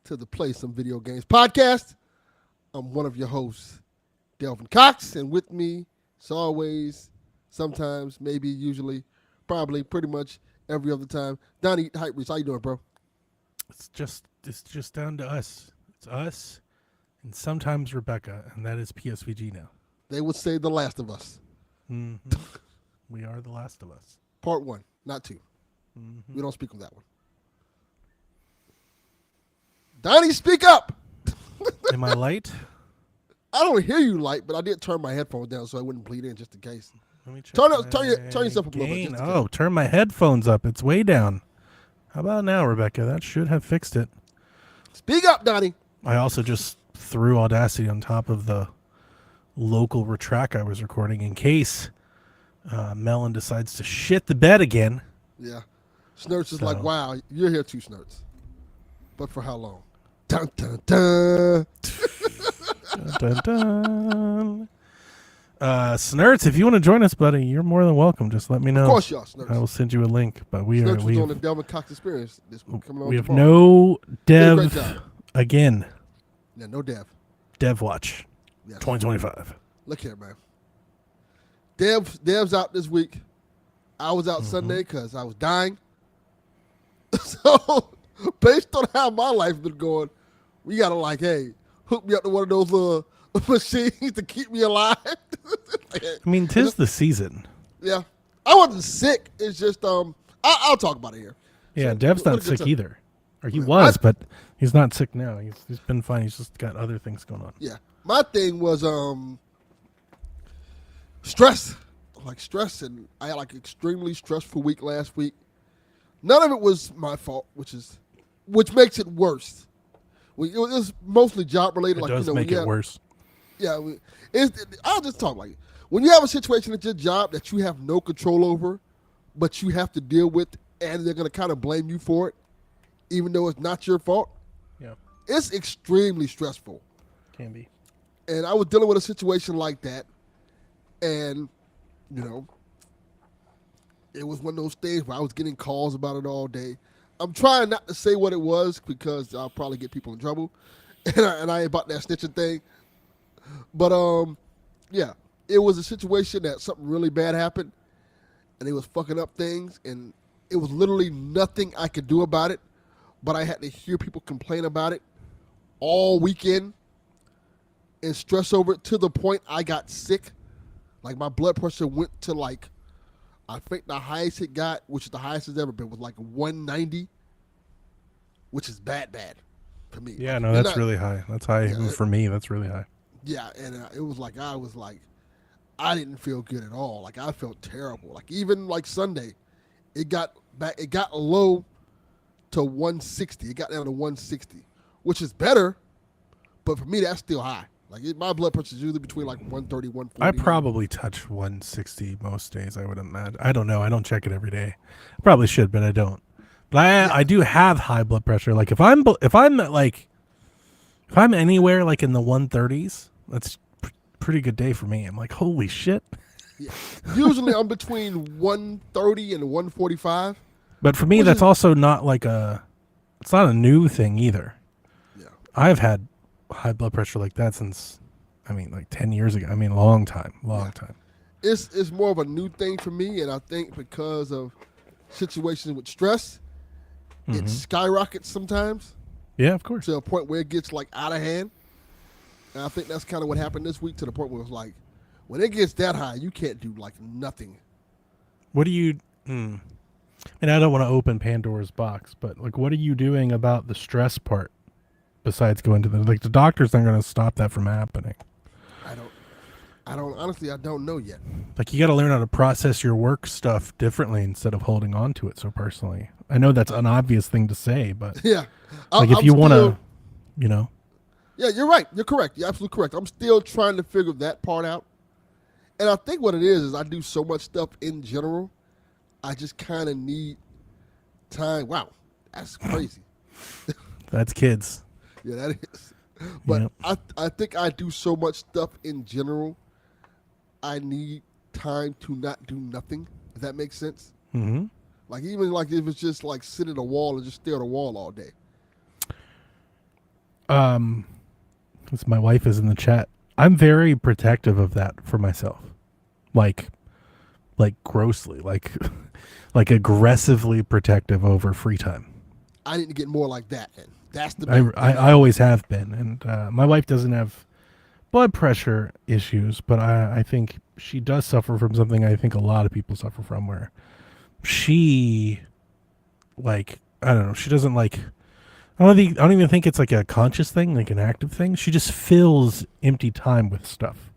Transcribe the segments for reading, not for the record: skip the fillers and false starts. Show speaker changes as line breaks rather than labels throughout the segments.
to the Play Some Video Games podcast. I'm one of your hosts, Delvin Cox, and with me, as always, sometimes, maybe, usually, probably, pretty much every other time, Donnie Hype Reese. How you doing, bro?
It's just down to us. It's us and sometimes Rebecca, and that is PSVG now.
They would say The Last of Us.
Mm-hmm. We are The Last of Us.
Part 1, not 2.
Mm-hmm.
We don't speak on that one. Donnie, speak up!
Am I light?
I don't hear you light, but I did turn my headphones down so I wouldn't bleed in just in case.
Let me check.
Turn yourself up a little bit.
Oh, turn my headphones up. It's way down. How about now, Rebecca? That should have fixed it.
Speak up, Donnie.
I also just threw Audacity on top of the local retract I was recording in case Melon decides to shit the bed again.
Yeah. Snurts is like, wow, you're here too, Snurts. But for how long? Dun, dun, dun.
Dun, dun, dun. Snurts, if you want to join us, buddy, you're more than welcome. Just let me know.
Of course, y'all, Snurts.
I will send you a link. But
Snurts was on the Delvin Cox Experience this week.
We have no dev again.
Yeah, no dev.
Dev Watch,
Yes.
2025.
Look here, man. Dev's out this week. I was out Sunday because I was dying. So, based on how my life's been going, we got to hey, hook me up to one of those machines to keep me alive.
I mean, 'tis the season.
Yeah. I wasn't sick. It's just, I'll talk about it here.
Yeah,
So,
Dev's not sick either. Or he was, but he's not sick now. He's been fine. He's just got other things going on.
Yeah. My thing was stress. Stress, and I had extremely stressful week last week. None of it was my fault, which makes it worse. It was mostly job related.
It does make it worse.
Yeah, I'll just talk like it. When you have a situation at your job that you have no control over, but you have to deal with, and they're going to kind of blame you for it, even though it's not your fault.
Yeah,
it's extremely stressful.
Can be.
And I was dealing with a situation like that, and it was one of those things where I was getting calls about it all day. I'm trying not to say what it was because I'll probably get people in trouble, and I ain't about that snitching thing. But yeah, it was a situation that something really bad happened, and they was fucking up things, and it was literally nothing I could do about it. But I had to hear people complain about it all weekend and stress over it to the point I got sick. My blood pressure went to I think the highest it got, which is the highest it's ever been, was 190, which is bad for me.
Yeah, no, that's really high. That's high even for me. That's really high.
Yeah, and it was I didn't feel good at all. I felt terrible. Even Sunday, it got low to 160. It got down to 160, which is better, but for me that's still high. My blood pressure is usually between 130, 140.
I probably touch 160 most days, I would imagine. I don't know. I don't check it every day. I probably should, but I don't. But I do have high blood pressure. If I'm anywhere in the 130s, that's pretty good day for me. I'm holy shit.
Yeah. Usually I'm between 130 and 145.
But for me, that's also not it's not a new thing either.
Yeah.
I've had high blood pressure like that since 10 years ago. Long time.
It's more of a new thing for me, and I think because of situations with stress, it skyrockets sometimes.
Yeah, of course.
To a point where it gets out of hand. And I think that's kind of what happened this week, to the point where it was when it gets that high, you can't do nothing.
What do you and I don't want to open Pandora's box, but what are you doing about the stress part? Besides going to the doctors aren't going to stop that from happening.
I don't honestly, I don't know yet.
You got to learn how to process your work stuff differently instead of holding on to it so personally. I know that's an obvious thing to say, but
yeah,
if you want to,
Yeah, you're right. You're correct. You're absolutely correct. I'm still trying to figure that part out. And I think what it is I do so much stuff in general, I just kind of need time. Wow, that's crazy.
That's kids.
Yeah, that is. But I think I do so much stuff in general, I need time to not do nothing, if that makes sense.
Mm-hmm.
Even if it's just sit at a wall and just stare at a wall all day.
Since my wife is in the chat, I'm very protective of that for myself. Like, grossly, like, like aggressively protective over free time.
I need to get more like that. And that's the
I,
main
I,
thing.
I always have been, and my wife doesn't have blood pressure issues, but I think she does suffer from something I think a lot of people suffer from, where she, like, I don't know, she doesn't like. I don't even think it's like a conscious thing, like an active thing. She just fills empty time with stuff.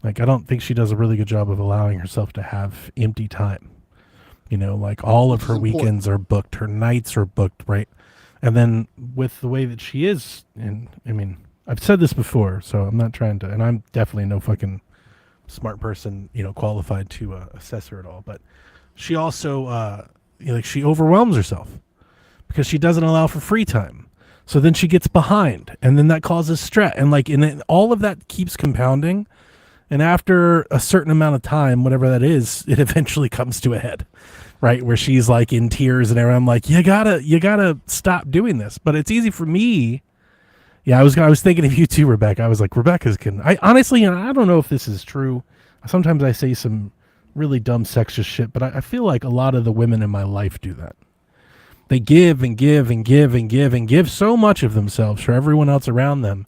Like, I don't think she does a really good job of allowing herself to have empty time. You know, like all
Which
of
is
her
important.
weekends are booked, her nights are booked, right? And then with the way that she is, and I mean, I've said this before, so I'm not trying to, and I'm definitely no fucking smart person, you know, qualified to assess her at all. But she also, you know, like, she overwhelms herself because she doesn't allow for free time. So then she gets behind, and then that causes stress, and like, and then all of that keeps compounding. And after a certain amount of time, whatever that is, it eventually comes to a head, right? Where she's like in tears and everything. I'm like, you gotta stop doing this. But it's easy for me. Yeah, I was thinking of you too, Rebecca. I was like, Rebecca's can. I honestly, and I don't know if this is true. Sometimes I say some really dumb sexist shit, but I feel like a lot of the women in my life do that. They give and give and give and give and give so much of themselves for everyone else around them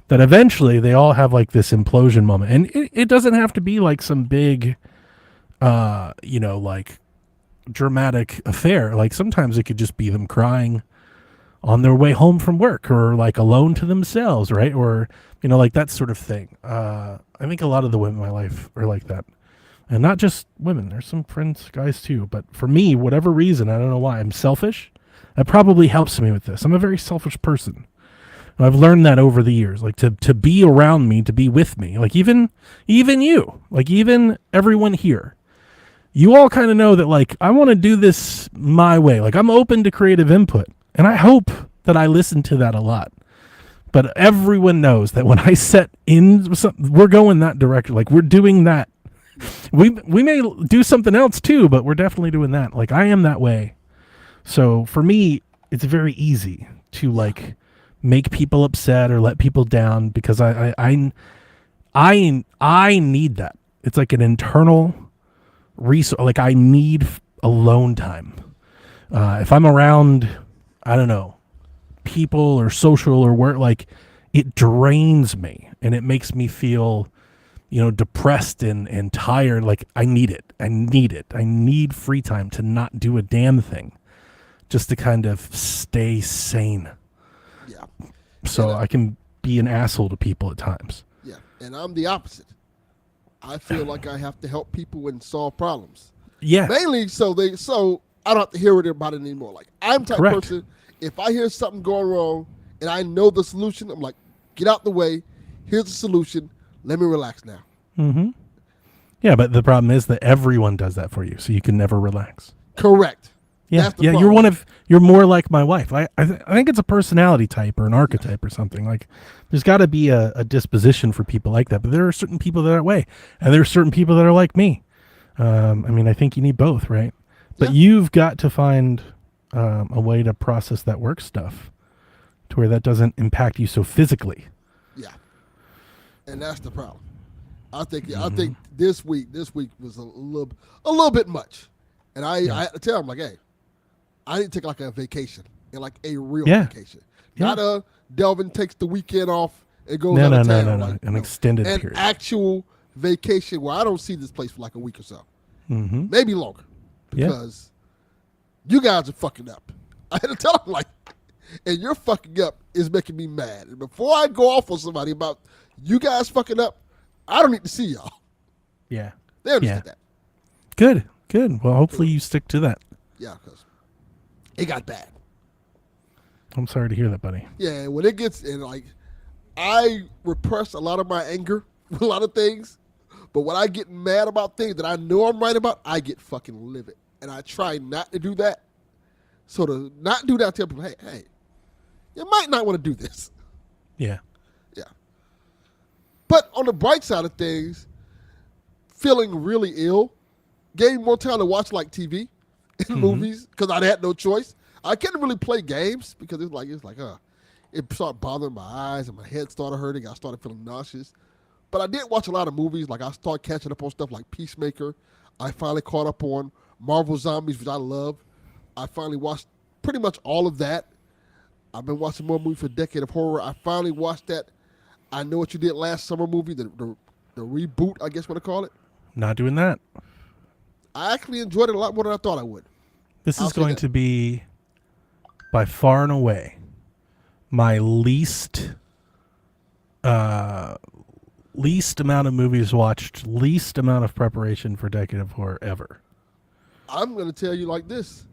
that eventually they all have like this implosion moment. And it doesn't have to be like some big, you know, like dramatic affair. Like sometimes it could just be them crying on their way home from work, or like alone to themselves, right? Or, you know, like that sort of thing. I think a lot of the women in my life are like that. And not just women, there's some friends, guys too. But for me, whatever reason, I don't know why, I'm selfish. That probably helps me with this. I'm a very selfish person. And I've learned that over the years, like to be around me, to be with me, like even you, like even everyone here. You all kind of know that, like, I want to do this my way. Like, I'm open to creative input, and I hope that I listen to that a lot. But everyone knows that when I set in, we're going that direction. Like, we're doing that. We may do something else too, but we're definitely doing that. Like, I am that way. So for me, it's very easy to like make people upset or let people down, because I need that. It's like an internal resource. Like, I need alone time. If I'm around, I don't know, people or social or work, like, it drains me and it makes me feel, you know, depressed and tired. Like, I need it. I need free time to not do a damn thing, just to kind of stay sane.
Yeah.
So
And
I can be an asshole to people at times.
yeah, and I'm the opposite. I feel like I have to help people and solve problems.
Yeah.
Mainly so I don't have to hear it about it anymore. Like, I'm the type
Correct.
person, if I hear something going wrong and I know the solution, I'm like, get out the way. Here's the solution. Let me relax now.
Mm-hmm. Yeah, but the problem is that everyone does that for you, so you can never relax.
Correct.
Yeah,
That's the
yeah.
problem.
You're more like my wife. I think it's a personality type or an archetype or something. Like, there's got to be a disposition for people like that. But there are certain people that are that way, and there are certain people that are like me. I mean, I think you need both, right? But
Yeah.
you've got to find a way to process that work stuff to where that doesn't impact you so physically.
Yeah. And that's the problem. I think this week was a little bit much. And I had to tell him, like, hey, I need to take like a vacation, and like a real vacation.
Yeah.
Not a Delvin takes the weekend off and goes
No,
out
no,
of
no,
town.
no, no.
Like,
An extended
an
period.
actual vacation where I don't see this place for like a week or so.
Mm-hmm.
Maybe longer.
Yeah.
Because you guys are fucking up. I had to tell him, like, and your fucking up is making me mad. And before I go off on somebody about you guys fucking up, I don't need to see y'all.
Yeah.
They understand that.
Good. Well, hopefully you stick to that.
Yeah, because it got bad.
I'm sorry to hear that, buddy.
Yeah, when it gets, and like, I repress a lot of my anger with a lot of things, but when I get mad about things that I know I'm right about, I get fucking livid. And I try not to do that. So to not do that, tell people, hey, you might not want to do this.
Yeah.
Yeah. But on the bright side of things, feeling really ill gave me more time to watch like TV and movies because I had no choice. I couldn't really play games because it's like it started bothering my eyes and my head started hurting. I started feeling nauseous. But I did watch a lot of movies. Like I started catching up on stuff like Peacemaker. I finally caught up on Marvel Zombies, which I love. I finally watched pretty much all of that. I've been watching more movies for Decade of Horror. I finally watched that I Know What You Did Last Summer movie, the reboot, I guess what I call it.
Not doing that.
I actually enjoyed it a lot more than I thought I would.
This is going to be, by far and away, my least amount of movies watched, least amount of preparation for Decade of Horror ever.
I'm going to tell you like this.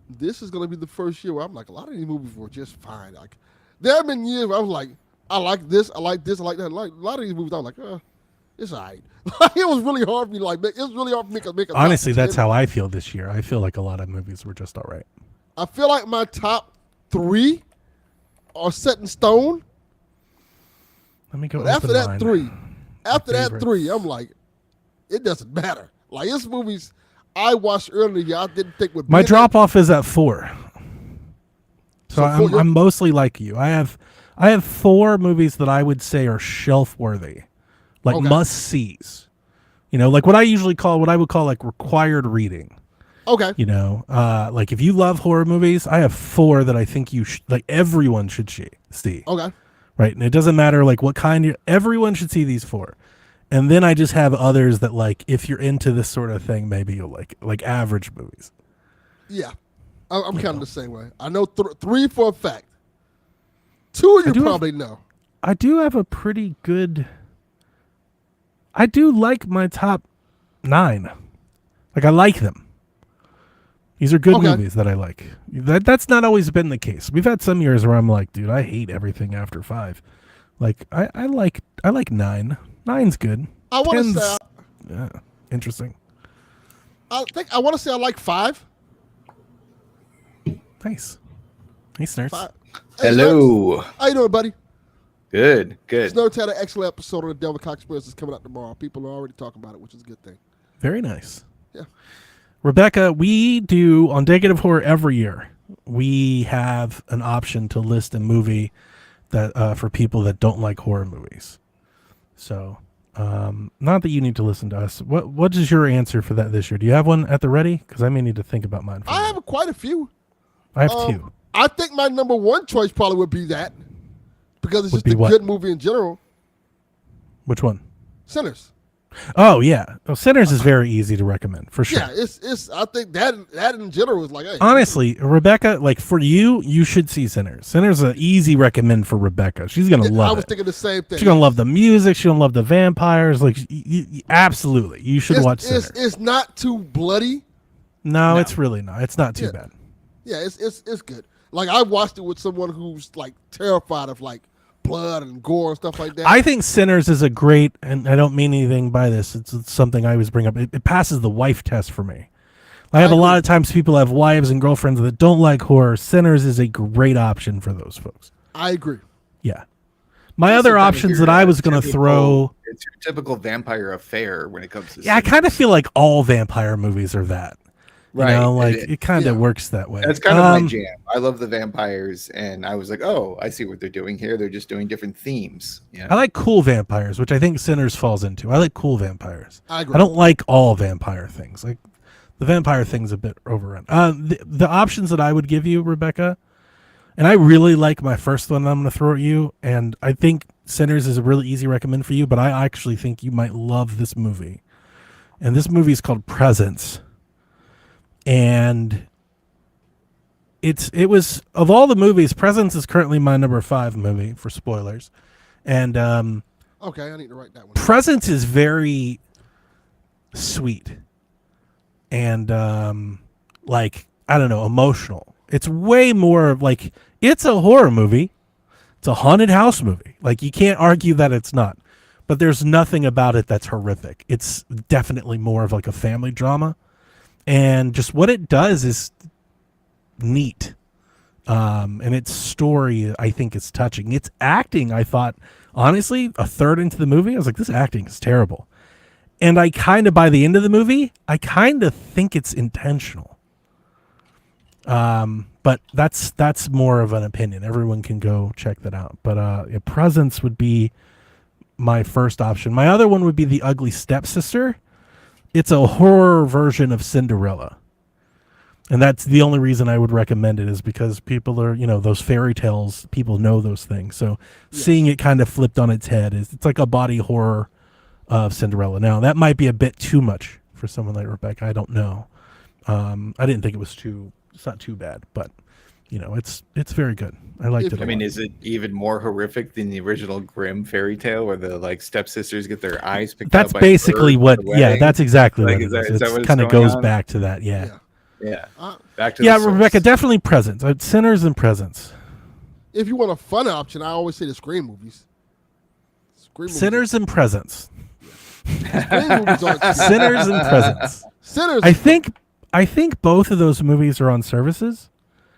This is going to be the first year where I'm like, a lot of these movies were just fine. Like, there have been years where I was like, I like this, I like this, I like that. Like, a lot of these movies, I was like, it's all right. It was really hard for me. Like, it was really hard for me to make a
Honestly, that's how I feel this year. I feel like a lot of movies were just all right.
I feel like my top 3 are set in stone.
Let me go.
But after that
favorites.
3, I'm like, it doesn't matter. Like, it's movies I watched earlier, I didn't think would be.
My drop off is at 4. So I'm mostly like you. I have 4 movies that I would say are shelf worthy, like must sees. You know, like what I would call like required reading.
Okay.
You know, like if you love horror movies, I have 4 that I think like everyone should see. Okay. Right, and it doesn't matter like what kind. Everyone should see these 4. And then I just have others that, like, if you're into this sort of thing, maybe you'll like average movies.
Yeah. I'm kind of the same way. I know 3 for a fact. 2 you probably know.
I do have a pretty good... I do like my top 9. Like, I like them. These are good movies that I like. That's not always been the case. We've had some years where I'm like, dude, I hate everything after 5. Like, I like 9. 9's good.
I want to say...
Yeah, interesting.
I want to say I like 5.
Nice. Hey, Snurts.
Hey, hello.
Snurts. How you doing, buddy?
Good.
Snurts had an excellent episode of the Devil Conspiracy coming out tomorrow. People are already talking about it, which is a good thing.
Very nice.
Yeah.
Rebecca, we do, on Decade of Horror every year, we have an option to list a movie that for people that don't like horror movies. So, not that you need to listen to us. What is your answer for that this year? Do you have one at the ready? Because I may need to think about mine.
I have quite a few.
I have 2.
I think my number 1 choice probably would be that, because it's just a good movie in general.
Which one?
Sinners.
Oh yeah, Sinners is very easy to recommend for sure.
Yeah, it's. I think that in general is like. Hey,
honestly, Rebecca, like for you should see Sinners. Sinners is an easy recommend for Rebecca. She's gonna love it.
I was thinking the same thing.
She's gonna love the music. She's gonna love the vampires. Like, absolutely, you should watch Sinners.
It's not too bloody.
No, it's really not. It's not too bad.
Yeah, it's good. Like, I watched it with someone who's like terrified of like blood and gore and stuff like that.
I think Sinners is a great, and I don't mean anything by this. It's something I always bring up. It passes the wife test for me. I have a lot of times people have wives and girlfriends that don't like horror. Sinners is a great option for those folks.
I agree.
Yeah. My other options that I was going to throw.
It's your typical vampire affair when it comes to.
Yeah, I kind of feel like all vampire movies are that.
Right.
You know, like it kind of works that way.
That's kind of my jam. I love the vampires, and I was like, oh, I see what they're doing here. They're just doing different themes. Yeah.
I like cool vampires, which I think Sinners falls into. I like cool vampires.
I agree.
I don't like all vampire things. Like the vampire thing's a bit overrun. The options that I would give you, Rebecca, and I really like my first one I'm going to throw at you, and I think Sinners is a really easy recommend for you, but I actually think you might love this movie. And this movie is called Presence. And it was, of all the movies, Presence is currently my number 5 movie for spoilers. And
okay, I need to write that one.
Presence is very sweet and like, I don't know, emotional. It's way more of like, it's a horror movie. It's a haunted house movie. Like, you can't argue that it's not. But there's nothing about it that's horrific. It's definitely more of like a family drama. And just what it does is neat. And its story, I think, is touching. Its acting, I thought, honestly, a third into the movie, I was like, this acting is terrible. And I kind of, by the end of the movie, I kind of think it's intentional. but that's more of an opinion. Everyone can go check that out. But Presence would be my first option. My other one would be The Ugly Stepsister. It's a horror version of Cinderella. And that's the only reason I would recommend it, is because people are, those fairy tales, people know those things. So seeing it kind of flipped on its head, it's like a body horror of Cinderella. Now, that might be a bit too much for someone like Rebecca. I don't know. I didn't think it's not too bad, but it's very good. I liked it a
I mean,
lot.
is it even more horrific than the original Grimm fairy tale where the like stepsisters get their eyes picked
That's
out by
basically
birds at
what,
the
yeah,
wedding?
that's exactly
Like,
what
is
it
that-
is.
is that
It
what it's
kind of
going
goes
on?
back to that, yeah.
Yeah.
Yeah. Back to
Yeah,
the source.
Rebecca, definitely Presence. Sinners and Presence.
If you want a fun option, I always say the Scream movies. Scream movies.
Sinners and Presence.
Scream movies aren't cheap.
Sinners and Presence.
Sinners.
I think both of those movies are on services.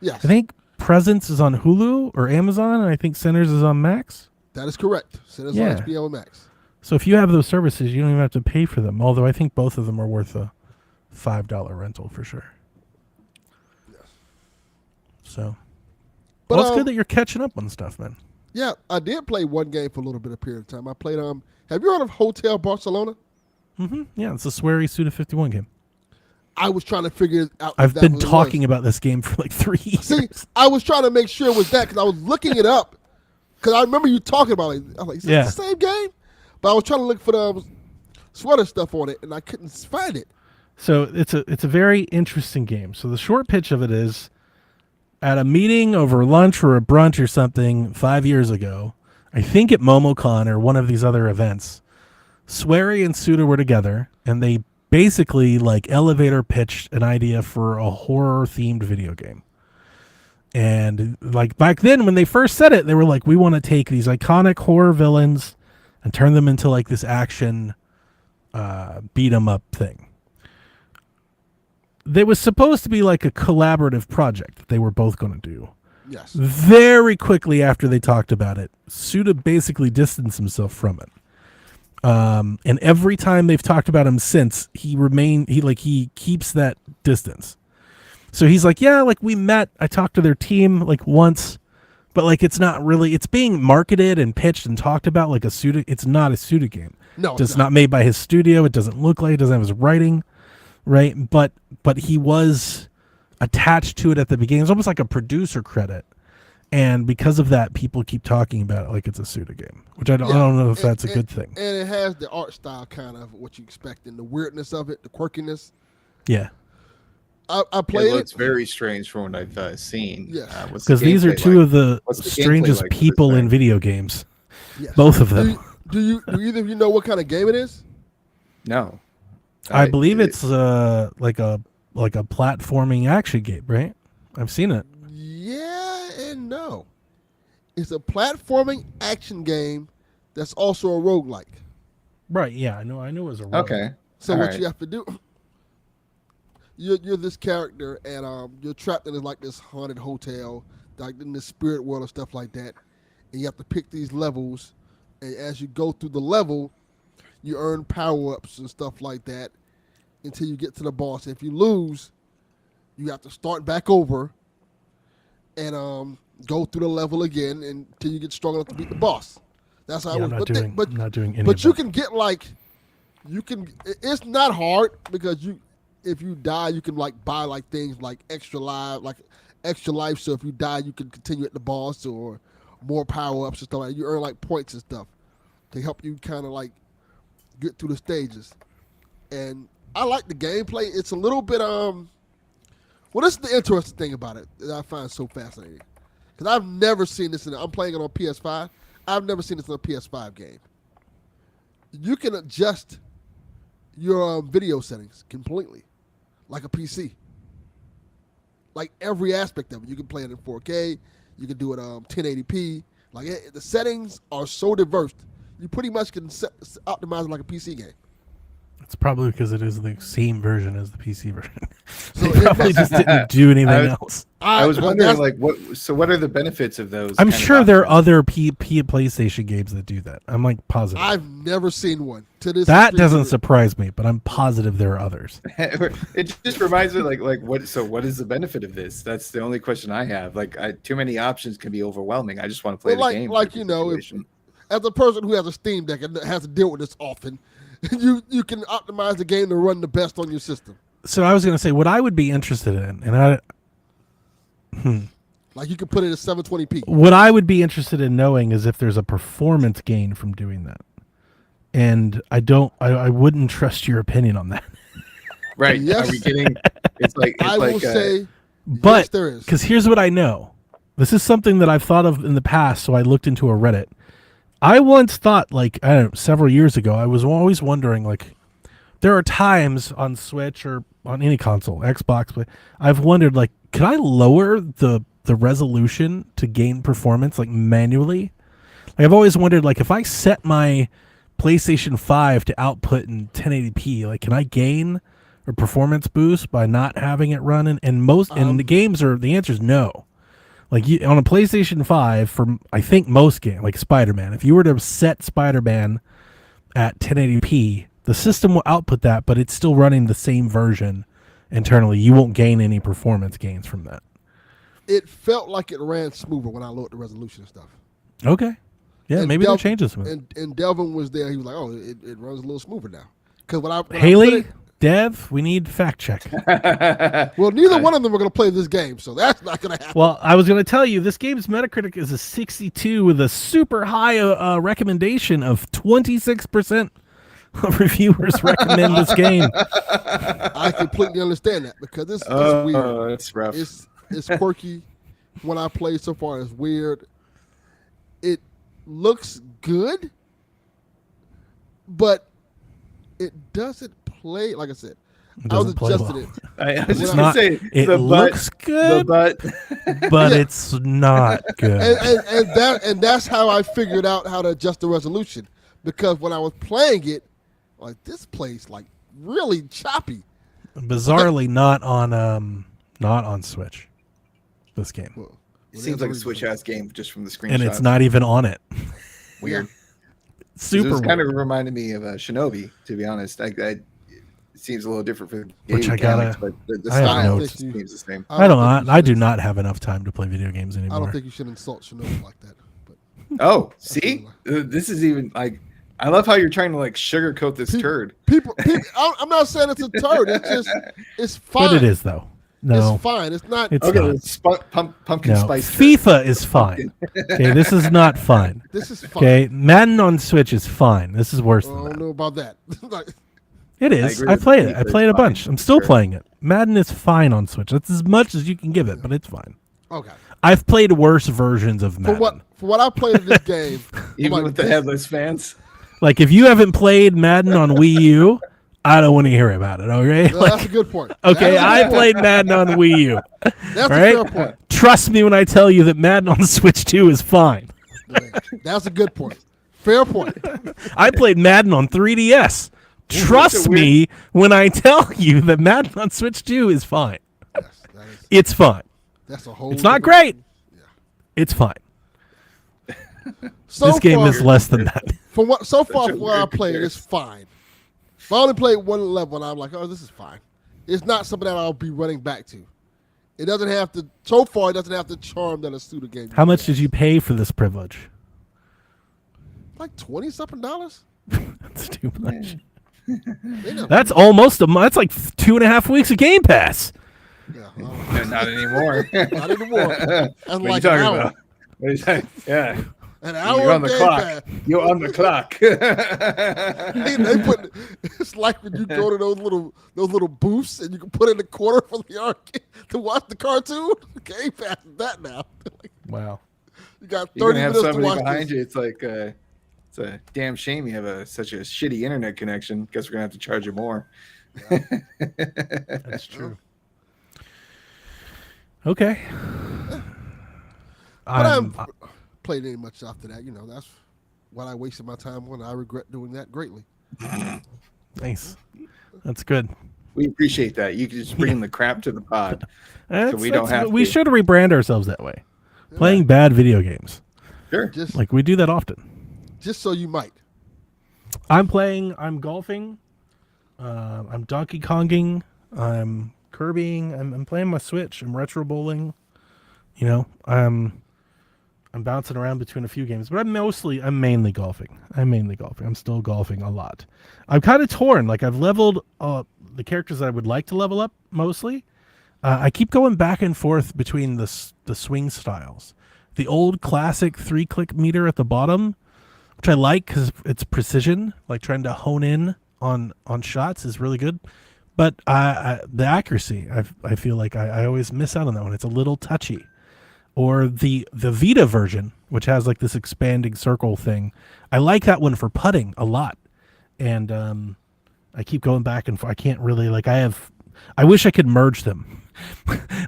Yes,
I think Presence is on Hulu or Amazon, and I think Sinners is on Max.
that is correct. Sinners
Yeah.
on HBO Max.
So if you have those services, you don't even have to pay for them. Although I think both of them are worth a $5 rental for sure. So,
But
well, it's good that you're catching up on stuff, man.
yeah, I did play one game for a little bit of period of time. I played Have you heard of Hotel Barcelona?
Yeah, it's a sweary Suda 51 game.
I was trying to figure out. if
I've
that
been
was what it
talking
was.
about this game for like 3 years.
See, I was trying to make sure it was that because I was looking it up because I remember you talking about it. I was like, is
Yeah.
that the same game? But I was trying to look for the sweater stuff on it and I couldn't find it.
So it's a very interesting game. So the short pitch of it is, at a meeting over lunch or a brunch or something 5 years ago, I think at MomoCon or one of these other events, Swery and Suda were together, and they basically like elevator pitched an idea for a horror themed video game. And like back then when they first said it, they were like, we want to take these iconic horror villains and turn them into like this action beat 'em up thing. There was supposed to be like a collaborative project that they were both going to do.
Yes.
Very quickly after they talked about it, Suda basically distanced himself from it. And every time they've talked about him since, he keeps that distance. So he's like, yeah, like we met, I talked to their team like once, but like it's not really, it's being marketed and pitched and talked about like a Suda. It's not a Suda game.
No,
It's not made by his studio. It doesn't look like it, doesn't have his writing, right? But he was attached to it at the beginning. It's almost like a producer credit. And because of that, people keep talking about it like it's a Suda game, which I don't know if that's a good thing.
And it has the art style kind of what you expect and the weirdness of it, the quirkiness.
Yeah.
I played
It
it.
looks very strange from what I've seen.
Yeah.
Because these are two of the
What's the gameplay
strangest
like with this
people in
thing?
video games.
Yes.
Both of them.
Do either of you know what kind of game it is?
No.
I believe it's like a platforming action game, right? I've seen it.
Yeah and no. It's a platforming action game that's also a roguelike.
Right, yeah, I know it was a rogue.
Okay.
So
All
what
right.
you have to do, you're this character and you're trapped in like this haunted hotel, like in the spirit world and stuff like that. And you have to pick these levels, and as you go through the level, you earn power ups and stuff like that until you get to the boss. If you lose, you have to start back over and go through the level again until you get strong enough to beat the boss. That's how
Yeah,
it
I'm
works.
not doing any
But
of
you
that.
can get it's not hard because if you die, you can like buy like things like extra life. So if you die, you can continue at the boss or more power ups and stuff like that. You earn like points and stuff to help you kind of like get through the stages. And I like the gameplay. It's a little bit well, this is the interesting thing about it that I find so fascinating. Because I've never seen this I'm playing it on PS5. I've never seen this in a PS5 game. You can adjust your video settings completely, like a PC. Like every aspect of it. You can play it in 4K. You can do it 1080p. Like the settings are so diverse. You pretty much can optimize it like a PC game.
It's probably because it is the same version as the PC version.
So
They probably just didn't do anything
I was-
else.
I was wondering,
that's-
like, what? So, what are the benefits of those?
I'm
kind of
sure there are
options?
other PlayStation games that do that. I'm like positive.
I've never seen one to this.
That
extreme
doesn't
degree.
surprise me, but I'm positive there are others.
It just reminds me, like what? So, what is the benefit of this? That's the only question I have. Like, too many options can be overwhelming. I just want to play
Well,
the game.
like
type
you
of
know, if,
situation.
as a person who has a Steam Deck and has to deal with this often, you can optimize the game to run the best on your system.
So I was going to say what I would be interested in, and
Like you can put it at 720p.
what I would be interested in knowing is if there's a performance gain from doing that. And I wouldn't trust your opinion on that.
Right?
Yes.
Are we getting? It's like
I will say,
But
yes, there is.
because here's what I know. This is something that I've thought of in the past, so I looked into a Reddit. I once thought, like, I don't know, several years ago, I was always wondering, like, there are times on Switch or on any console, Xbox, but I've wondered, like, could I lower the resolution to gain performance, like, manually? Like, I've always wondered, like, if I set my PlayStation 5 to output in 1080p, like, can I gain a performance boost by not having it run? And most, and the games are, the answer is no. Like on a PlayStation 5, for I think most games, like Spider-Man, if you were to set Spider-Man at 1080p, the system will output that, but it's still running the same version internally. You won't gain any performance gains from that.
It felt like it ran smoother when I lowered the resolution and stuff.
Okay. Yeah,
And
maybe they're changing some.
And Delvin was there. He was like, "Oh, it runs a little smoother now." Because when I
Haley,
put
Dev, we need fact check.
well, neither one of them are going to play this game, so that's not going to happen.
Well, I was going to tell you, this game's Metacritic is a 62 with a super high recommendation of 26% of reviewers recommend this game.
I completely understand that because this is weird.
Oh, that's rough.
It's quirky. When I play so far, it's weird. It looks good, but it doesn't play. Like I said,
It
I was
doesn't play
adjusting
well.
it.
I was
It's
just
not-
gonna say
It
the
looks
butt,
good,
the butt.
but
Yeah.
it's not good.
And that's how I figured out how to adjust the resolution. Because when I was playing it, like this plays like really choppy.
Bizarrely, not on Switch. This game,
Well,
Seems like a Switch ass game just from the screenshot.
and it's not even on it.
weird. It
Super
was kind of
weird.
reminded me of Shinobi, to be honest. It seems a little different for
Which
game
I gotta-
mechanics, but the
I have
style
notes.
just seems the same.
I don't.
think you
I do
should-
not have enough time to play video games
I
anymore.
don't think you should insult Shinobi like that. But
Oh, see, this is even like. I love how you're trying to like sugarcoat this turd.
people I'm not saying it's a turd. It's just it's fine.
But it is though. No,
It's fine. It's not.
It's
Okay,
not.
it's pumpkin
No,
spice. turd.
FIFA is fine. Okay, this is not fine.
This is fine.
Okay, Madden on Switch is fine. This is worse
I
than
don't
that.
know about that. Like,
It is.
agree
I
with
played it.
FIFA
I
is
played a
fine,
bunch. I'm still
sure.
playing it. Madden is fine on Switch. That's as much as you can give it, but it's fine.
okay.
I've played worse versions of
For
Madden.
what I played in this game,
Even
like,
with the
this-
headless fans.
Like if you haven't played Madden on Wii U, I don't want to hear about it. Okay.
no,
Like,
that's a good point.
okay,
That is a
I
good
played Madden on Wii U.
point. That's
right?
a fair point.
Trust me when I tell you that Madden on Switch 2 is fine.
That's a good point. Fair point.
I played Madden on 3DS. Trust me when I tell you that Madden on Switch 2 is fine. It's fine.
That's a whole.
It's not
different-
great. It's fine.
So
This game
far,
is less than that.
from what so far
Such a
from what I
weird
played, it's
comparison.
fine. If I only played one level, and I'm like, oh, this is fine. It's not something that I'll be running back to. It doesn't have to. So far, it doesn't have the charm that a Suda game.
How much did you pay for this privilege?
Like $20-something.
That's too much.
They never-
That's almost a month. That's like 2.5 weeks of Game Pass.
Yeah,
Not anymore.
not anymore. That's
What are you
like an
talking
hour.
about? What are you talking- Yeah,
An hour
you're on
of
the
Game
clock.
Pass.
You're on the clock.
They put. It's like when you go to those little booths and you can put in the corner for the arcade to watch the cartoon. Game Pass is that now.
Wow.
You got
You're
30
gonna have
minutes to
somebody
watch
behind
this.
you. It's like it's a damn shame you have such a shitty internet connection. Guess we're gonna have to charge you more.
That's true. Okay.
But I
I'm-
haven't played any much after that. You know, that's what I wasted my time on. I regret doing that greatly.
Nice. That's good.
We appreciate that. You can just bring the crap to the pod, so we don't have.
We
to.
should rebrand ourselves that way. Playing bad video games.
Sure.
Just
Like we do that often.
so you might.
I'm golfing. I'm Donkey Konging. I'm Kirbying. I'm playing my Switch. I'm retro bowling. You know, I'm bouncing around between a few games, but I'm mainly golfing. I'm still golfing a lot. I'm kind of torn. Like I've leveled the characters that I would like to level up mostly. I keep going back and forth between the swing styles. The old classic 3-click meter at the bottom, which I like because it's precision, like trying to hone in on shots is really good. But the accuracy, I feel like I always miss out on that one. It's a little touchy. Or the Vita version, which has like this expanding circle thing. I like that one for putting a lot. And I keep going back and forth. I can't really I wish I could merge them.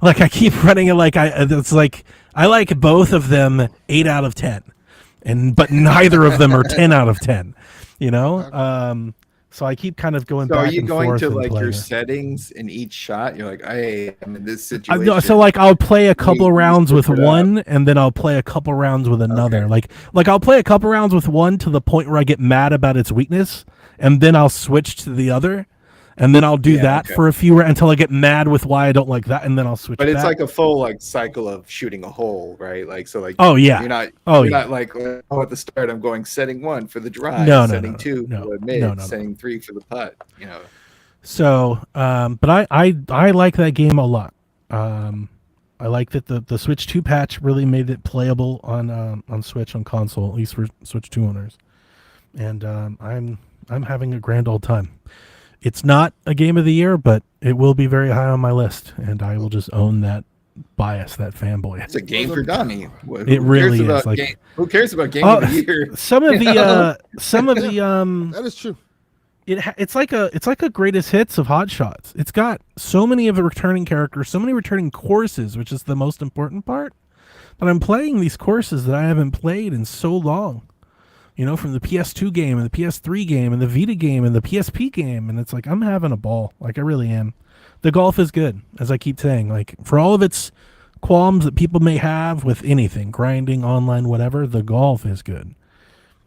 Like I keep running it it's like I like both of them 8 out of 10. But neither of them are 10 out of 10. You know? So I keep kind of going back and forth.
So are you going to like your
it.
settings in each shot? You're like, hey, I'm in this situation.
So like I'll play a couple rounds with one, and then I'll play a couple rounds with another.
Okay.
Like I'll play a couple rounds with one to the point where I get mad about its weakness, and then I'll switch to the other, and then I'll do that for a few until I get mad with why I don't like that, and then I'll switch.
But it's
back.
like a full like cycle of shooting a hole, right? Like so, like
you're
not like at the start I'm going setting 1 for the drive, setting 2 for the mid, setting 3 for the putt. You know.
So, but I like that game a lot. I like that the Switch 2 patch really made it playable on Switch on console, at least for Switch 2 owners, and I'm having a grand old time. It's not a game of the year, but it will be very high on my list, and I will just own that bias, that fanboy.
It's a game for Donnie.
It really is. Like,
who cares about game of the year?
Some of the
That is true.
It's like a greatest hits of Hot Shots. It's got so many of the returning characters, so many returning courses, which is the most important part. But I'm playing these courses that I haven't played in so long. You know, from the PS2 game and the PS3 game and the Vita game and the PSP game, and it's like I'm having a ball. Like I really am. The golf is good, as I keep saying. Like for all of its qualms that people may have with anything, grinding, online, whatever, the golf is good.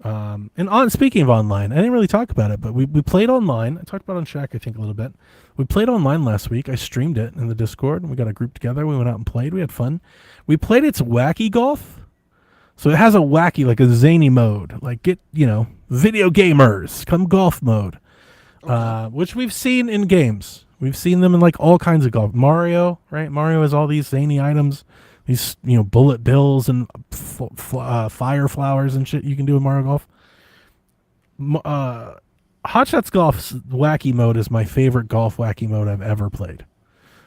Speaking of online, I didn't really talk about it, but we played online. I talked about it on Shack, I think, a little bit. We played online last week. I streamed it in the Discord, and we got a group together. We went out and played. We had fun. We played its wacky golf. So it has a wacky, like a zany mode. Like video gamers, come golf mode. Which we've seen in games. We've seen them in like all kinds of golf. Mario, right? Mario has all these zany items. These, bullet bills and fire flowers and shit you can do in Mario Golf. Hot Shots Golf's wacky mode is my favorite golf wacky mode I've ever played.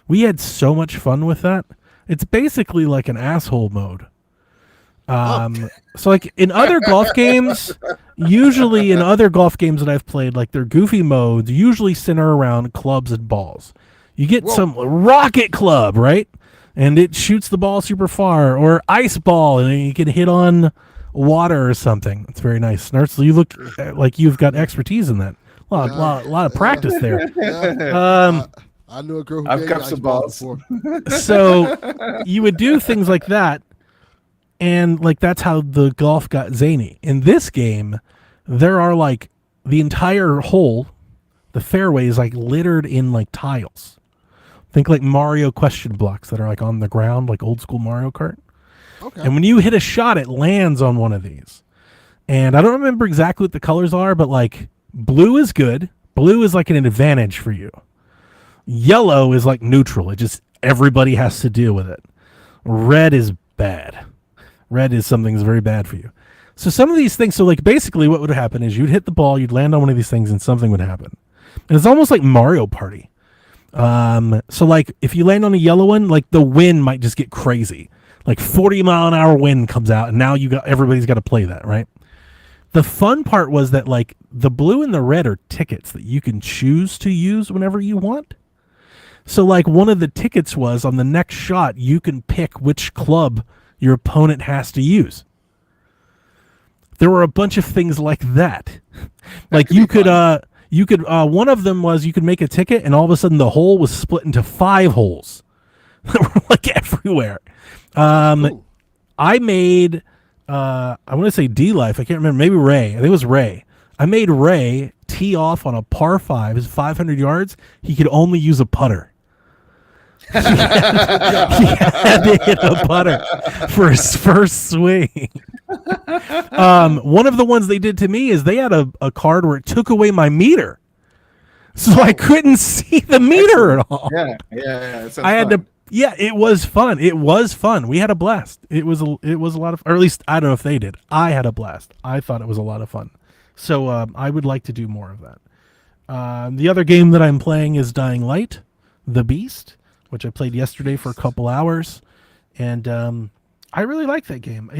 We had so much fun with that. It's basically like an asshole mode. So like in other golf games, usually in other golf games that I've played, like their goofy modes usually center around clubs and balls. You get some rocket club, right? And it shoots the ball super far, or ice ball, and you can hit on water or something. It's very nice. Snartz, you look like you've got expertise in that. A lot of practice there.
I knew a girl who
I've
gave
got
ice
some
balls
balls.
before.
So you would do things like that, and like that's how the golf got zany. In this game, there are like the entire hole, the fairway is like littered in like tiles. Think like Mario question blocks that are like on the ground, like old school Mario Kart.
Okay.
And when you hit a shot, it lands on one of these. And I don't remember exactly what the colors are, but like blue is good. Blue is like an advantage for you. Yellow is like neutral. It just, everybody has to deal with it. Red is bad. Red is something that's very bad for you. So some of these things, so like basically what would happen is you'd hit the ball, you'd land on one of these things and something would happen. And it's almost like Mario Party. So like if you land on a yellow one, like the wind might just get crazy. Like 40-mile-an-hour wind comes out, and now everybody's got to play that, right? The fun part was that like the blue and the red are tickets that you can choose to use whenever you want. So like one of the tickets was on the next shot, you can pick which club your opponent has to use. There were a bunch of things like that. Like you could you could one of them was you could make a ticket, and all of a sudden the hole was split into 5 holes that were like everywhere.
Cool.
I made I want to say D Life. I can't remember. Maybe Ray. I think it was Ray. I made Ray tee off on a par 5. His 500 yards. He could only use a putter. He had to hit a putter for his first swing. One of the ones they did to me is they had a card where it took away my meter, so I couldn't see the meter at all.
Yeah. That sounds
I had
fun.
to. Yeah, it was fun. It was fun. We had a blast. It was a lot of, or at least I don't know if they did. I had a blast. I thought it was a lot of fun. So I would like to do more of that. The other game that I'm playing is Dying Light, The Beast, which I played yesterday for a couple hours, and I really like that game.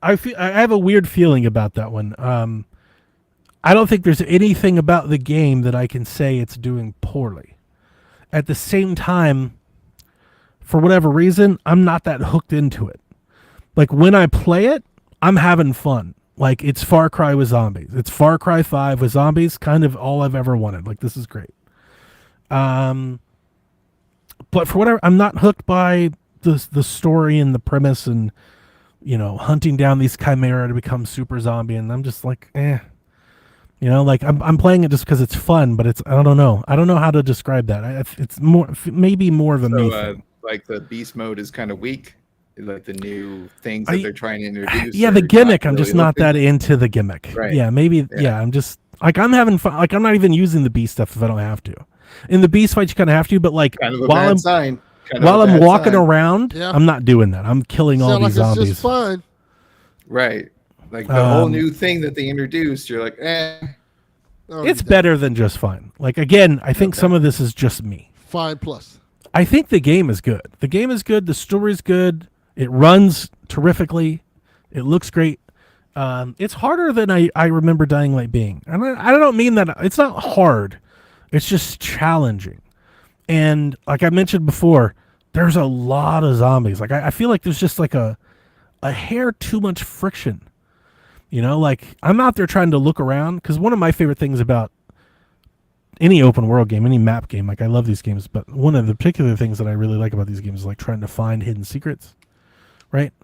I have a weird feeling about that one. I don't think there's anything about the game that I can say it's doing poorly. At the same time, for whatever reason, I'm not that hooked into it. Like when I play it, I'm having fun. Like it's Far Cry with zombies. It's Far Cry 5 with zombies, kind of all I've ever wanted. Like this is great. But for whatever, I'm not hooked by the story and the premise and hunting down these chimera to become super zombie, and I'm just like, like I'm playing it just because it's fun, but I don't know how to describe that. It's maybe more of a me thing.
Like the beast mode is kind of weak, like the new things that they're trying to introduce.
Yeah, the gimmick. I'm just not that into the gimmick.
Right.
Yeah, maybe. Yeah, I'm just like I'm having fun. Like I'm not even using the beast stuff if I don't have to. In the beast fight, you kind of have to, but like
kind of a
while
bad sign.
While I'm walking around, I'm not doing that. I'm killing all these
like
zombies.
It's just fine.
Right. Like the whole new thing that they introduced, you're like,
It's better than just fine. Like again, I think some of this is just me.
Fine plus.
I think the game is good. The game is good. The story's good. It runs terrifically. It looks great. It's harder than I remember Dying Light being. And I don't mean that it's not hard. It's just challenging. And like I mentioned before, there's a lot of zombies. Like I feel like there's just like a hair too much friction. Like I'm out there trying to look around, because one of my favorite things about any open world game, any map game, like I love these games, but one of the particular things that I really like about these games is like trying to find hidden secrets, right?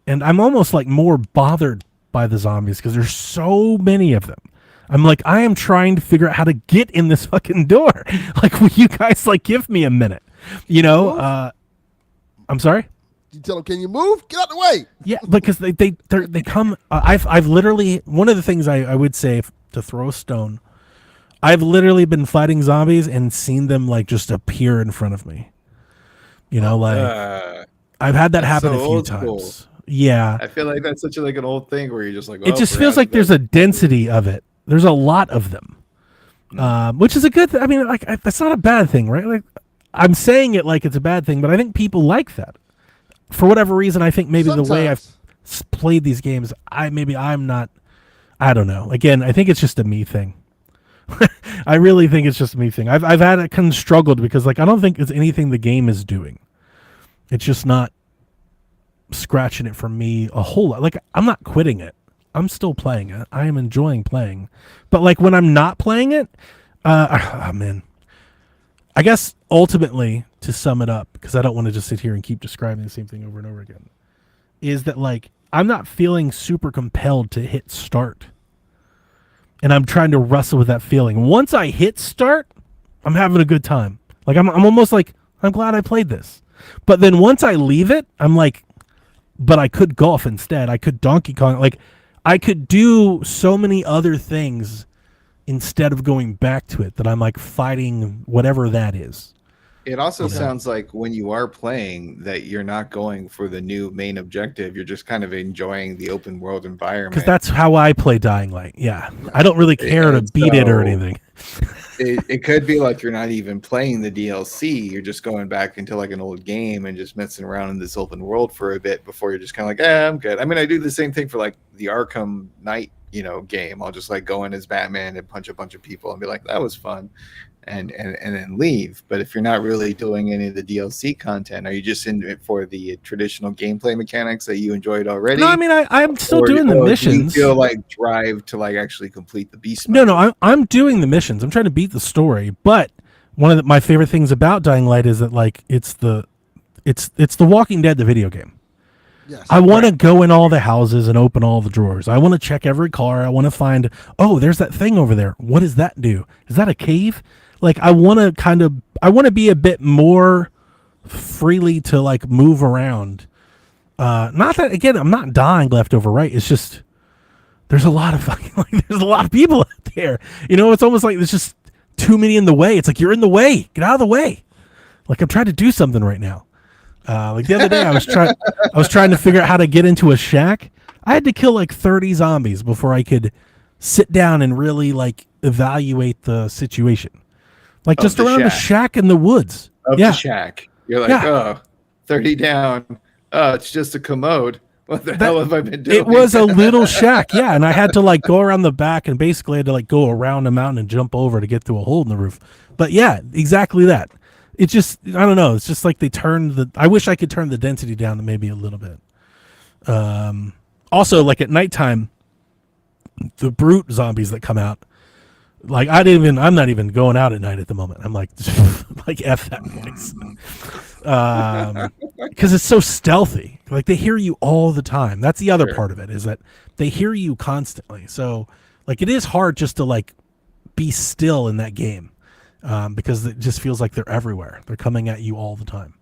And I'm almost like more bothered by the zombies because there's so many of them. I'm like, I am trying to figure out how to get in this fucking door. Like, will you guys like give me a minute? I'm sorry.
You tell them, can you move? Get out the way.
Yeah, because they come. I've literally, one of the things I would say to throw a stone. I've literally been fighting zombies and seen them like just appear in front of me. I've had that happen a few times. Yeah,
I feel like that's such like an old thing where you're just like,
it just feels like there's a density of it. There's a lot of them, which is a good. I mean, like that's not a bad thing, right? Like I'm saying it like it's a bad thing, but I think people like that. For whatever reason, I think maybe
Sometimes.
the way I've played these games, I'm not. I don't know. Again, I think it's just a me thing. I really think it's just a me thing. I've had it kind of struggled because like I don't think it's anything the game is doing. It's just not scratching it for me a whole lot. Like I'm not quitting it. I'm still playing it. I am enjoying playing. But like when I'm not playing it, man. I guess ultimately, to sum it up, because I don't want to just sit here and keep describing the same thing over and over again, is that like I'm not feeling super compelled to hit start. And I'm trying to wrestle with that feeling. Once I hit start, I'm having a good time. Like I'm almost like, I'm glad I played this. But then once I leave it, I'm like, but I could golf instead. I could Donkey Kong. Like I could do so many other things instead of going back to it, that I'm like fighting whatever that is.
It also sounds like when you are playing that you're not going for the new main objective. You're just kind of enjoying the open world environment.
Because that's how I play Dying Light. Yeah. I don't really care to beat it or anything.
It could be like you're not even playing the DLC. You're just going back into like an old game and just messing around in this open world for a bit before you're just kind of like, I'm good. I mean, I do the same thing for like the Arkham Knight, game. I'll just like go in as Batman and punch a bunch of people and be like, that was fun, and then leave. But if you're not really doing any of the DLC content, are you just in it for the traditional gameplay mechanics that you enjoyed already?
No, I mean I'm still
Or-
doing the
or
missions.
Do you feel like drive to like actually complete the beast
No,
mode?
no, I'm doing the missions. I'm trying to beat the story. But one of my favorite things about Dying Light is that like it's the Walking Dead, the video game.
Yes.
I want to go in all the houses and open all the drawers. I want to check every car. I want to find, oh, there's that thing over there. What does that do? Is that a cave? Like I want to be a bit more freely to like move around. Not that again, I'm not dying left over right. It's just there's a lot of fucking like there's a lot of people out there. It's almost like there's just too many in the way. It's like you're in the way. Get out of the way. Like I'm trying to do something right now. Like the other day, I was trying to figure out how to get into a shack. I had to kill like 30 zombies before I could sit down and really like evaluate the situation. Like just
the
around the
shack.
shack in the woods.
Of
Yeah.
the shack. You're like,
Yeah.
oh, 30 down. Oh, it's just a commode. What the hell have I been doing?
It was a little shack, yeah, and I had to like go around the back and basically had to like go around a mountain and jump over to get through a hole in the roof. But yeah, exactly that. It's just I don't know. It's just like they turned the. I wish I could turn the density down to maybe a little bit. Also, like at nighttime, the brute zombies that come out. Like I'm not even going out at night at the moment. I'm like, like F that place. Because it's so stealthy. Like they hear you all the time. That's the other part of it, is that they hear you constantly. So like it is hard just to like be still in that game. Because it just feels like they're everywhere. They're coming at you all the time.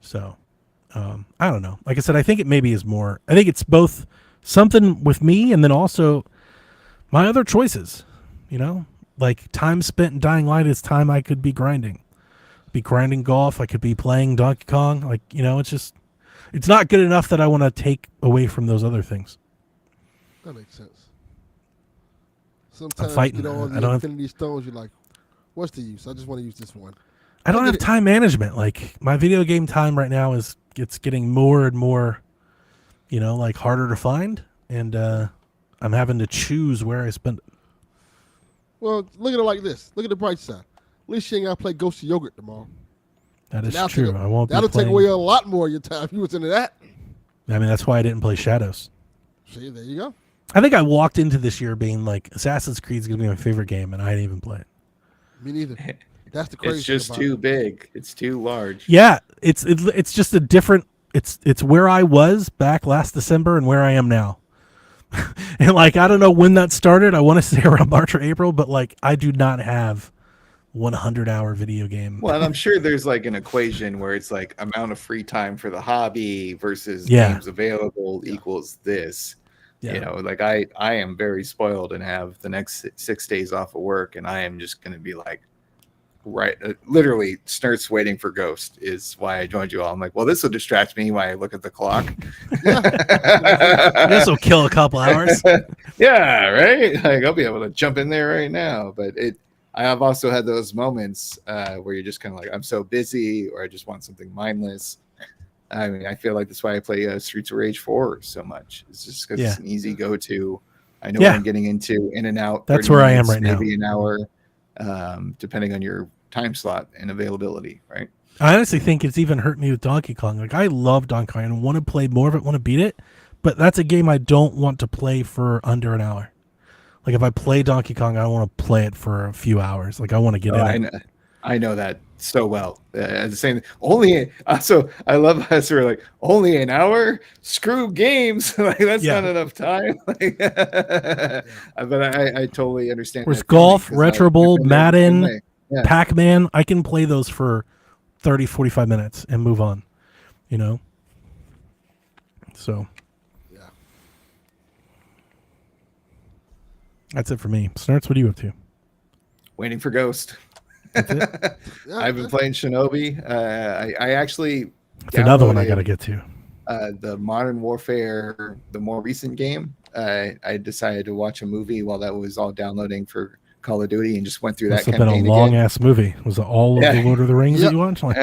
So, I don't know. Like I said, I think it maybe is more. I think it's both something with me and then also my other choices. Like time spent in Dying Light is time I could be grinding. Be grinding golf. I could be playing Donkey Kong. Like, it's not good enough that I want to take away from those other things.
That makes sense. Sometimes
fighting.
you get all
I
the
don't-
Infinity Stones, you're like, what's the use? I just want to use this one.
I don't
I
have
get it.
time management. Like my video game time right now it's getting more and more, like harder to find, and I'm having to choose where I spend it.
Well, look at it like this. Look at the bright side. At least you ain't got to play Ghost of Yogurt tomorrow.
That is
That'll
true.
take-
I won't be
That'll take
playing.
away a lot more of your time if you was into that.
I mean, that's why I didn't play Shadows.
See, there you go.
I think I walked into this year being like, Assassin's Creed's gonna be my favorite game, and I didn't even play it.
Me neither. That's the crazy
It's just
thing about
too
it.
big. It's too large.
Yeah, it's just a different. It's where I was back last December and where I am now. And like I don't know when that started. I want to say around March or April, but like I do not have 100-hour video game.
Well, and I'm sure there's like an equation where it's like amount of free time for the hobby versus
Yeah.
games available equals this.
Yeah.
Like I am very spoiled and have the next 6 days off of work, and I am just going to be like, literally, Snurt's waiting for Ghost is why I joined you all. I'm like, well, this will distract me while I look at the clock.
This will kill a couple hours.
Yeah, right. Like I'll be able to jump in there right now. But I have also had those moments where you're just kind of like, I'm so busy, or I just want something mindless. I mean, I feel like that's why I play Streets of Rage 4 so much. It's just because it's an easy go-to. I know what I'm getting into, in and out.
That's
30
where I am
minutes,
right now.
maybe an hour, depending on your time slot and availability, right?
I honestly think it's even hurt me with Donkey Kong. Like I love Donkey Kong and want to play more of it, want to beat it, but that's a game I don't want to play for under an hour. Like if I play Donkey Kong, I don't want to play it for a few hours. Like I want to get in it.
I know that so well. The same. Only also, I love how we're like only an hour. Screw games. Like that's not enough time. Like, but I totally understand.
Whereas
that
golf,
feeling, 'cause
Retro
I've
Bowl,
been there the same
Madden,
way. Yeah.
Pac-Man, I can play those for 30, 45 minutes and move on. So
Yeah.
that's it for me. Snarts, what are you up to?
Waiting for Ghost.
Yeah,
I've been playing Shinobi. I actually
That's another one I
downloaded,
got to get to.
the Modern Warfare, the more recent game. I decided to watch a movie while that was all downloading for Call of Duty, and just went through
Must
that
have been a
campaign
long
again.
ass movie. Was it all of the Lord of the Rings that you watched? Like,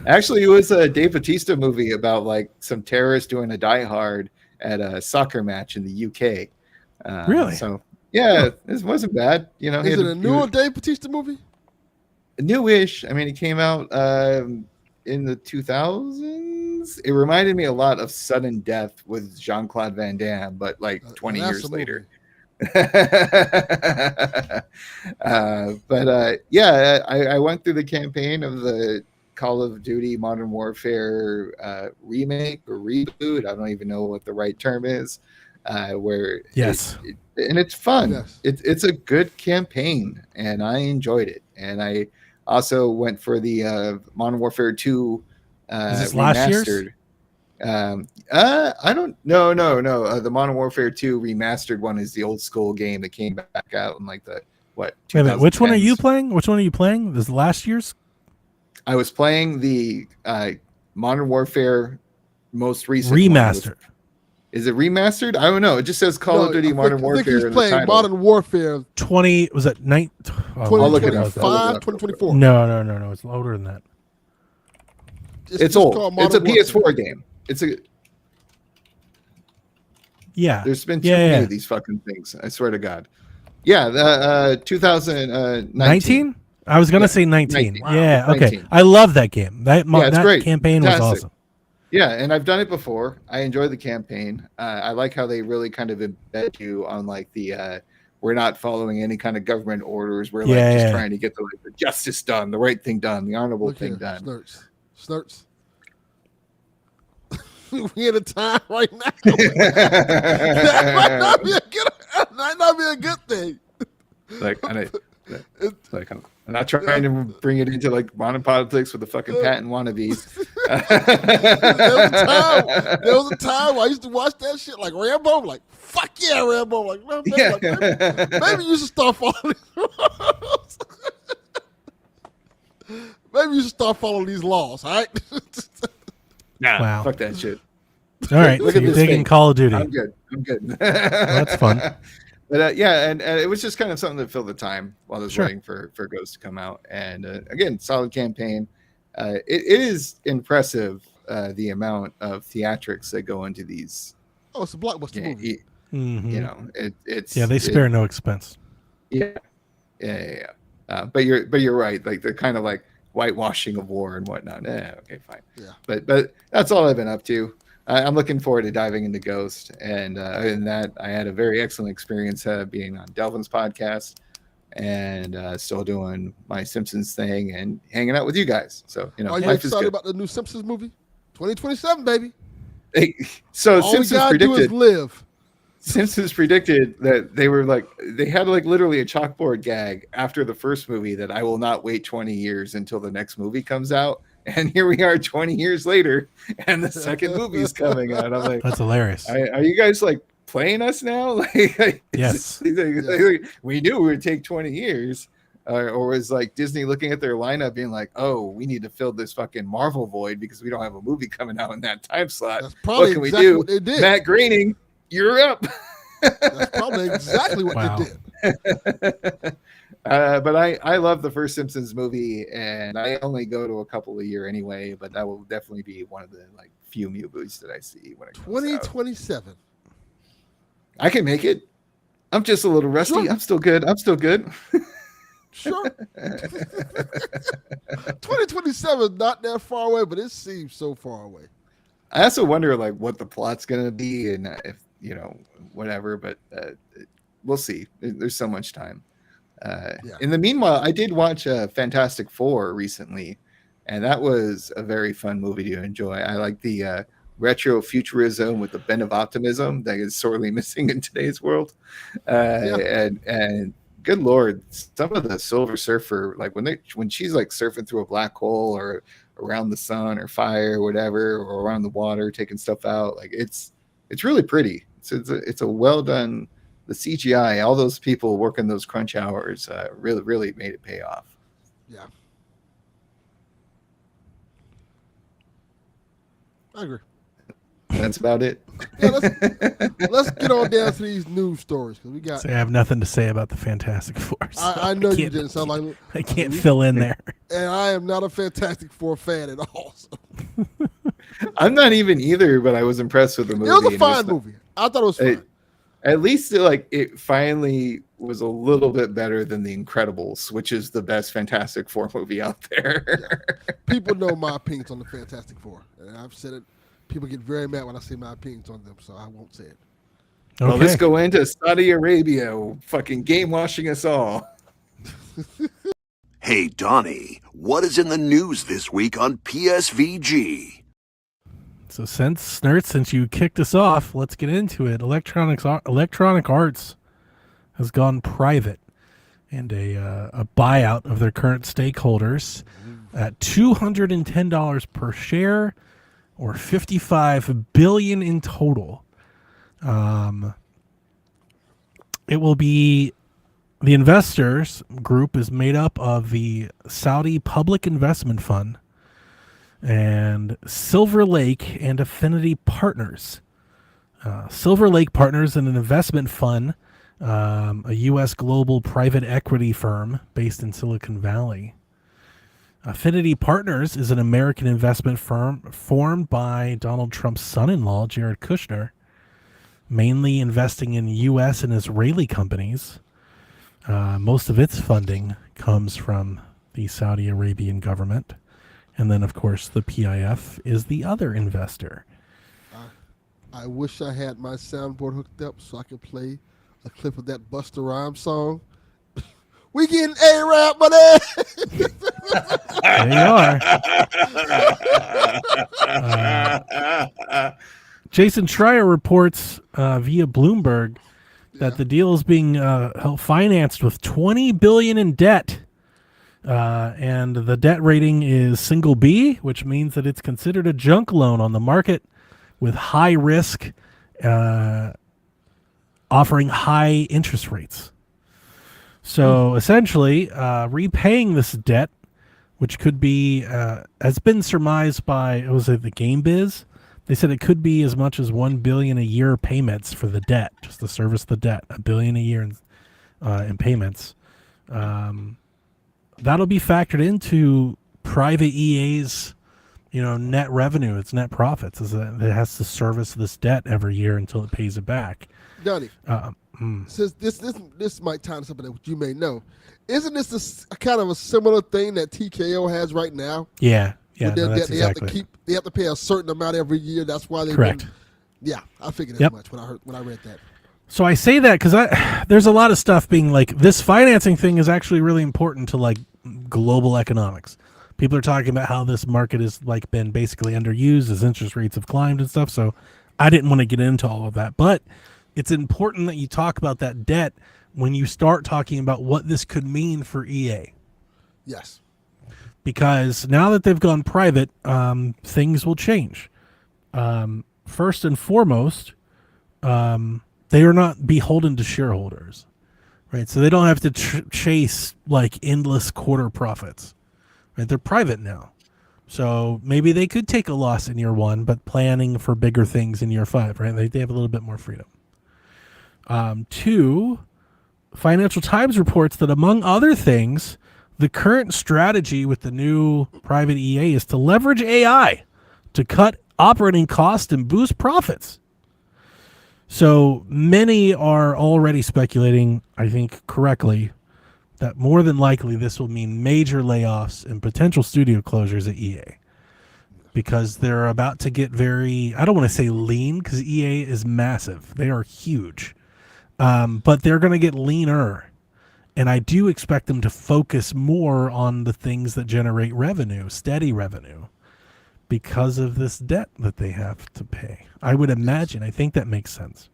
Actually, it was a Dave Bautista movie about like some terrorists doing a Die Hard at a soccer match in the UK.
Really?
So yeah, this wasn't bad. You know,
Is it a newer Dave Bautista movie?
newish. I mean, it came out in the 2000s. It reminded me a lot of Sudden Death with Jean-Claude Van Damme, but like 20
That's
years
a
later.
movie.
Yeah, I went through the campaign of the Call of Duty Modern Warfare remake or reboot. I don't even know what the right term is. Where
Yes.
and it's fun.
Yes.
It's a good campaign, and I enjoyed it. And I also went for the Modern Warfare 2
Is this last year's?
remastered. I don't. No. The Modern Warfare 2 remastered one is the old school game that came back out in like the what?
Wait a minute. Which one are you
2010s.
playing? Which one are you playing? This is last year's?
I was playing the Modern Warfare most recent one.
Remastered.
Is it remastered? I don't know. It just says Call of Duty Modern
I think
Warfare
he's
in the
playing
title.
Modern Warfare
20 was it 9?
I'll look it up.
2025, 2024.
No. It's older than that.
It's
just
old.
called
It's a
Modern
PS4
Warfare.
game. It's a.
Yeah.
There's been too many of these fucking things. I swear to God. Yeah, the 2019.
19? I was gonna say 19.
19.
Yeah.
Wow,
Okay.
19.
I love that game. That
it's
that
great.
campaign was
Fantastic.
awesome.
Yeah, and I've done it before. I enjoy the campaign. I like how they really kind of embed you on like the we're not following any kind of government orders. We're like just trying to get the justice done, the right thing done, the honorable
Look
thing
here,
done.
Snurts. We in a time right now. That might not be a good thing.
I'm not trying to bring it into like modern politics with the fucking patent wannabes.
There was a time I used to watch that shit like Rambo. Like, fuck yeah, Rambo. Like, maybe you should start following these rules. Maybe you should start following these laws, all right?
Nah,
Wow.
fuck that shit.
All right.
Look
So
at
you're
this
digging
thing.
Call of Duty.
I'm good.
That's fun.
But yeah, and it was just kind of something to fill the time while I was
Sure.
waiting for Ghost to come out. And again, solid campaign. It is impressive the amount of theatrics that go into these.
Oh, it's a blockbuster movie.
Mhm.
You know, it's
they spare no expense.
Yeah. But you're right. Like the kind of like whitewashing of war and whatnot. Okay, fine.
Yeah.
But that's all I've been up to. I'm looking forward to diving into Ghost, and other than that, I had a very excellent experience being on Delvin's podcast, and still doing my Simpsons thing and hanging out with you guys. So
Are you
life is
excited
good.
about the new Simpsons movie? 2027, baby.
So
All we
Simpsons
gotta do is
predicted.
live.
Simpsons predicted that they had like literally a chalkboard gag after the first movie that I will not wait 20 years until the next movie comes out. And here we are 20 years later, and the second movie is coming out. I'm like,
That's hilarious.
are you guys like playing us now? Like,
Yes.
We knew it would take 20 years. Or was like Disney looking at their lineup being like, oh, we need to fill this fucking Marvel void because we don't have a movie coming out in that time slot.
That's probably
What can
exactly
we do?
what they did.
Matt Groening, you're up.
That's probably exactly what
Wow.
they did.
But I love the first Simpsons movie, and I only go to a couple a year anyway. But that will definitely be one of the like few movies that I see when it comes out.
2027.
I can make it. I'm just a little rusty.
Sure.
I'm still good.
Sure. 2027 is not that far away, but it seems so far away.
I also wonder like what the plot's gonna be and if whatever. But we'll see. There's so much time. In the meanwhile, I did watch Fantastic Four recently, and that was a very fun movie to enjoy. I like the retro futurism with the bent of optimism that is sorely missing in today's world. And good Lord, some of the Silver Surfer, like when she's like surfing through a black hole or around the sun or fire or whatever, or around the water taking stuff out, like it's really pretty. It's a well done. The CGI, all those people working those crunch hours, really made it pay off.
Yeah, I agree.
That's about it.
Yeah, let's get on down to these news stories because we got.
So I have nothing to say about the Fantastic Four. So
I know you
can't-
didn't sound like,
I can't fill in there.
and I am not a Fantastic Four fan at all. So.
I'm not even either, but I was impressed with the movie.
It was a
and
fine movie. I thought it was fine.
At least like it finally was a little bit better than The Incredibles, which is the best Fantastic Four movie out there.
Yeah. People know my opinions on the Fantastic Four, and I've said it. People get very mad when I say my opinions on them, so I won't say it.
Well, let's
Okay.
go into Saudi Arabia, fucking game washing us all.
Hey, Donnie, what is in the news this week on PSVG?
So since you kicked us off, let's get into it. Electronic Arts has gone private, and a buyout of their current stakeholders at $210 per share, or $55 billion in total. It will be the investors group is made up of the Saudi Public Investment Fund and Silver Lake and Affinity Partners. Silver Lake Partners is an investment fund, a U.S. global private equity firm based in Silicon Valley. Affinity Partners is an American investment firm formed by Donald Trump's son-in-law, Jared Kushner, mainly investing in U.S. and Israeli companies. Most of its funding comes from the Saudi Arabian government. And then, of course, the PIF is the other investor.
I wish I had my soundboard hooked up so I could play a clip of that Busta Rhymes song. We getting A-Rap money.
There you are. Jason Schreier reports via Bloomberg that the deal is being financed with $20 billion in debt. And the debt rating is single B, which means that it's considered a junk loan on the market with high risk, offering high interest rates. So essentially, repaying this debt, which could be, has been surmised by, the Game Biz. They said it could be as much as $1 billion a year payments for the debt, just to service the debt, $1 billion a year in payments. That'll be factored into private EA's, net revenue, its net profits, is that it has to service this debt every year until it pays it back.
Donnie, since this might tie into something that you may know, isn't this a kind of a similar thing that TKO has right now?
Yeah,
With their
that's
debt,
exactly.
they have to pay a certain amount every year. That's why they
Correct.
Yeah, I figured as
Yep.
much when I read that.
So I say that because there's a lot of stuff being like, this financing thing is actually really important to like global economics. People are talking about how this market has like been basically underused as interest rates have climbed and stuff. So I didn't want to get into all of that, but it's important that you talk about that debt when you start talking about what this could mean for EA.
Yes.
Because now that they've gone private, things will change. First and foremost, they are not beholden to shareholders, right? So they don't have to chase like endless quarter profits, right? They're private now. So maybe they could take a loss in year one, but planning for bigger things in year five, right? They have a little bit more freedom. Two, Financial Times reports that among other things, the current strategy with the new private EA is to leverage AI to cut operating costs and boost profits. So many are already speculating, I think correctly, that more than likely this will mean major layoffs and potential studio closures at EA. Because they're about to get very, I don't want to say lean, because EA is massive. They are huge. But they're going to get leaner. And I do expect them to focus more on the things that generate revenue, steady revenue, because of this debt that they have to pay. I would imagine. I think that makes sense.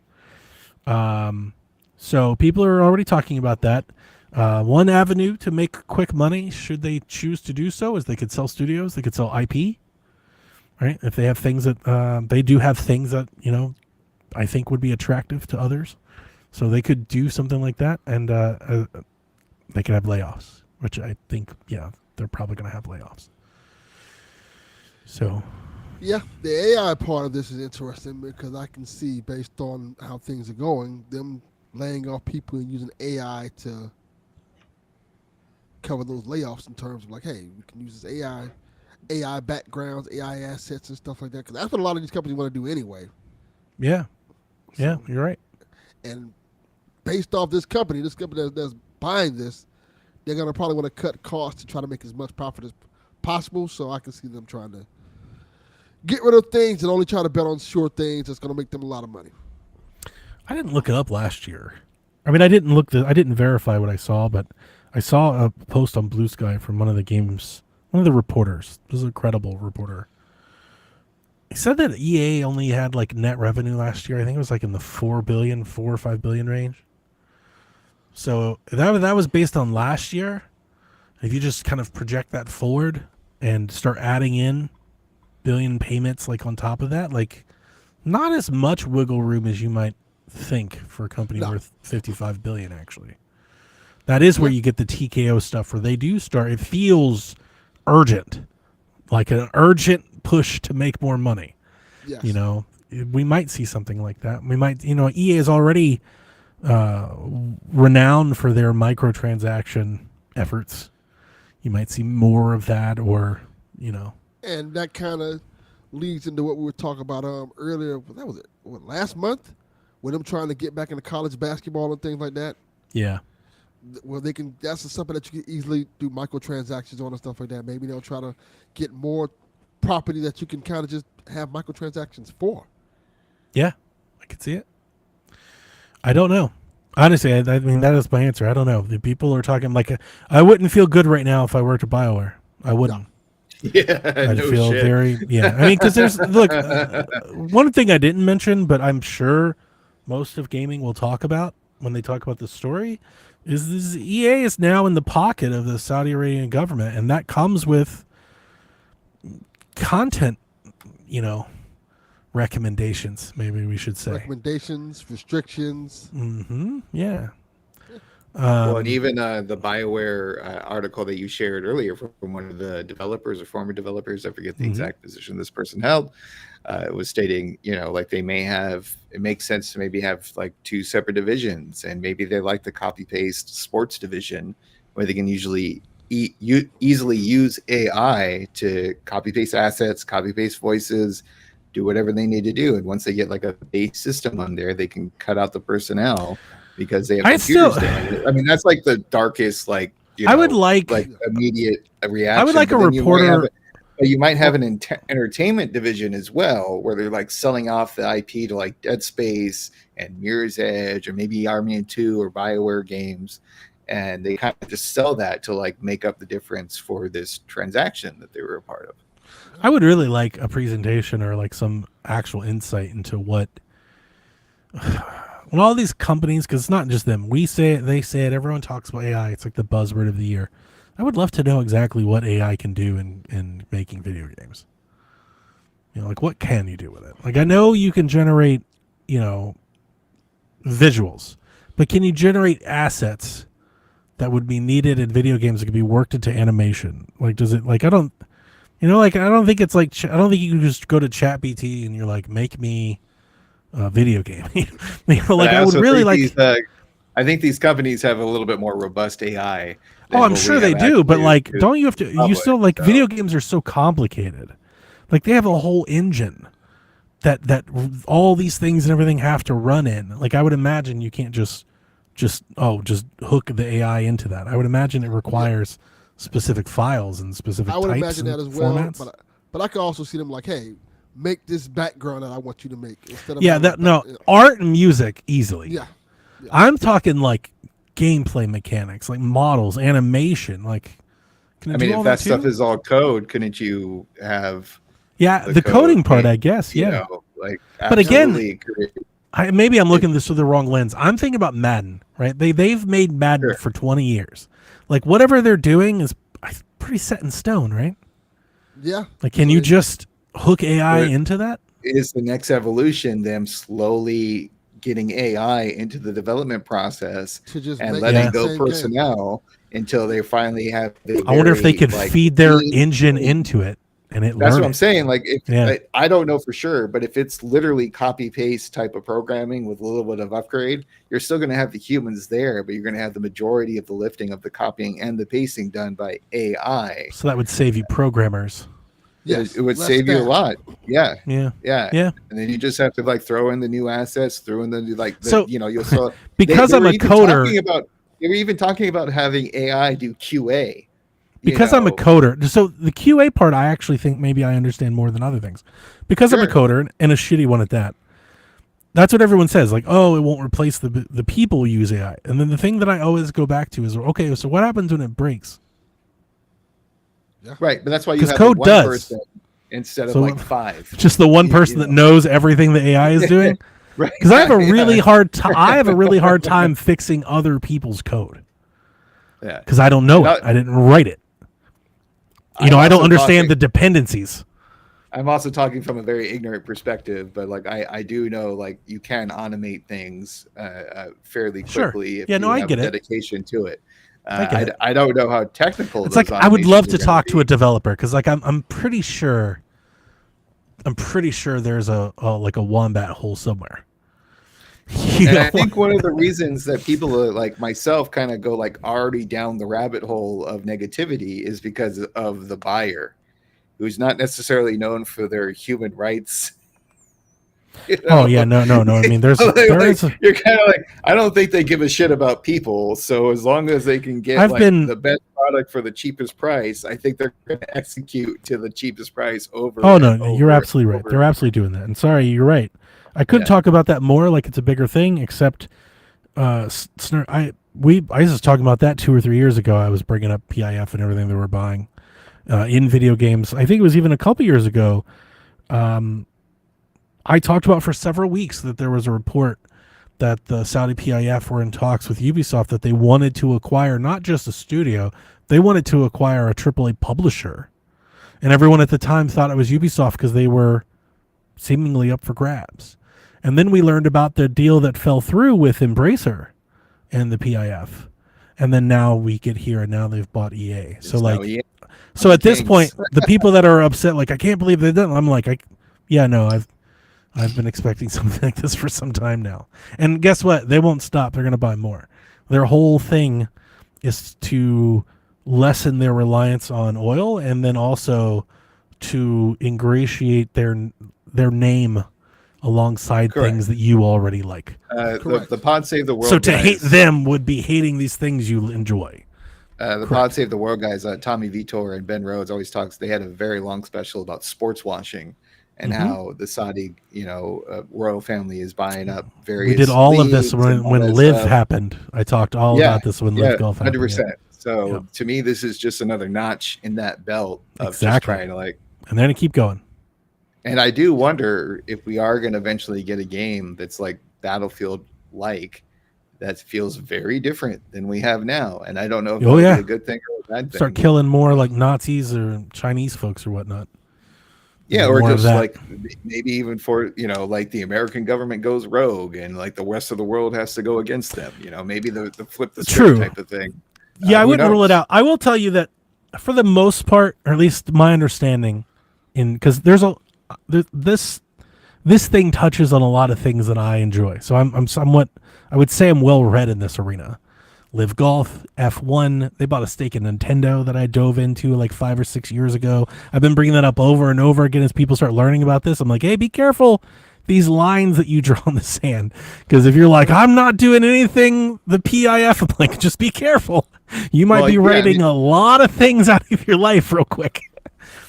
So people are already talking about that. One avenue to make quick money, should they choose to do so, is they could sell studios. They could sell IP, right? If they have things that they do have things that, I think would be attractive to others. So they could do something like that, and they could have layoffs, which I think, they're probably going to have layoffs. So,
Yeah, the AI part of this is interesting because I can see, based on how things are going, them laying off people and using AI to cover those layoffs in terms of like, hey, we can use this AI backgrounds, AI assets and stuff like that. Because that's what a lot of these companies want to do anyway.
yeah,
So,
you're right.
And based off this company that's buying this, they're gonna probably want to cut costs to try to make as much profit as possible. So I can see them trying to get rid of things and only try to bet on sure things that's gonna make them a lot of money.
I didn't look it up last year. I mean, I didn't verify what I saw, but I saw a post on Blue Sky from one of the reporters. This is a credible reporter. He said that EA only had like net revenue last year. I think it was like in the 4 or 5 billion range. So that was based on last year. If you just kind of project that forward and start adding in billion payments like on top of that, like not as much wiggle room as you might think for a company worth 55 billion actually. That is where you get the TKO stuff where they do start. It feels urgent, like an urgent push to make more money.
Yes.
You know, we might see something like that. We might, EA is already renowned for their microtransaction efforts. You might see more of that, or
And that kind of leads into what we were talking about earlier. That was it. Last month, when them trying to get back into college basketball and things like that.
Yeah.
Well, they can. That's something that you can easily do microtransactions on and stuff like that. Maybe they'll try to get more property that you can kind of just have microtransactions for.
Yeah, I could see it. I don't know. Honestly, I mean, that is my answer. I don't know. The people are talking like I wouldn't feel good right now if I worked at BioWare. I wouldn't.
No.
Yeah,
I'd
no
feel
shit.
very, yeah. I mean, because there's, look, one thing I didn't mention, but I'm sure most of gaming will talk about when they talk about the story, is this EA is now in the pocket of the Saudi Arabian government, and that comes with content, recommendations, maybe we should say.
Recommendations, restrictions.
Mm-hmm. Yeah.
Well, and even the BioWare article that you shared earlier from one of the developers or former developers, I forget the exact position this person held, was stating, like they may have, it makes sense to maybe have like two separate divisions, and maybe they like the copy paste sports division where they can usually easily use AI to copy paste assets, copy paste voices, do whatever they need to do. And once they get like a base system on there, they can cut out the personnel because they have computers doing it. I mean, that's like the darkest, like,
I would like
immediate reaction.
I would like a reporter.
You might have an entertainment division as well, where they're like selling off the IP to like Dead Space and Mirror's Edge, or maybe Army 2 or BioWare games, and they kind of just sell that to like make up the difference for this transaction that they were a part of.
I would really like a presentation or like some actual insight into what. When all these companies, because it's not just them, we say it, they say it, everyone talks about AI. It's like the buzzword of the year. I would love to know exactly what AI can do in making video games. Like what can you do with it? Like I know you can generate, visuals, but can you generate assets that would be needed in video games that could be worked into animation? Like does it, like I don't think it's like, I don't think you can just go to ChatGPT and you're like, make me video game. Like I would really like.
I think these companies have a little bit more robust AI.
Oh, I'm sure they do, but like, don't you have to? You still like video games are so complicated. Like they have a whole engine that all these things and everything have to run in. Like I would imagine you can't just hook the AI into that. I would imagine it requires specific files and specific.
I would
types
imagine
and
that as well,
formats.
but I could also see them like, hey, make this background that I want you to make instead of
art and music easily.
Yeah.
I'm talking like gameplay mechanics, like models, animation. Like,
I mean, if that stuff is all code, couldn't you have?
Yeah, the coding part, I guess. Yeah, but again, maybe I'm looking at this through the wrong lens. I'm thinking about Madden, right? They've made Madden for 20 years. Like whatever they're doing is pretty set in stone, right?
Yeah.
Like, can you just hook AI into that?
Is the next evolution them slowly getting AI into the development process and letting go personnel until they finally have?
I wonder if they could feed their engine into it. And
that's what I'm saying. Like, I don't know for sure, but if it's literally copy paste type of programming with a little bit of upgrade, you're still going to have the humans there, but you're going to have the majority of the lifting of the copying and the pasting done by AI.
So that would save you programmers.
Yes,
it would
less
save you a
staff.
lot. Yeah,
Yeah.
yeah,
Yeah.
and then you just have to like throw in the new assets, throw in the new, like the,
So
you'll still
because
they
I'm
were
a
even
coder,
talking about having AI do QA. You
because I'm a
know,
coder, so the QA part I actually think maybe I understand more than other things. Because I'm a
sure,
coder and a shitty one at that. That's what everyone says, like, oh, it won't replace the people who use AI. And then the thing that I always go back to is, okay, so what happens when it breaks?
right, but that's why you
Because
have the
code
one
does.
person instead of
So
like five.
just the one
You
person that
know,
knows everything the AI is doing.
right?
Because I have a really
Yeah,
I have a really hard time fixing other people's code
yeah.
because I don't know
And
it. I didn't write it.
I'm
I don't
also
understand
talking.
the dependencies.
I'm also talking from a very ignorant perspective, but like I do know like you can automate things fairly
Sure.
quickly if
Yeah, no,
you
I
have
get it.
dedication to it.
I get it.
I don't know how technical
It's
those
like I would love
automations
to
are going
talk
to
to a
be.
developer because like I'm pretty sure there's a like a wombat hole somewhere. You
And
know?
I think one of the reasons that people like myself kind of go like already down the rabbit hole of negativity is because of the buyer, who's not necessarily known for their human rights. You
Oh
know,
yeah, no. I mean, there
like
is a,
you're kind of like I don't think they give a shit about people. So as long as they can get
I've
like
been
the best product for the cheapest price, I think they're going to execute to the cheapest price over
Oh
and
no, you're
over and
absolutely right.
over.
They're absolutely doing that. And sorry, you're right. I could
Yeah.
talk about that more, like it's a bigger thing. Except, I was just talking about that 2 or 3 years ago. I was bringing up PIF and everything they were buying in video games. I think it was even a couple years ago. I talked about for several weeks that there was a report that the Saudi PIF were in talks with Ubisoft that they wanted to acquire not just a studio, they wanted to acquire a AAA publisher. And everyone at the time thought it was Ubisoft because they were seemingly up for grabs. And then we learned about the deal that fell through with Embracer and the PIF. And then now we get here and now they've bought EA. So
It's
like
now EA
so at this
Kings.
point, the people that are upset, like I can't believe they didn't, I'm like, yeah, no, I've been expecting something like this for some time now. And guess what? They won't stop. They're gonna buy more. Their whole thing is to lessen their reliance on oil and then also to ingratiate their name alongside
Correct.
things that you already like.
The Pod Save the World.
So to
guys,
hate them would be hating these things you enjoy.
the Pod Save the World guys, Tommy Vitor and Ben Rhodes always talks. They had a very long special about sports washing and how the Saudi, royal family is buying up various.
We did all of this
leagues and all
when
that
Live
stuff.
happened. I talked all about this when Live Golf happened.
100%.
Yeah.
So
Yep.
to me, this is just another notch in that belt of just
Exactly.
trying to like.
And they're gonna keep going.
And I do wonder if we are going to eventually get a game that's like Battlefield like that feels very different than we have now. And I don't know if
Oh,
that'll
yeah.
be a good thing or a bad thing.
Start killing more like Nazis or Chinese folks or whatnot.
Yeah, or
More of
just
that.
like maybe even for, like the American government goes rogue and like the rest of the world has to go against them. Maybe the flip the script
True.
type of thing.
Yeah, I
who
wouldn't rule
knows?
it out. I will tell you that for the most part, or at least my understanding, because this thing touches on a lot of things that I enjoy. So I'm somewhat, I would say I'm well read in this arena. Live Golf, F1, they bought a stake in Nintendo that I dove into like 5 or 6 years ago. I've been bringing that up over and over again as people start learning about this. I'm like, hey, be careful these lines that you draw in the sand. Because if you're like, I'm not doing anything, the PIF, I'm like, just be careful. You might be writing a lot of things out of your life real quick.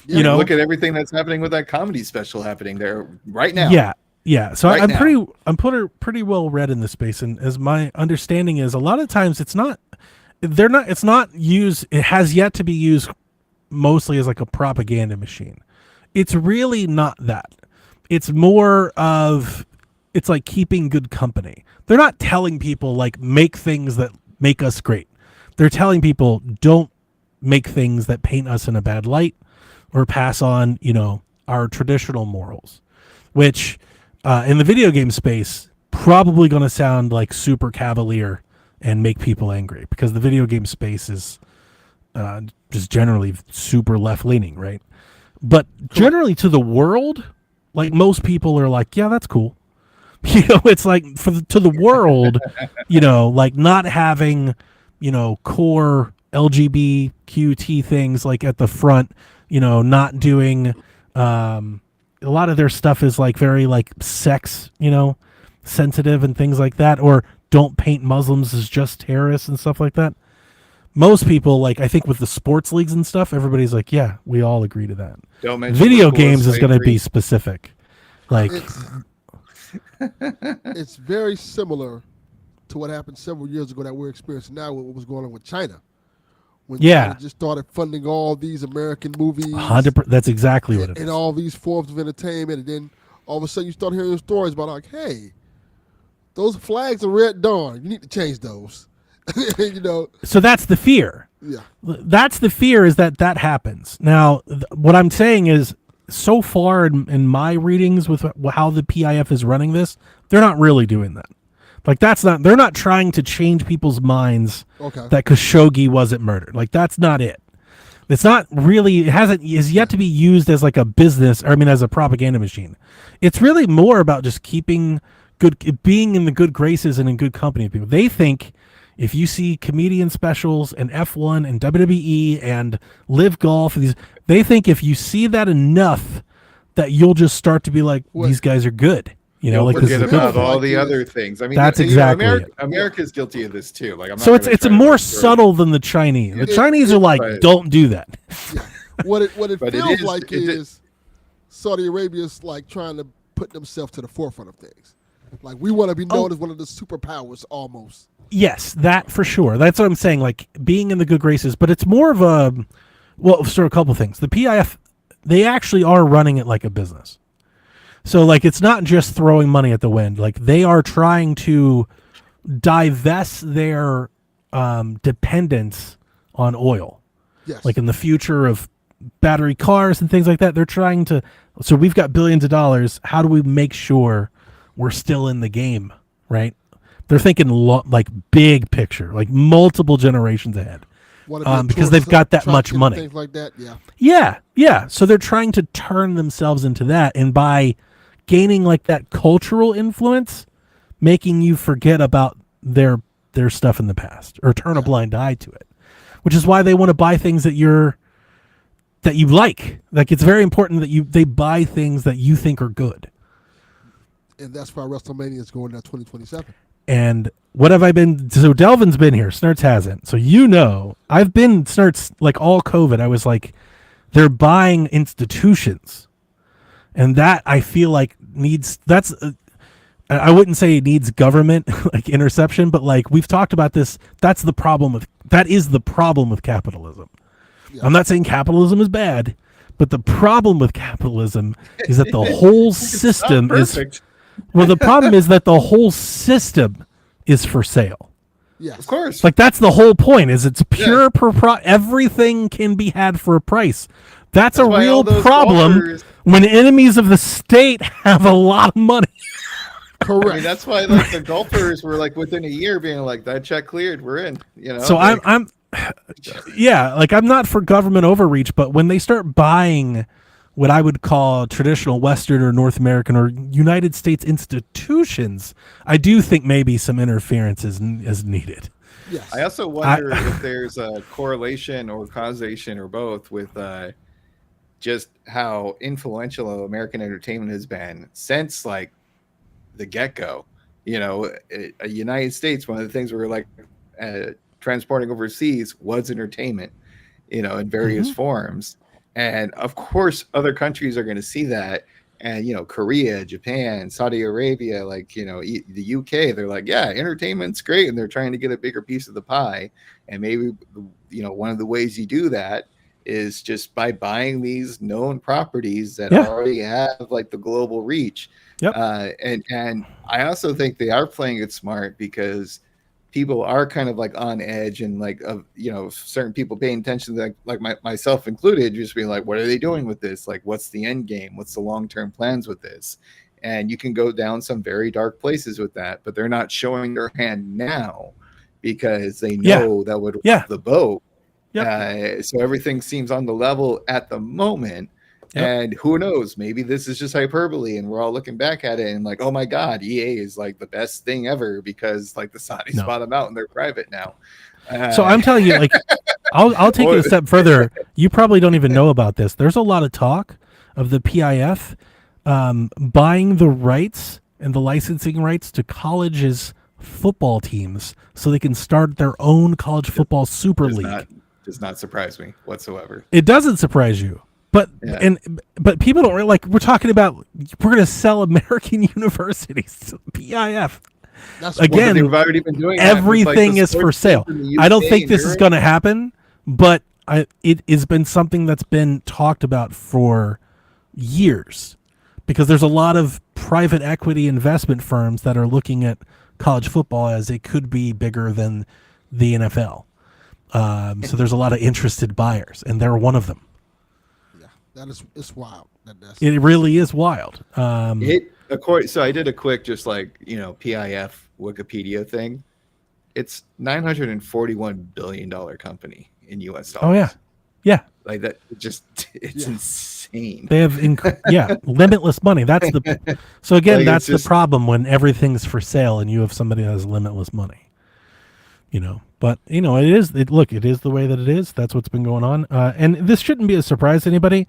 Yeah,
Look at everything that's happening with that comedy special happening there right now.
Yeah. So
Right
I'm
now.
pretty well read in this space, and as my understanding is, a lot of times it's not used. It has yet to be used mostly as like a propaganda machine. It's really not that. It's more of it's like keeping good company. They're not telling people like make things that make us great. They're telling people don't make things that paint us in a bad light or pass on, our traditional morals, which in the video game space, probably going to sound like super cavalier and make people angry because the video game space is just generally super left leaning, right? But generally to the world, like most people are like, yeah, that's cool. It's like to the world, like not having, core LGBTQT things like at the front not doing a lot of their stuff is like very like sex, sensitive and things like that, or don't paint Muslims as just terrorists and stuff like that. Most people, like, I think with the sports leagues and stuff, everybody's like, yeah, we all agree to that.
Don't mention
Video
the cool
games is going to
slavery.
be specific. Like,
It's very similar to what happened several years ago that we're experiencing now with what was going on with China. When
Yeah.
China just started funding all these American movies
100%, that's exactly what it
and
is.
all these forms of entertainment, and then all of a sudden you start hearing stories about like, hey, those flags are red dawn. You need to change those.
So that's the fear.
Yeah.
That's the fear, is that happens. Now, what I'm saying is, so far in my readings with how the PIF is running this, they're not really doing that. Like, they're not trying to change people's minds
Okay.
that Khashoggi wasn't murdered. Like, that's not it. It's not really, is yet to be used as like a business, as a propaganda machine. It's really more about just being in the good graces and in good company of people. They think if you see comedian specials and F1 and WWE and Live Golf, they think if you see that enough, that you'll just start to be like, these guys are good.
You'll
like, this
forget
is a good
about
thing.
all the other things. I mean,
That's exactly it.
America's guilty of this too. Like, I'm not
So
gonna
it's
try to
more
destroy it.
subtle than the Chinese. The Chinese are like,
but-
don't do that.
Yeah. What it
But it
feels
is-
like
it-
is Saudi Arabia's like trying to put themselves to the forefront of things. Like, we want to be known as one of the superpowers almost.
Yes, that for sure. That's what I'm saying, like being in the good graces, but it's more of a couple things. The PIF, they actually are running it like a business. So like, it's not just throwing money at the wind. Like, they are trying to divest their dependence on oil.
Yes.
Like in the future of battery cars and things like that, they're trying to, so we've got billions of dollars. How do we make sure we're still in the game, right? They're thinking like big picture, like multiple generations ahead,
Wanna be a
because
tourist
they've got that much
attraction and
money.
Things like that, yeah.
Yeah. So they're trying to turn themselves into that, and by gaining like that cultural influence, making you forget about their stuff in the past or turn a blind eye to it, which is why they want to buy things that you like. Like, it's very important that they buy things that you think are good.
And that's why WrestleMania is going to 2027.
And what have I been? So Delvin's been here. Snurts hasn't. So I've been Snurts like all COVID. I was like, they're buying institutions, and that I feel like needs. I wouldn't say it needs government like interception, but like we've talked about this. That is the problem with capitalism. Yeah. I'm not saying capitalism is bad, but the problem with capitalism is that the whole system is. Well, the problem is that the whole system is for sale.
Yes.
Of course.
Like, that's the whole point, is it's pure everything can be had for a price. That's a real problem when enemies of the state have a lot of money.
Correct.
I mean, that's why like the golfers were like within a year being like, that check cleared, we're in,
So
like,
I'm like, I'm not for government overreach, but when they start buying what I would call traditional Western or North American or United States institutions, I do think maybe some interference is needed.
Yes.
I also wonder if there's a correlation or causation or both with just how influential American entertainment has been since like the get-go. A United States, one of the things we were like transporting overseas was entertainment, in various forms. And of course, other countries are going to see that. And, Korea, Japan, Saudi Arabia, like, the UK, they're like, yeah, entertainment's great. And they're trying to get a bigger piece of the pie. And maybe, one of the ways you do that is just by buying these known properties that already have like the global reach.
Yep.
And I also think they are playing it smart because people are kind of like on edge and like certain people paying attention to like myself included, just being like, what are they doing with this? Like, what's the end game? What's the long-term plans with this? And you can go down some very dark places with that, but they're not showing their hand now because they know that would rock the boat. Yep. So everything seems on the level at the moment. Yep. And who knows, maybe this is just hyperbole and we're all looking back at it and like, oh my God, EA is like the best thing ever because like the Saudis bought them out and they're private now.
So I'm telling you, like, I'll take it
Or-
a step further. You probably don't even know about this. There's a lot of talk of the PIF buying the rights and the licensing rights to colleges' football teams so they can start their own college football super league.
Does not surprise me whatsoever.
It doesn't surprise you. But
Yeah.
but people don't really, like, we're talking about, we're going to sell American universities to PIF.
That's
Again,
They've already been doing that with, like,
Everything
the
is for
sports
sale.
teams in the
I don't
UK
think
and
this is
Europe.
going to happen, but it has been something that's been talked about for years, because there's a lot of private equity investment firms that are looking at college football as it could be bigger than the NFL. So there's a lot of interested buyers, and they're one of them.
yeah, it's wild. That's
It really is wild.
So I did a quick, just like, PIF Wikipedia thing. It's $941 billion company in US dollars.
Oh yeah, yeah.
Like that, it's
Yeah.
insane.
They have limitless money. That's the so again,
Like,
that's
it's just-
the problem when everything's for sale and you have somebody that has limitless money. But it is the way that it is. That's what's been going on. And this shouldn't be a surprise to anybody.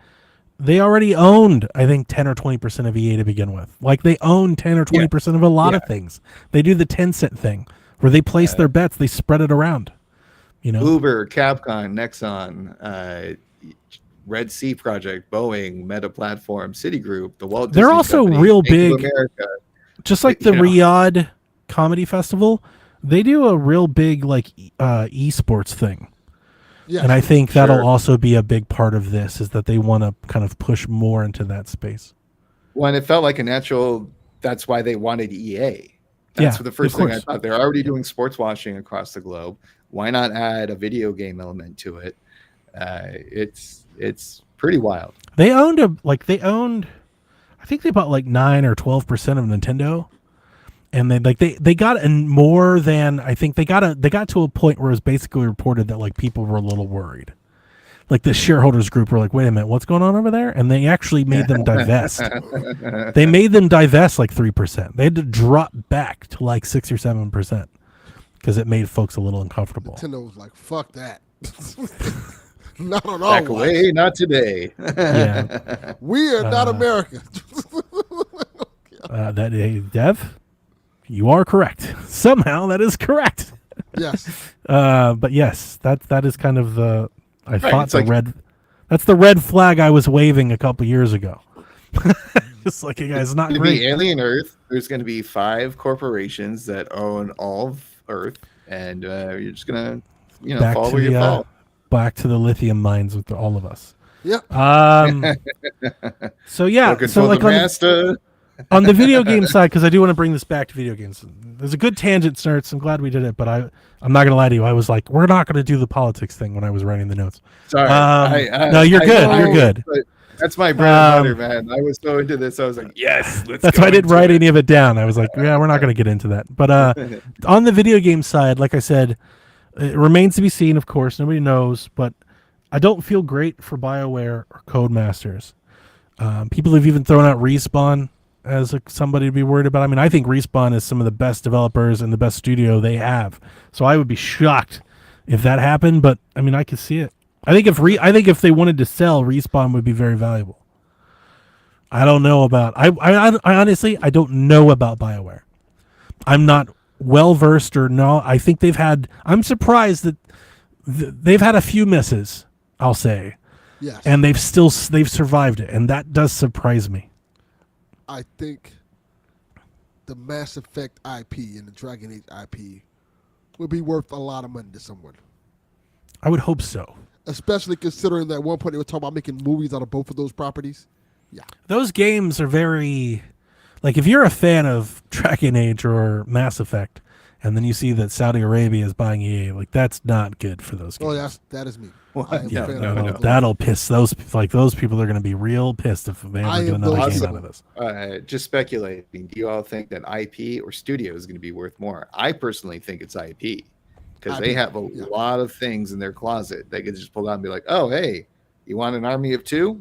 They already owned, I think, 10 or 20% of EA to begin with. Like, they own 10 or 20% of a lot of things. They do the 10-cent thing where they place their bets, they spread it around.
Uber, Capcom, Nexon, Red Sea Project, Boeing, Meta Platform, Citigroup, the Walt Disney
They're also
Company,
real
Bank of
big.
America.
Just like the Riyadh Comedy Festival, they do a real big, like, esports thing.
yeah.
And I think that'll
Sure.
also be a big part of this, is that they want to kind of push more into that space.
When it felt like a natural, that's why they wanted EA. That's
Yeah,
the first
of
thing I
course.
thought. They're already doing sports washing across the globe. Why not add a video game element to it? It's pretty wild.
They owned I think they bought like 9 or 12% of Nintendo. And they got in more than, I think they got to a point where it was basically reported that, like, people were a little worried. Like, the shareholders group were like, wait a minute, what's going on over there? And they actually made them divest. They made them divest like 3%. They had to drop back to like 6 or 7% because it made folks a little uncomfortable.
Nintendo was like, fuck that. Not on our
Back
watch.
away, not today.
Yeah.
We are not America.
Dev, you are correct. Somehow that is correct.
Yes.
But yes, that is kind of the, I thought
it's like-
that's the red flag I was waving a couple years ago. Just like, you guys, not
It's gonna
great.
be Alien Earth. There's going to be 5 corporations that own all of Earth, and you're just gonna,
Back
fall
to
where you
the
fall.
back to the lithium mines with all of us.
Yep.
So yeah,
Looking
so
for
like
the master.
on the video game side, because I do want to bring this back to video games. There's a good tangent, Snurts. I'm glad we did it, but I'm not gonna lie to you. I was like, we're not gonna do the politics thing when I was writing the notes.
Sorry.
No, you're good. You're good.
But that's my bread and butter, man. I was so into this. I was like, yes, let's
That's
go
why I didn't
into
write
it.
any of it down. I was like, yeah, we're not going to get into that. But on the video game side, like I said, it remains to be seen, of course. Nobody knows. But I don't feel great for BioWare or Codemasters. People have even thrown out Respawn as somebody to be worried about. I mean, I think Respawn is some of the best developers and the best studio they have. So I would be shocked if that happened. But, I mean, I could see it. I think if they wanted to sell, Respawn would be very valuable. I don't know about. I honestly, I don't know about BioWare. I'm not well versed or no. I think they've had. I'm surprised that they've had a few misses. I'll say,
Yes.
and they've survived it, and that does surprise me.
I think the Mass Effect IP and the Dragon Age IP would be worth a lot of money to someone.
I would hope so.
Especially considering that at one point they were talking about making movies out of both of those properties. Yeah.
Those games are very, like, if you're a fan of Dragon Age or Mass Effect, and then you see that Saudi Arabia is buying EA, like, that's not good for those games.
Oh, that is me.
What?
I am a
Yeah,
fan
no,
of
no.
both of those.
That'll piss those people are going to be real pissed if they
I
ever get
am
another
those
game
people.
out of this.
Just speculating. Do you all think that IP or studio is going to be worth more? I personally think it's IP because they
IP,
have a
yeah.
lot of things in their closet. They could just pull out and be like, "Oh, hey, you want an army of 2?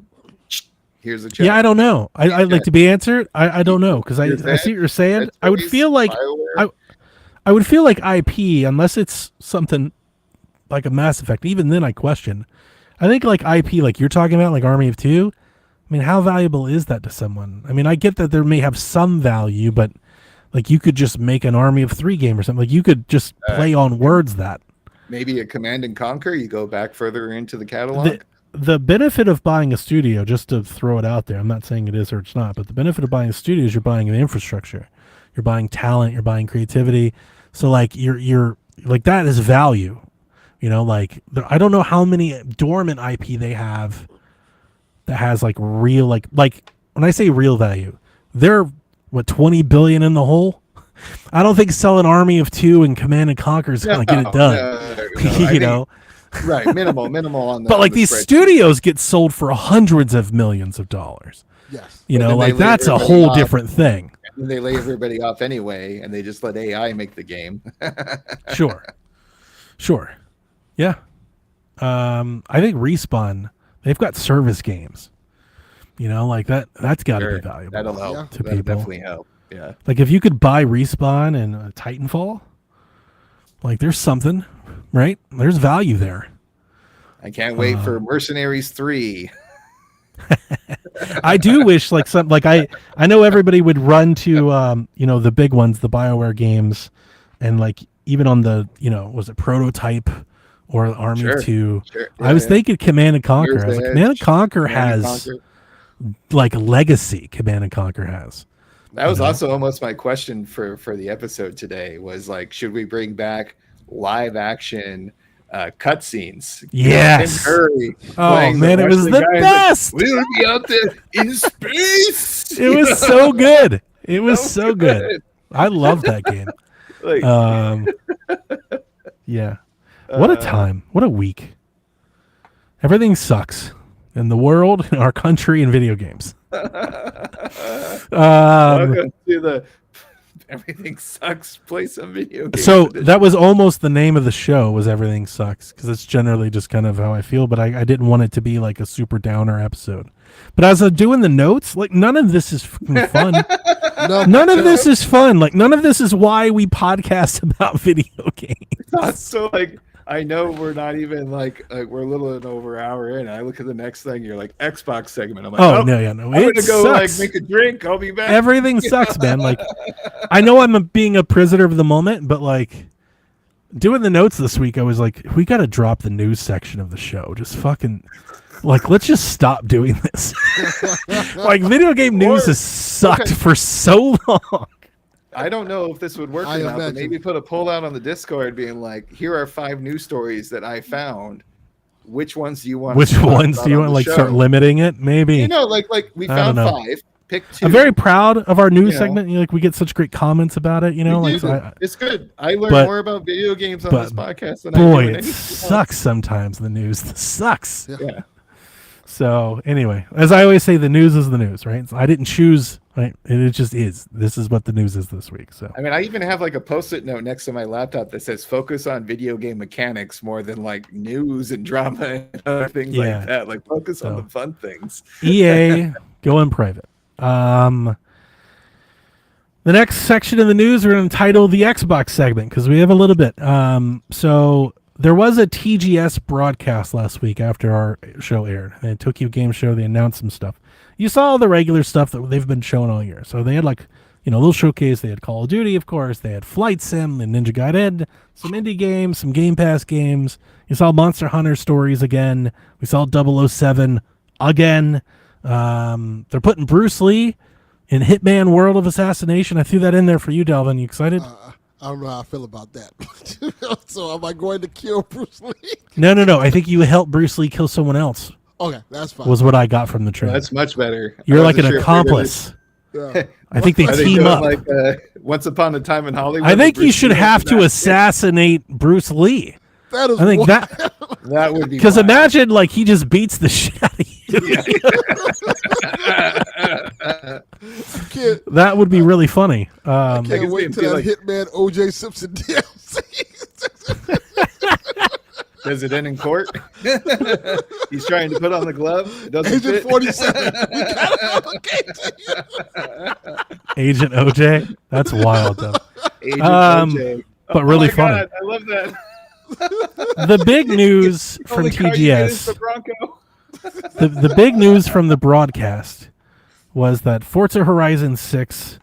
Here's a check."
Yeah, I don't know. I'd like to be answered. I don't know because I see what you're saying.
Dead
I would
Space,
feel like
BioWare.
I would feel like IP, unless it's something like a Mass Effect, even then I question. I think like IP, like you're talking about, like Army of Two. I mean, how valuable is that to someone? I mean, I get that there may have some value, but like you could just make an Army of Three game or something. Like you could just play on words that.
Maybe a Command and Conquer. You go back further into the catalog.
The benefit of buying a studio, just to throw it out there, I'm not saying it is or it's not, but the benefit of buying a studio is you're buying an infrastructure, you're buying talent, you're buying creativity. So like you're like that is value, you know. Like I don't know how many dormant IP they have that has like real like when I say real value, they're what 20 billion in the hole. I don't think selling Army of Two and Command and Conquer is gonna get it done. You know.
Right, minimal on that.
But like these studios get sold for hundreds of millions of dollars.
Yes.
You know,
then
like
they lay
that's a
everybody
whole
off.
different thing.
And they lay everybody off anyway, and they just let AI make the game.
Sure. Yeah. I think Respawn, they've got service games. You know, like that's got to
Sure,
be valuable.
that'll help.
to
That'll
people.
definitely help. Yeah.
Like if you could buy Respawn and Titanfall, like there's something, right? There's value there.
I can't wait for Mercenaries 3.
I do wish like some like I know everybody would run to you know, the big ones, the BioWare games, and like even on the, you know, was it Prototype or Army
Sure,
2?
sure.
I was thinking Command and Conquer.
Mirror's
I was like,
Edge,
Command and Conquer
Command and
has
Conquer.
like legacy. Command and Conquer has.
That was
you know?
also almost my question for the episode today. Was like, should we bring back live action cutscenes?
Yes.
Tim Curry
Oh
playing
man, it was
Russian
the
guy, like,
best.
we'll be out there in space.
It was so good. It was
So
so good. I love that game.
Like,
Yeah. What a time. What a week. Everything sucks in the world, in our country, and video games.
welcome to the Everything Sucks. Play some video games.
So
edition.
that was almost the name of the show, was Everything Sucks, because it's generally just kind of how I feel, but I didn't want it to be like a super downer episode. But as I'm doing the notes, like none of this is fucking fun. None of this is fun. Like none of this is why we podcast about video games.
So like, I know we're not even like we're a little over an hour in. I look at the next thing. You're like Xbox segment. I'm like,
Oh, no, yeah, no.
I'm gonna
It
go
sucks.
like make a drink. I'll be back.
Everything sucks, man. Like, I know I'm being a prisoner of the moment, but like, doing the notes this week, I was like, we got to drop the news section of the show. Just fucking, like, let's just stop doing this. Like, video game news has sucked for so long.
I don't know if this would work
I
or not, but
imagine.
maybe put a poll out on the Discord being like, here are 5 news stories that I found. Which ones do you want?
Which
to talk
ones
about
do you
on
want to
the
like
show?
start limiting it? Maybe.
You know, like we
I
found
don't know.
5. Pick 2.
I'm very proud of our news
You know.
segment. You know, like we get such great comments about it. You know,
We
like
do.
so
It's good. I learn
but-
more about video games on
but
this podcast than I
boy,
do in
it
anything
sucks sometimes. The news sucks.
Yeah.
So anyway, as I always say, the news is the news, right? So I didn't choose, right? It just is. This is what the news is this week. So
I mean, I even have like a post-it note next to my laptop that says "focus on video game mechanics more than like news and drama and other things
Yeah.
like that. Like focus on
So-
the fun things."
EA, go in private. The next section of the news we're going to title the Xbox segment because we have a little bit. So there was a TGS broadcast last week after our show aired. The Tokyo Game Show, they announced some stuff. You saw all the regular stuff that they've been showing all year. So they had like, you know, a little showcase. They had Call of Duty, of course. They had Flight Sim and Ninja Gaiden, some indie games, some Game Pass games. You saw Monster Hunter Stories again. We saw 007 again. They're putting Bruce Lee in Hitman World of Assassination. I threw that in there for you, Delvin. You excited?
I don't know how I feel about that. So am I going to kill Bruce Lee?
No. I think you helped Bruce Lee kill someone else.
Okay, that's fine.
Was what I got from the trailer.
That's much better.
You're
I
like an
wasn't sure if they were
accomplice.
Yeah.
I think they
Are they
team
doing
up.
like Once Upon a Time in Hollywood?
I think
with
you
Bruce
should
Lee
have to
and
assassinate Bruce Lee.
That is
I think
wild.
that would be
Because
wild.
imagine like he just beats the shit out of you.
Can't,
That would be really funny.
I
can't
can
wait
see
till
him
that
be
Hitman OJ Simpson DLC.
Does it end in court? He's trying to put on the glove. It doesn't
Agent
fit.
47. We got it.
Agent OJ. That's wild though.
Agent
Um,
OJ.
but really
my
funny.
God, I love that.
The big news from
Only car you get is
TGS,
the Bronco.
the big news from the broadcast was that Forza Horizon 6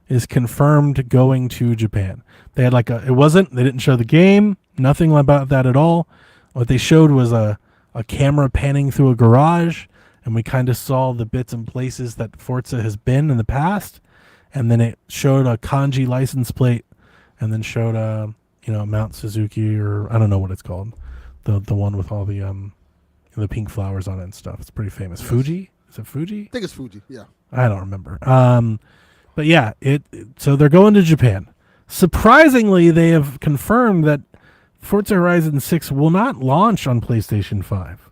is confirmed going to Japan. They had they didn't show the game, nothing about that at all. What they showed was a camera panning through a garage, and we kind of saw the bits and places that Forza has been in the past. And then it showed a kanji license plate, and then showed Mount Suzuki, or I don't know what it's called, the one with all the pink flowers on it and stuff. It's pretty famous. Yes. Fuji? Is it Fuji?
I think it's Fuji. Yeah.
I don't remember. But yeah, so they're going to Japan. Surprisingly, they have confirmed that Forza Horizon 6 will not launch on PlayStation 5.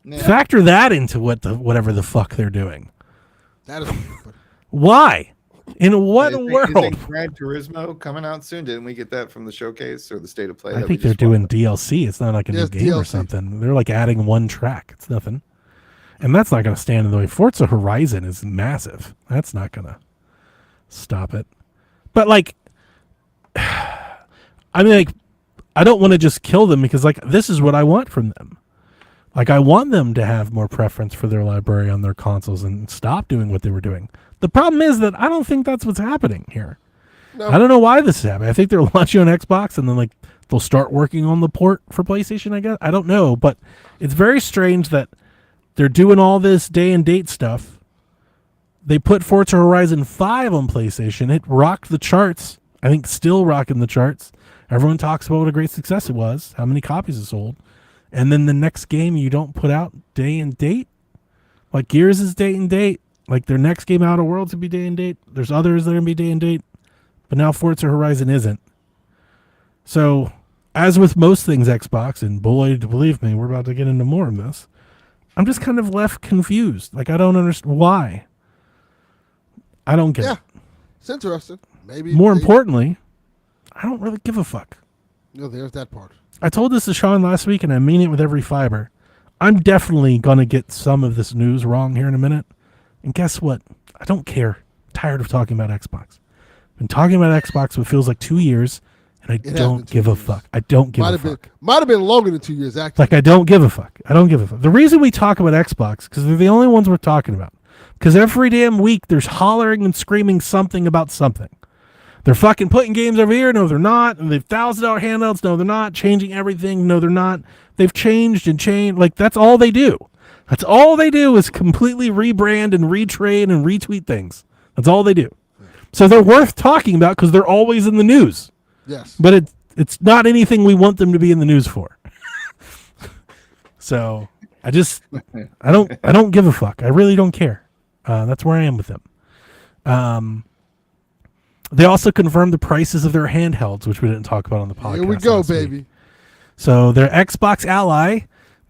Yeah.
Factor that into whatever the fuck they're doing.
That is stupid.
Why? In what world?
Isn't Gran Turismo coming out soon? Didn't we get that from the showcase or the state of play?
I think they're doing DLC. It's not like a new game or
DLC.
something. They're like adding one track. It's nothing. And that's not going to stand in the way. Forza Horizon is massive. That's not going to stop it. But I don't want to just kill them because this is what I want from them. I want them to have more preference for their library on their consoles and stop doing what they were doing. The problem is that I don't think that's what's happening here.
No.
I don't know why this is happening. I think they're launching on Xbox and then they'll start working on the port for PlayStation, I guess. I don't know, but it's very strange that they're doing all this day and date stuff. They put Forza Horizon 5 on PlayStation. It rocked the charts. I think still rocking the charts. Everyone talks about what a great success it was, how many copies it sold. And then the next game you don't put out day and date? Gears is day and date. Their next game, Outer Worlds, would be day and date. There's others that are going to be day and date. But now Forza Horizon isn't. So, as with most things Xbox, and boy, believe me, we're about to get into more of this, I'm just kind of left confused. I don't understand why. I don't get it.
It's interesting. Maybe.
More importantly, I don't really give a fuck.
No, there's that part.
I told this to Sean last week, and I mean it with every fiber. I'm definitely going to get some of this news wrong here in a minute. And guess what? I don't care. I'm tired of talking about Xbox. I've been talking about Xbox for what feels like 2 years, and I don't give a fuck. I don't give a fuck.
Might have been longer than 2 years, actually.
I don't give a fuck. I don't give a fuck. The reason we talk about Xbox, because they're the only ones we're talking about. Because every damn week there's hollering and screaming something about something. They're fucking putting games over here. No, they're not. And they've $1,000 handouts. No, they're not. Changing everything. No, they're not. They've changed and changed. That's all they do. That's all they do is completely rebrand and retrade and retweet things. That's all they do. So they're worth talking about because they're always in the news.
Yes.
But it's not anything we want them to be in the news for. So I don't give a fuck. I really don't care. That's where I am with them. They also confirmed the prices of their handhelds, which we didn't talk about on the podcast.
Here we go,
last week.
baby.
So their Xbox Ally,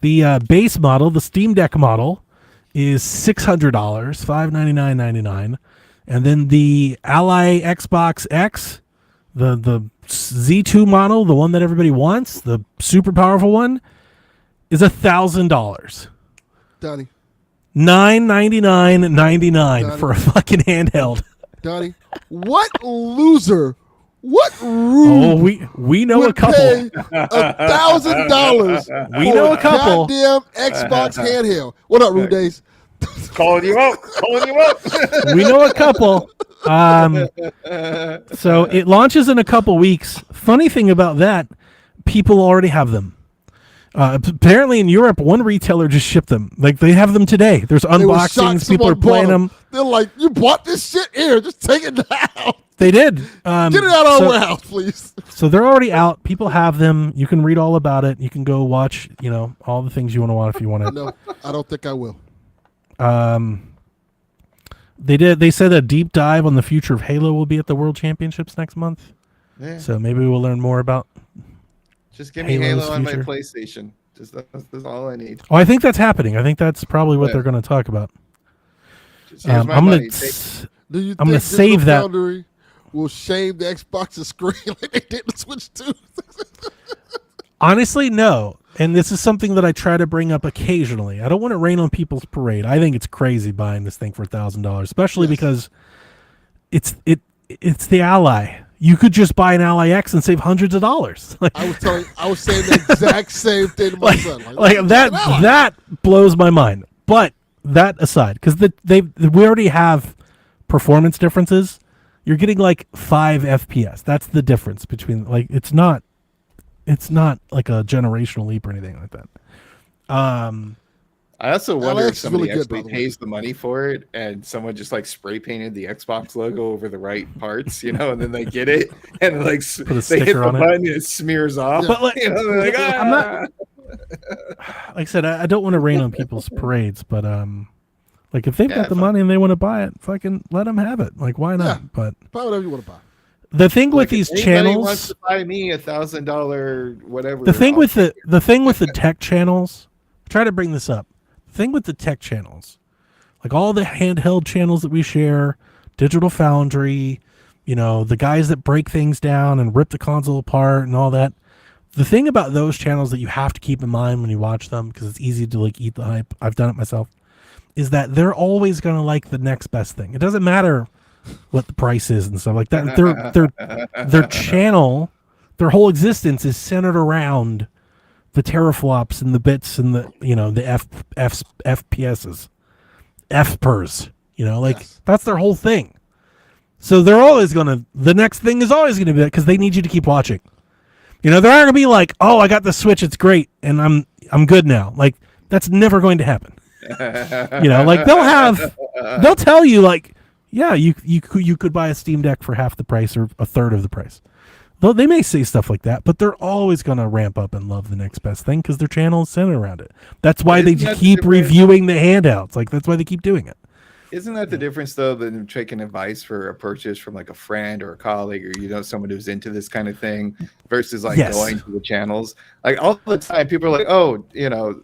the base model, the Steam Deck model, is $600, $599.99, and then the Ally Xbox X, the Z2 model, the one that everybody wants, the super powerful one, is $1,000.
Donnie.
$999.99 for a fucking handheld.
Donnie, what loser? What rude?
Oh, we know a couple.
Pay $1,000.
We know a couple.
Goddamn Xbox handheld. What up, Rude Days?
Calling you out.
We know a couple. So it launches in a couple weeks. Funny thing about that, people already have them. Apparently in Europe, one retailer just shipped them. They have them today. There's unboxings. People are playing them.
They're like, you bought this shit here. Just take it down.
They did.
Get it out of our warehouse, please.
So they're already out. People have them. You can read all about it. You can go watch, all the things you want to watch if you want to.
No, I don't think I will.
They said a deep dive on the future of Halo will be at the World Championships next month.
Yeah.
So maybe we'll learn more about
Just give me
Halo's
Halo on my
future.
PlayStation. That's all I need.
Oh, I think that's happening. I think that's probably what they're going to talk about.
Just here's my
I'm
money.
Do you
I'm gonna
think
save that.
Foundry will shame the Xbox's screen like they did the Switch 2?
Honestly, no. And this is something that I try to bring up occasionally. I don't want to rain on people's parade. I think it's crazy buying this thing for $1,000, especially because it's the Ally. You could just buy an Ally X and save hundreds of dollars. Like,
I was saying the exact same thing to my son.
that blows my mind. But that aside, because we already have performance differences. You're getting like 5 FPS. That's the difference between, like, it's not like a generational leap or anything like that.
I also wonder
LX
if
is
somebody
really good,
actually
by the way.
pays the money for it and someone just like spray painted the Xbox logo over the right parts, and then they get it and like
Put a
they hit
sticker
the
on it.
button and it smears off.
But like,
They're like,
I'm not-
"Ah."
like I said, I don't want to rain on people's parades, but like if they've
Yeah,
got the
fuck.
money and they want to buy it, fucking let them have it. Like, why not?
Yeah.
But
Buy whatever you want to buy.
the thing with
Like,
these
if anybody wants
channels,
to buy me $1,000 whatever.
the thing
I'll
with
take
the thing with the tech channels, try to bring this up. The thing with the tech channels, like all the handheld channels that we share, Digital Foundry, the guys that break things down and rip the console apart and all that. The thing about those channels that you have to keep in mind when you watch them, because it's easy to like eat the hype, I've done it myself, is that they're always going to like the next best thing. It doesn't matter what the price is and stuff like that. Their channel, their whole existence is centered around the teraflops and the bits and the FPSs, FPers.
Yes.
That's their whole thing. So they're always the next thing is always gonna be that, because they need you to keep watching. They're not gonna be like, oh, I got the Switch, it's great, and I'm good now. Like, that's never going to happen. Like they'll tell you like, yeah, you could buy a Steam Deck for half the price or a third of the price. Though they may say stuff like that, but they're always going to ramp up and love the next best thing because their channel is centered around it. That's why they
Isn't that
keep
different?
reviewing the handouts. Like, that's why they keep doing it.
Isn't that the difference though than taking advice for a purchase from like a friend or a colleague or someone who's into this kind of thing versus like
Yes.
going to the channels? Like all the time people are like, oh,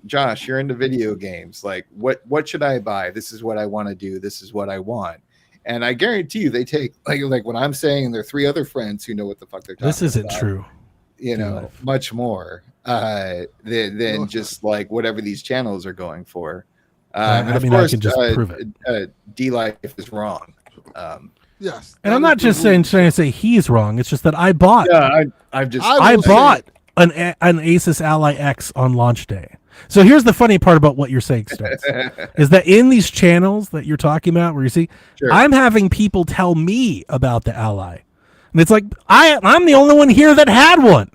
Josh, you're into video games. Like what should I buy? This is what I want to do. This is what I want. And I guarantee you they take like what I'm saying, and there are 3 other friends who know what the fuck they're talking about.
This isn't true.
Much more than just like whatever these channels are going for. And
I
of
mean, I
course,
can just prove it.
D-Life is wrong.
Yes.
And I'm not just trying to say he's wrong. It's just that I bought
I've just
I
will say-
bought an Asus Ally X on launch day. So here's the funny part about what you're saying, Stones, is that in these channels that you're talking about, where you see,
Sure.
I'm having people tell me about the Ally, and it's like I'm the only one here that had one.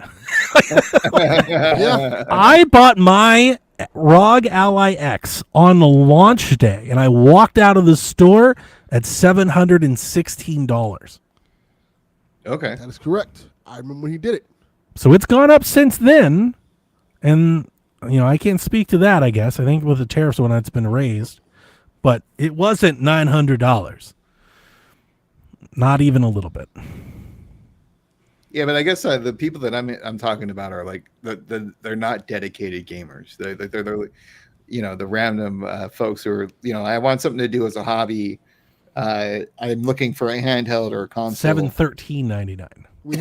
Yeah.
I bought my ROG Ally X on the launch day, and I walked out of the store at $716.
Okay.
That is correct. I remember when he did it.
So it's gone up since then, and I can't speak to that. I guess I think with the tariffs when it's been raised, but it wasn't $900. Not even a little bit.
Yeah, but I guess the people that I'm talking about are like they're not dedicated gamers. They're the random folks who are I want something to do as a hobby. I'm looking for a handheld or a console.
$713.99.
We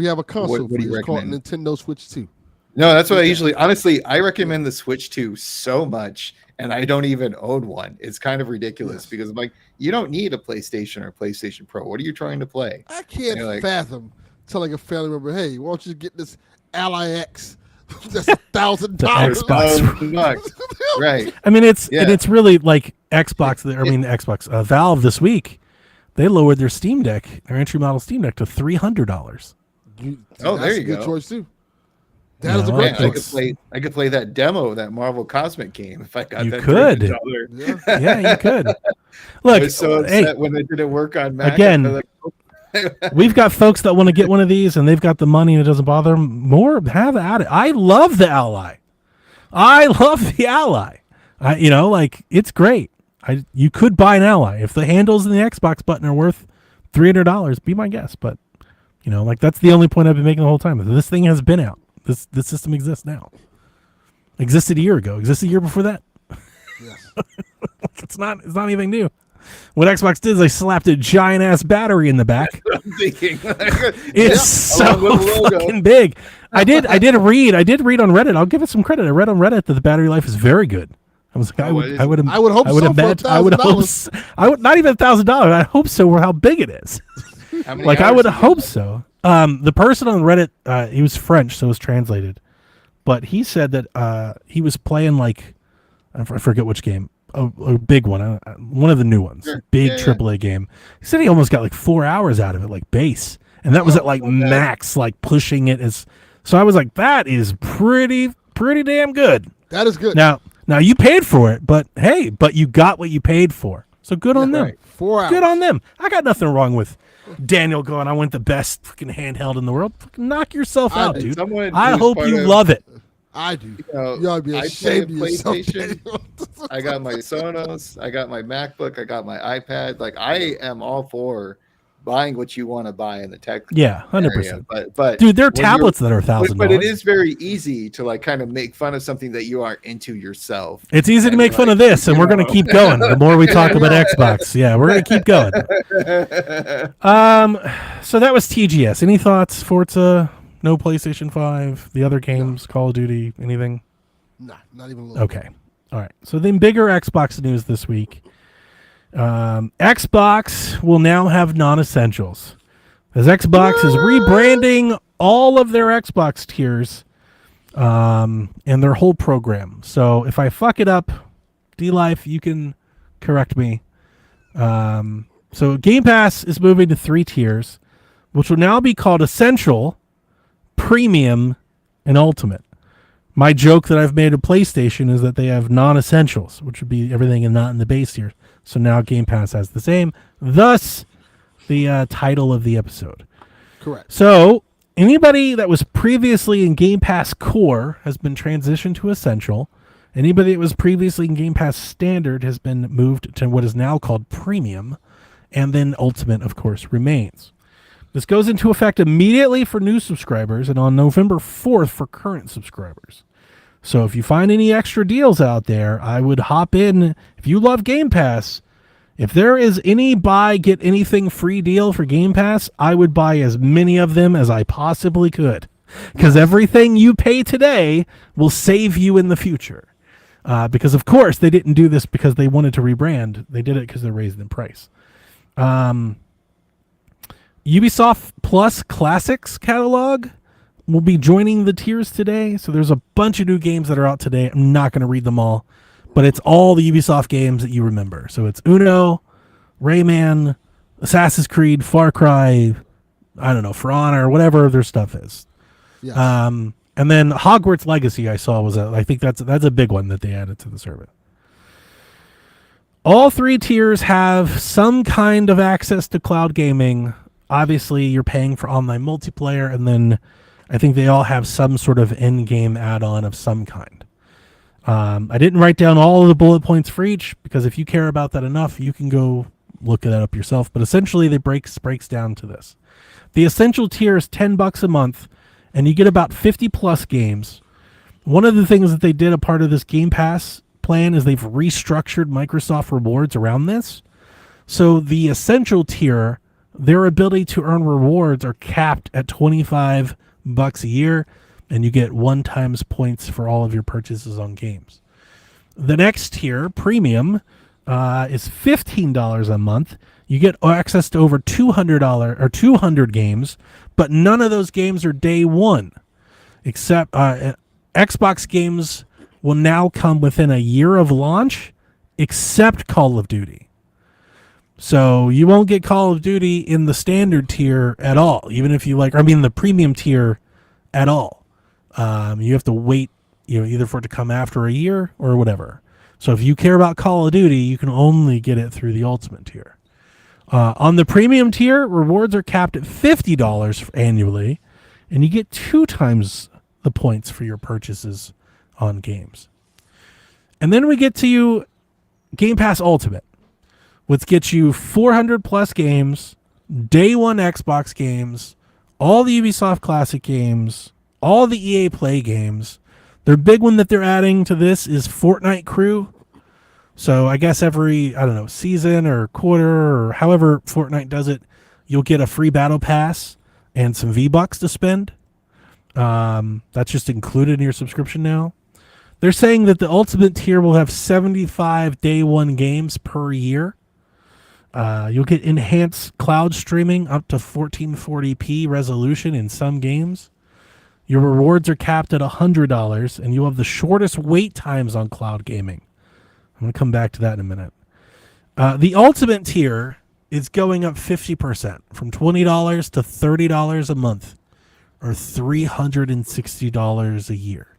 have a console
What do you
for you. It's called
recommend?
Nintendo Switch 2.
No, that's what I usually. Honestly, I recommend the Switch 2 so much, and I don't even own one. It's kind of ridiculous
Yes.
because I'm like, you don't need a PlayStation or PlayStation Pro. What are you trying to play?
I can't
You're like-
fathom telling a family member, "Hey, why don't you get this Ally X? That's $1,000."
Xbox.
Bucks. Right.
I mean, it's
Yeah.
and it's really like Xbox. Xbox. Valve this week, they lowered their Steam Deck, their entry model Steam Deck, to $300.
Oh, there
That's
you
a good
go.
choice too. That is a
No,
great
Man,
it's-
choice.
I could play that demo, that Marvel Cosmic game, if I got
You
that.
could.
$300.
Yeah.
Yeah, you could.
I
Look,
was so
hey,
upset when it didn't work on Mac.
Again,
I was like,
we've got folks that want to get one of these, and they've got the money, and it doesn't bother them. More, have at it. I love the Ally. It's great. You could buy an Ally if the handles and the Xbox button are worth $300. Be my guest, but that's the only point I've been making the whole time. This thing has been out. This system exists now. Existed a year ago. Existed a year before that.
Yes.
It's not anything new. What Xbox did is they slapped a giant ass battery in the back.
I'm thinking,
It's so
along with the logo.
fucking big. I did read on Reddit. I'll give it some credit. I read on Reddit that the battery life is very good. I was like, I would
I would hope so for
imagine. I would hope.
$1,000.
I would not even $1,000. I hope so. For how big it is.
How many
Like I
hours
would
you
hope
got?
so. The person on Reddit, he was French, so it was translated. But he said that he was playing like I forget which game, a big one, one of the new ones,
Sure.
big
Yeah, yeah.
AAA game. He said he almost got like 4 hours out of it, like base, and that was at like
not bad.
max, like pushing it as. So I was like, that is pretty damn good.
That is good.
Now you paid for it, but hey, but you got what you paid for. So good on them.
Right.
4 hours.
Good on them. I got nothing wrong with Daniel going, I want the best fucking handheld in the world. Fucking knock yourself out,
did.
dude.
Someone
I
who's
hope
part
you
of-
love it.
I do.
You know,
You ought to be
I play
ashamed of yourself.
PlayStation.
Daniel.
I got my Sonos. I got my MacBook. I got my iPad. Like I am all for buying what you want to buy in the tech.
Yeah,
area.
100%.
But
Dude, there are
when you're-
tablets that are $1,000.
But it is very easy to like kind of make fun of something that you aren't into yourself.
It's easy to
And,
make fun
like,
of this, and
you
we're going to
know.
keep going. The more we talk about Xbox, yeah, we're going to keep going. So that was TGS. Any thoughts? Forza? No PlayStation 5? The other games? Call of Duty? Anything?
Nah, not even a little.
Okay. All right. So then bigger Xbox news this week. Xbox will now have non-essentials. As Xbox is rebranding all of their Xbox tiers and their whole program. So if I fuck it up, D-Life, you can correct me. So Game Pass is moving to 3 tiers, which will now be called Essential, Premium, and Ultimate. My joke that I've made of PlayStation is that they have non-essentials, which would be everything and not in the base tier. So now Game Pass has the same. Thus, the title of the episode.
Correct.
So anybody that was previously in Game Pass Core has been transitioned to Essential. Anybody that was previously in Game Pass Standard has been moved to what is now called Premium. And then Ultimate, of course, remains. This goes into effect immediately for new subscribers and on November 4th for current subscribers. So if you find any extra deals out there, I would hop in. If you love Game Pass, if there is any buy, get anything free deal for Game Pass, I would buy as many of them as I possibly could. Because everything you pay today will save you in the future. Because, of course, they didn't do this because they wanted to rebrand. They did it because they're raising the price. Ubisoft Plus Classics catalog will be joining the tiers today. So there's a bunch of new games that are out today. I'm not going to read them all, but it's all the Ubisoft games that you remember. So it's Uno, Rayman, Assassin's Creed, Far Cry, I don't know, For Honor, whatever their stuff is.
Yes.
And then Hogwarts Legacy I saw was I think that's a big one that they added to the service. All 3 tiers have some kind of access to cloud gaming. Obviously, you're paying for online multiplayer, and then I think they all have some sort of in-game add-on of some kind. I didn't write down all of the bullet points for each, because if you care about that enough, you can go look that up yourself. But essentially, they breaks down to this. The Essential tier is $10 a month, and you get about 50-plus games. One of the things that they did a part of this Game Pass plan is they've restructured Microsoft rewards around this. So the Essential tier, their ability to earn rewards are capped at $25 a year, and you get 1 times points for all of your purchases on games. The next tier, Premium, is $15 a month. You get access to over $200 games, but none of those games are day one. Except Xbox games will now come within a year of launch, except Call of Duty. So you won't get Call of Duty in the standard tier at all, even if you the premium tier at all. You have to wait, either for it to come after a year or whatever. So if you care about Call of Duty, you can only get it through the Ultimate tier. On the premium tier, rewards are capped at $50 annually, and you get 2 times the points for your purchases on games. And then we get to Game Pass Ultimate, which gets you 400 plus games, day one Xbox games, all the Ubisoft Classic games, all the EA Play games. Their big one that they're adding to this is Fortnite Crew. So I guess every, season or quarter or however Fortnite does it, you'll get a free battle pass and some V-Bucks to spend. That's just included in your subscription now. They're saying that the Ultimate tier will have 75 day one games per year. You'll get enhanced cloud streaming up to 1440p resolution in some games. Your rewards are capped at $100, and you'll have the shortest wait times on cloud gaming. I'm going to come back to that in a minute. The ultimate tier is going up 50% from $20 to $30 a month, or $360 a year.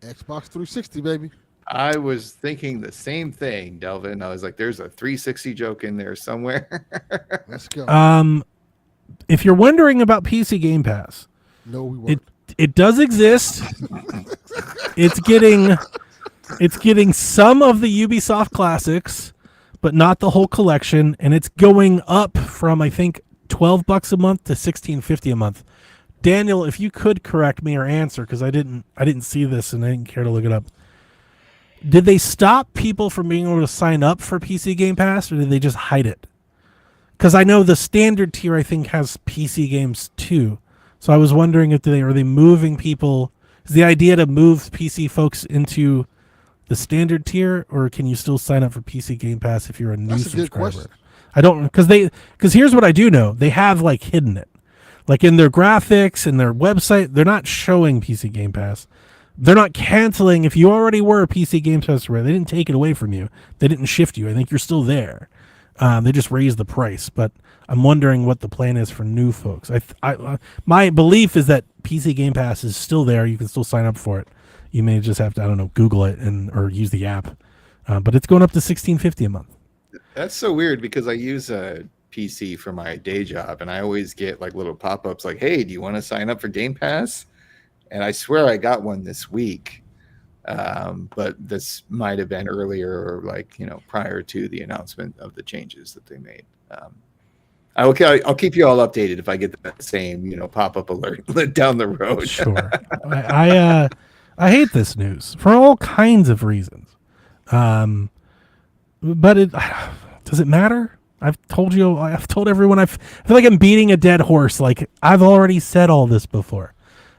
Xbox 360, baby.
I was thinking the same thing, Delvin. I was like, there's a 360 joke in there somewhere.
Let's go.
If you're wondering about PC Game Pass,
No, we weren't.
it does exist. It's getting some of the Ubisoft classics, but not the whole collection, and it's going up from I think $12 a month to $16.50 a month. Daniel, if you could correct me or answer, because I didn't see this and I didn't care to look it up. Did they stop people from being able to sign up for PC Game Pass, or did they just hide it? Because I know the standard tier I think has PC games too. So I was wondering if are they moving people? Is the idea to move PC folks into the standard tier, or can you still sign up for PC Game Pass if you're a new
That's a good
subscriber?
question.
I don't, because here's what I do know: they have like hidden it, like in their graphics and their website. They're not showing PC Game Pass. They're not canceling. If you already were a PC Game Pass subscriber, they didn't take it away from you. They didn't shift you. I think you're still there. They just raised the price, but I'm wondering what the plan is for new folks. My belief is that PC Game Pass is still there. You can still sign up for it. You may just have to, I don't know, Google it or use the app. But it's going up to $16.50 a month.
That's so weird because I use a PC for my day job, and I always get like little pop-ups like, "Hey, do you want to sign up for Game Pass?" And I swear I got one this week. But this might have been earlier or prior to the announcement of the changes that they made. I'll keep you all updated if I get the same, pop-up alert down the road.
Sure. I hate this news for all kinds of reasons. But does it matter? I've told everyone, I feel like I'm beating a dead horse. Like I've already said all this before.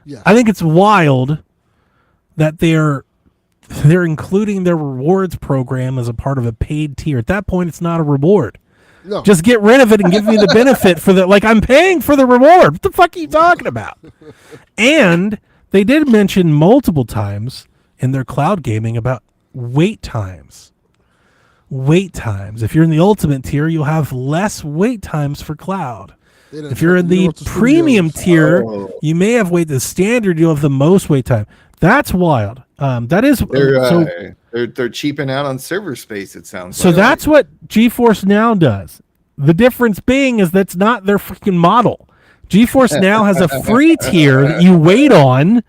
Yeah.
I think it's wild that they're including their rewards program as a part of a paid tier. At that point, it's not a reward.
No.
Just get rid of it and give me the benefit for the, like, I'm paying for the reward. What the fuck are you talking about? And they did mention multiple times in their cloud gaming about wait times. Wait times. If you're in the ultimate tier, you'll have less wait times for cloud. If you're in the premium tier, you may have wait. The standard, you'll have the most wait time. That's wild. That is
they're cheaping out on server space. It sounds
so. That's what GeForce Now does. The difference being is that's not their freaking model. GeForce Now has a free tier that you wait on,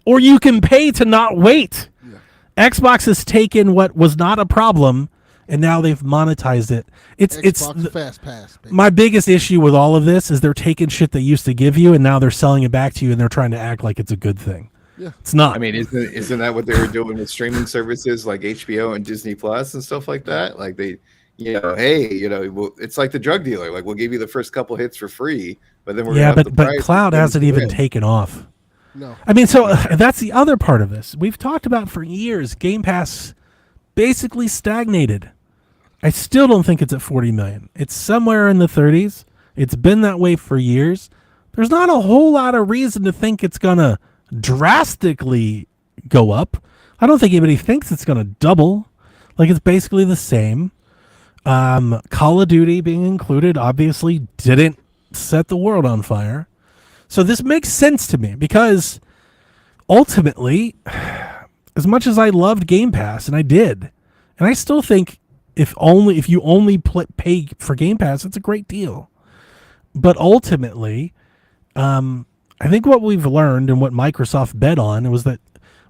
or you can pay to not wait. Yeah. Xbox has taken what was not a problem, and now they've monetized it. It's
Fast Pass. Baby.
My biggest issue with all of this is they're taking shit they used to give you, and now they're selling it back to you, and they're trying to act like it's a good thing.
Yeah.
It's not.
I mean, isn't that what they were doing with streaming services like HBO and Disney Plus and stuff like that? Like they, it's like the drug dealer. Like we'll give you the first couple hits for free, but then
but cloud hasn't even taken off.
No.
I mean, so that's the other part of this. We've talked about for years. Game Pass basically stagnated. I still don't think it's at 40 million. It's somewhere in the 30s. It's been that way for years. There's not a whole lot of reason to think it's gonna drastically go up. I don't think anybody thinks it's going to double. Like, it's basically the same. Call of Duty being included obviously didn't set the world on fire. So this makes sense to me because ultimately, as much as I loved Game Pass, and I did, and I still think if you only pay for Game Pass, it's a great deal. But ultimately, I think what we've learned and what Microsoft bet on was that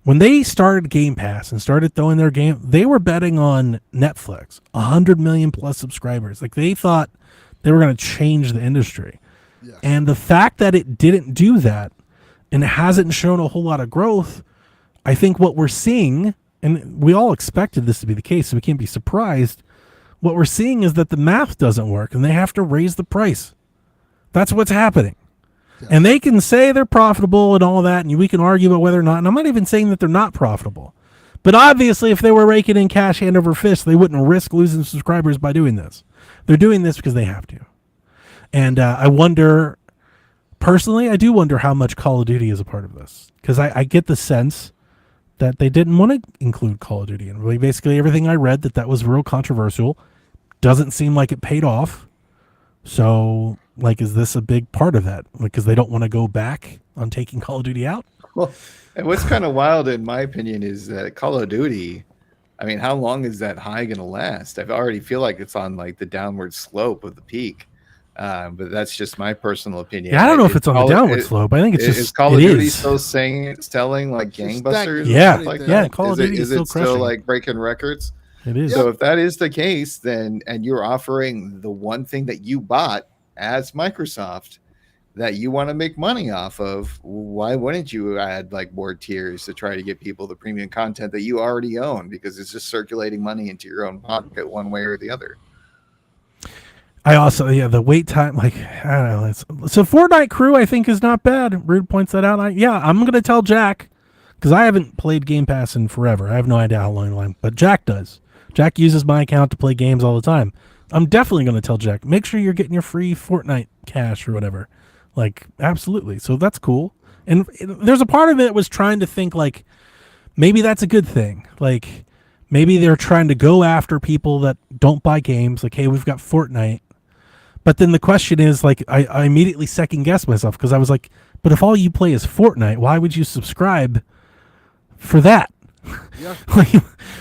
when they started Game Pass and started throwing their game, they were betting on Netflix, 100 million plus subscribers. Like they thought they were going to change the industry.
Yes.
And the fact that it didn't do that and it hasn't shown a whole lot of growth, I think what we're seeing, and we all expected this to be the case, so we can't be surprised, what we're seeing is that the math doesn't work and they have to raise the price. That's what's happening. And they can say they're profitable and all that, and we can argue about whether or not, and I'm not even saying that they're not profitable. But obviously, if they were raking in cash hand over fist, they wouldn't risk losing subscribers by doing this. They're doing this because they have to. And I wonder, personally, I do wonder how much Call of Duty is a part of this. Because I get the sense that they didn't want to include Call of Duty. And really basically everything I read that was real controversial doesn't seem like it paid off. So, like, is this a big part of that? Because they don't want to go back on taking Call of Duty out?
Well, and what's kind of wild, in my opinion, is that Call of Duty, I mean, how long is that high going to last? I already feel like it's on like the downward slope of the peak. But that's just my personal opinion.
Yeah, I don't know if it's on the downward slope. I think it's just
is Call of Duty still selling like gangbusters?
Yeah,
like
yeah.
that?
Call of Duty is
still like breaking records?
It is.
So if that is the case, then and you're offering the one thing that you bought as Microsoft that you want to make money off of, why wouldn't you add like more tiers to try to get people the premium content that you already own? Because it's just circulating money into your own pocket one way or the other.
I also, the wait time, like, I don't know. So Fortnite crew, I think, is not bad. Rude points that out. I'm going to tell Jack, because I haven't played Game Pass in forever. I have no idea how long, but Jack does. Jack uses my account to play games all the time. I'm definitely going to tell Jack, make sure you're getting your free Fortnite cash or whatever. Like, absolutely. So that's cool. And there's a part of it that was trying to think, like, maybe that's a good thing. Like, maybe they're trying to go after people that don't buy games. Like, hey, we've got Fortnite. But then the question is, like, I immediately second guessed myself because I was like, but if all you play is Fortnite, why would you subscribe for that?
Yeah.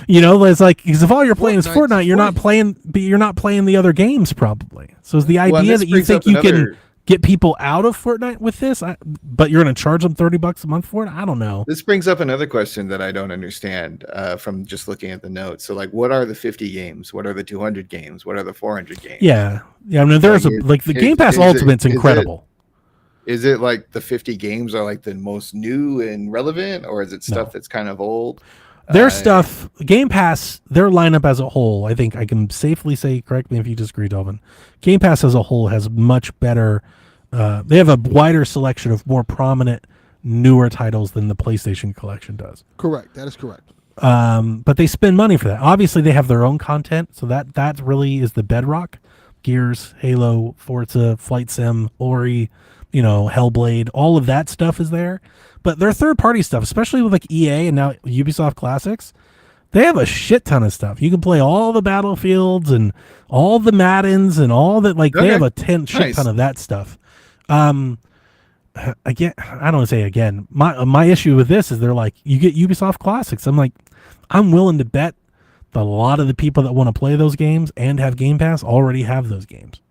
It's like, because if all you're playing is Fortnite, you're not playing the other games probably. So is the idea that you think you can get people out of Fortnite with this, but you're going to charge them $30 a month for it? I don't know.
This brings up another question that I don't understand from just looking at the notes. So, like, what are the 50 games? What are the 200 games? What are the 400 games?
Yeah. I mean, there's the Game Pass Ultimate's incredible.
Is it like the 50 games are like the most new and relevant, or is it stuff that's kind of old?
Their stuff, Game Pass, their lineup as a whole, I think I can safely say, correct me if you disagree, Delvin, Game Pass as a whole has much better, they have a wider selection of more prominent, newer titles than the PlayStation collection does.
Correct. That is correct.
But they spend money for that. Obviously, they have their own content, so that really is the bedrock. Gears, Halo, Forza, Flight Sim, Ori, Hellblade, all of that stuff is there. But their third-party stuff, especially with like EA and now Ubisoft Classics, they have a shit ton of stuff. You can play all the Battlefields and all the Maddens and all that. Like, they have a shit ton of that stuff. Again, I don't want to say again. My issue with this is they're like, you get Ubisoft Classics. I'm like, I'm willing to bet that a lot of the people that want to play those games and have Game Pass already have those games.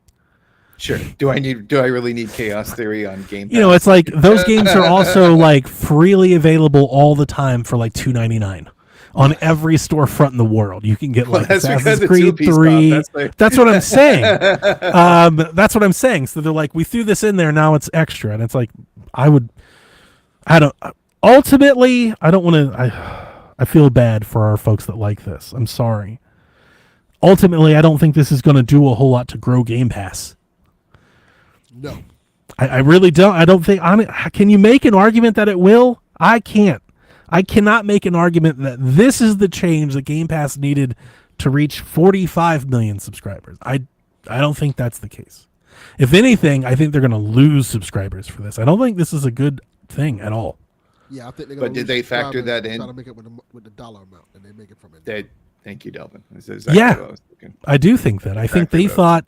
Sure. Do I really need Chaos Theory on Game Pass?
It's like those games are also like freely available all the time for like $2.99 on every storefront in the world. You can get like Assassin's Creed 3. That's what I'm saying. That's what I'm saying. So they're like, we threw this in there, now it's extra, and it's like, ultimately, I don't want to. I feel bad for our folks that like this. I'm sorry. Ultimately, I don't think this is going to do a whole lot to grow Game Pass.
No.
I really don't. I don't think. Can you make an argument that it will? I can't. I cannot make an argument that this is the change that Game Pass needed to reach 45 million subscribers. I don't think that's the case. If anything, I think they're going to lose subscribers for this. I don't think this is a good thing at all.
Yeah, I think they're.
But did they factor that in?
Trying to make it with the dollar amount, and they make it from it.
Thank you, Delvin. This is exactly what I was thinking.
I do think that. I think they thought.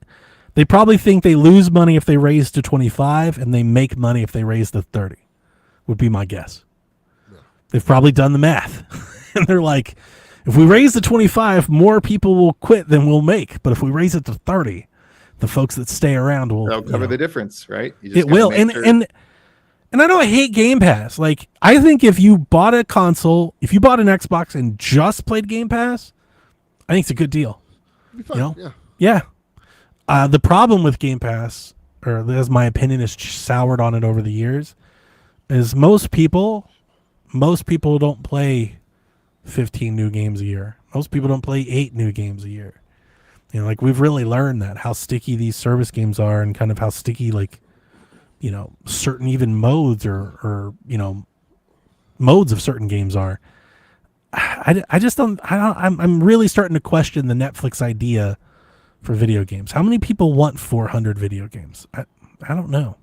They probably think they lose money if they raise to 25, and they make money if they raise to 30. Would be my guess. Yeah. They've probably done the math, and they're like, if we raise to 25, more people will quit than we'll make. But if we raise it to 30, the folks that stay around will.
They'll cover the difference, right?
It will, and I don't hate Game Pass. Like, I think if you bought a console, if you bought an Xbox and just played Game Pass, I think it's a good deal.
It'd be fun.
Yeah. The problem with Game Pass, or as my opinion has soured on it over the years, is most people don't play 15 new games a year. Most people don't play 8 new games a year. Like, we've really learned that, how sticky these service games are, and kind of how sticky, like, certain even modes or modes of certain games are. I just don't. I'm really starting to question the Netflix idea for video games. How many people want 400 video games? I don't know.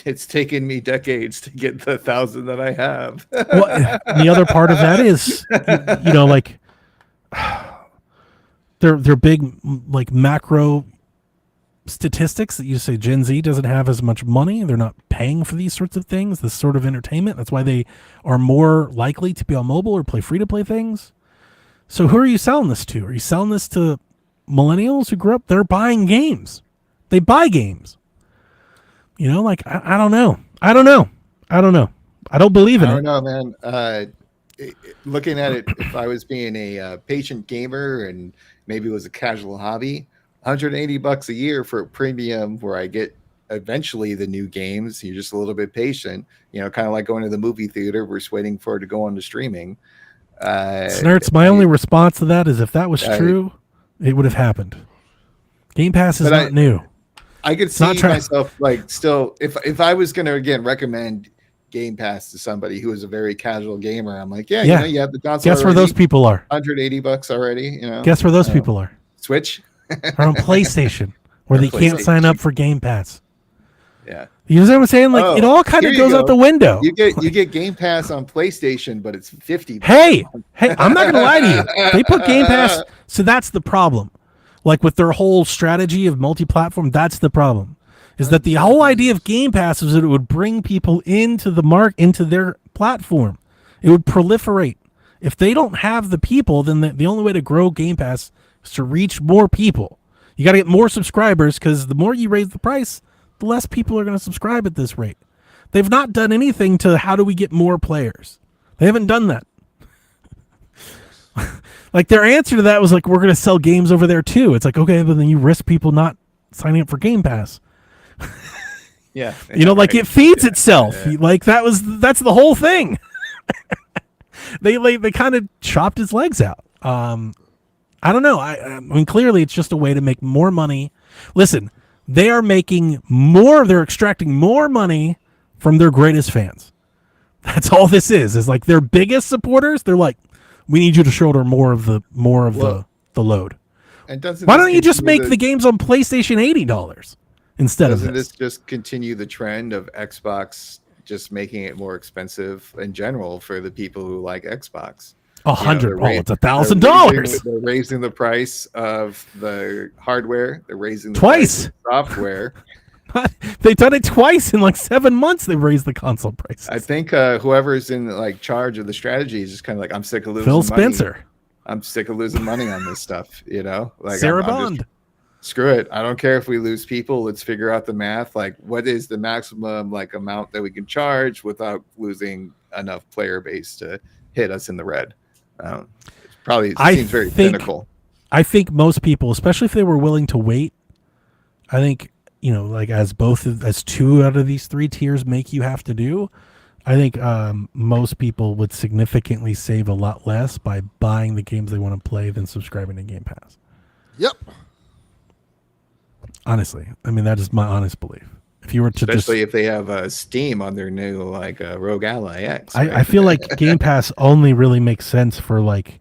It's taken me decades to get the 1,000 that I have.
Well, the other part of that is, you know, like they're big like macro statistics that you say Gen Z doesn't have as much money. They're not paying for these sorts of things, this sort of entertainment. That's why they are more likely to be on mobile or play free to play things. So who are you selling this to? Are you selling this to millennials who grew up? They're buying games. They buy games. You know, like I don't know. I don't believe in it.
I don't know, man. Looking at it, if I was being a patient gamer and maybe it was a casual hobby, $180 a year for a premium where I get eventually the new games. You're just a little bit patient, you know, kind of like going to the movie theater. We're just waiting for it to go on to streaming.
Snurts, my only response to that is if that was true, it would have happened. Game Pass is not new.
I could see myself like still, if I was going to again recommend Game Pass to somebody who is a very casual gamer, I'm like, yeah. You know, you have the console.
Guess where those people are?
$180 already. You know,
guess where those people are?
Switch.
Or on PlayStation, where they can't sign up for Game Pass.
Yeah,
you know what I'm saying? Like it all kind of goes out the window.
You get Game Pass on PlayStation, but it's $50.
Hey, I'm not gonna lie to you. They put Game Pass, so that's the problem. Like with their whole strategy of multi-platform, that's the problem. Is that the whole idea of Game Pass is that it would bring people into into their platform. It would proliferate. If they don't have the people, then the only way to grow Game Pass is to reach more people. You got to get more subscribers because the more you raise the price, the less people are going to subscribe at this rate. They've not done anything to how do we get more players. They haven't done that. Like their answer to that was like, we're going to sell games over there too. It's like, okay, but then you risk people not signing up for Game Pass.
Yeah.
You know, like it feeds itself. Yeah. Like that's the whole thing. They kind of chopped his legs out. I don't know. I mean, clearly it's just a way to make more money. Listen, they are making more. They're extracting more money from their greatest fans. That's all this is. Is like their biggest supporters. They're like, we need you to shoulder more of the load.
And
why don't you just make the games on PlayStation $80 instead of this?
Doesn't this just continue the trend of Xbox just making it more expensive in general for the people who like Xbox?
$100. It's $1,000.
They're raising the price of the hardware. They're raising the
twice
price of the software.
They've done it twice in like 7 months. They've raised the console prices.
I think whoever's in like charge of the strategy is just kind of like, I'm sick of losing
Phil
money.
Spencer.
I'm sick of losing money on this stuff. You know, like
Sarah Bond.
Screw it. I don't care if we lose people. Let's figure out the math. Like, what is the maximum like amount that we can charge without losing enough player base to hit us in the red? Probably seems very cynical.
I think most people, especially if they were willing to wait, I think, you know, like as two out of these three tiers make you have to do, I think most people would significantly save a lot less by buying the games they want to play than subscribing to Game Pass.
Yep.
Honestly, I mean, that is my honest belief. If you were to
especially if they have Steam on their new like Rogue Ally X, right?
I feel like Game Pass only really makes sense for like